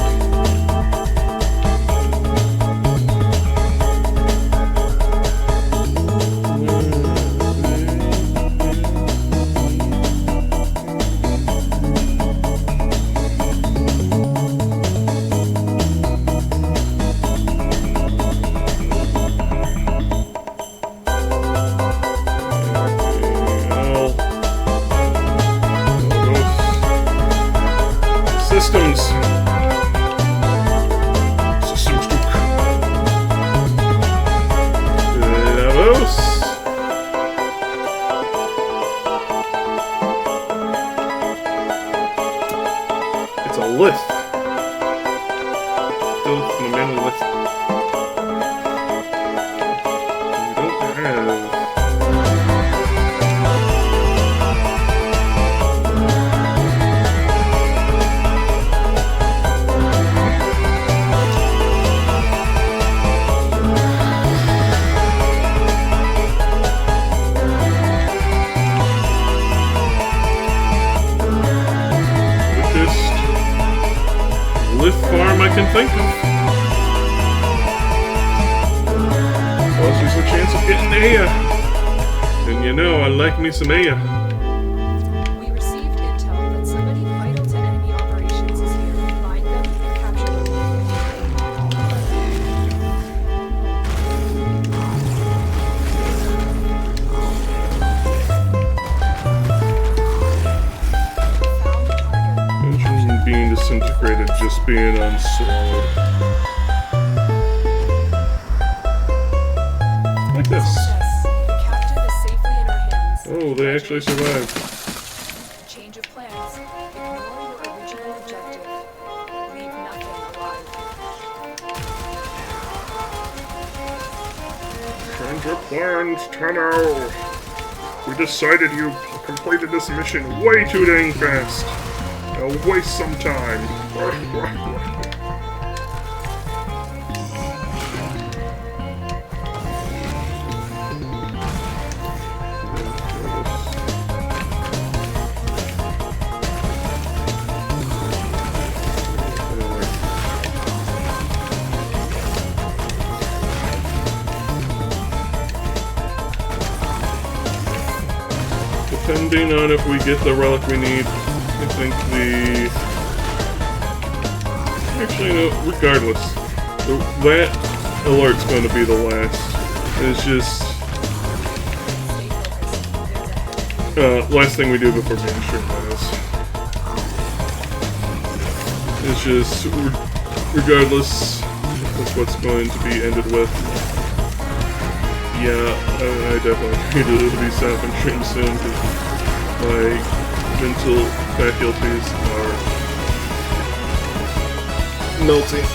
Systems. Systems Duke. Davos. It's a list. Still from the main list. We don't have. Farm I can think of. Plus there's a chance of getting Aya. And you know, I like me some Aya. We received intel that somebody vital to enemy operations is here. Find them and capture them. Engine being disintegrated, just being unslowed. Like this. The captive is safely in our hands. Oh, they actually survived. Change of plans. Ignore your original objective. Leave nothing alive. Change your plans, Tenno. We decided you completed this mission way too dang fast. I'll waste some time. Depending on if we get the relic we need, I think actually, no, regardless. That alert's going to be the last. It's just... last thing we do before being sure miles. It's just, regardless, that's what's going to be ended with. Yeah, I definitely need to be set up and stream soon, because my mental faculties are melting.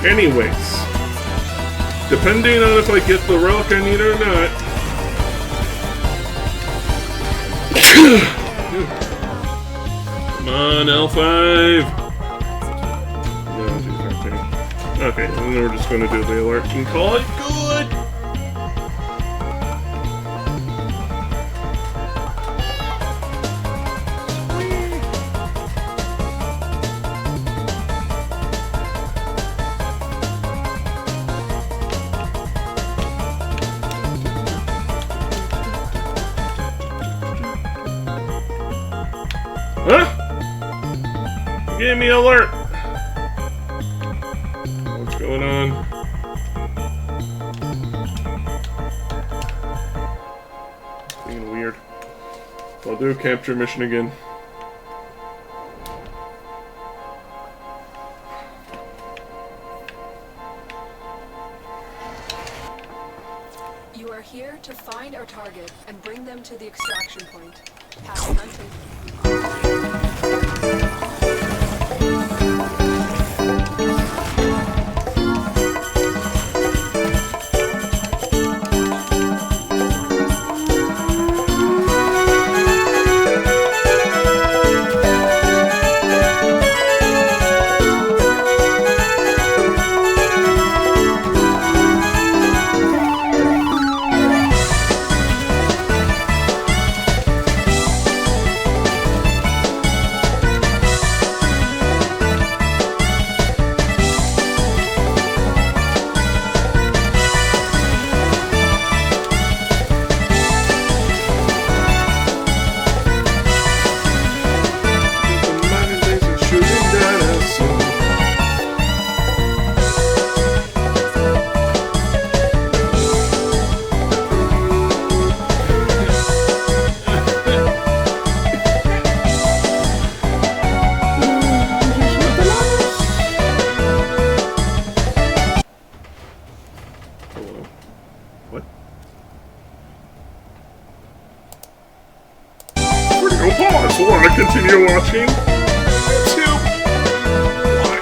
Anyways, depending on if I get the relic I need or not. Come on, L5! Okay, and then we're just going to do the alert and call it good! Huh? You gave me alert! What's going on? It's being weird. I'll do a capture mission again. You are here to find our target and bring them to the extraction point. Happy hunting. Want to continue watching? YouTube? Why?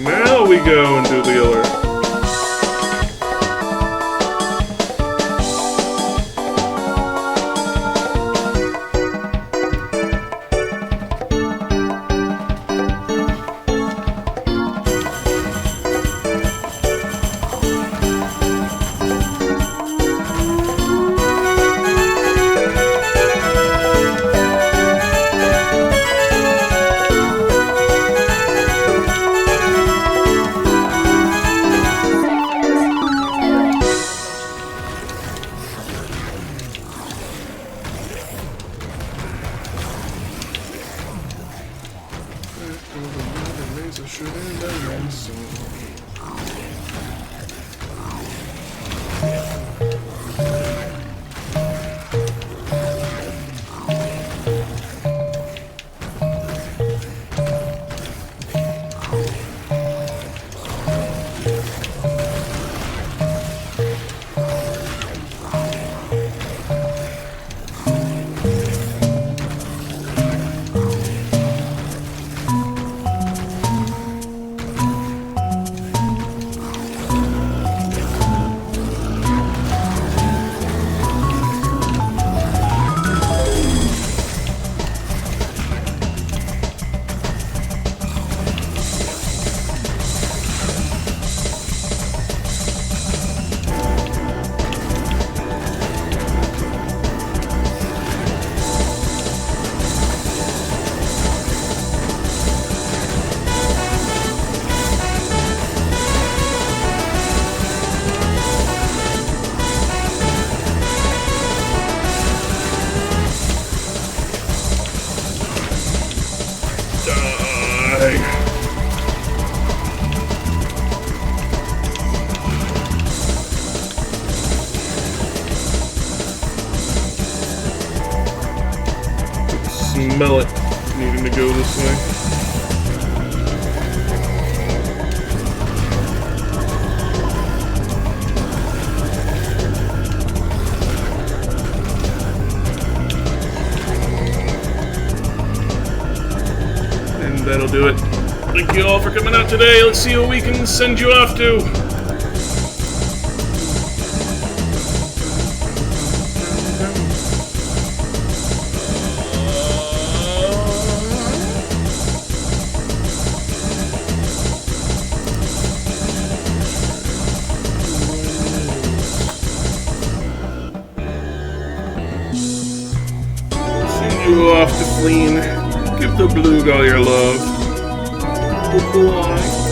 Now we go and do the alert. smell it needing to go this way. And that'll do it. Thank you all for coming out today. Let's see what we can send you off to. Send you off to Fleen. Give the Blue all your love. Bye.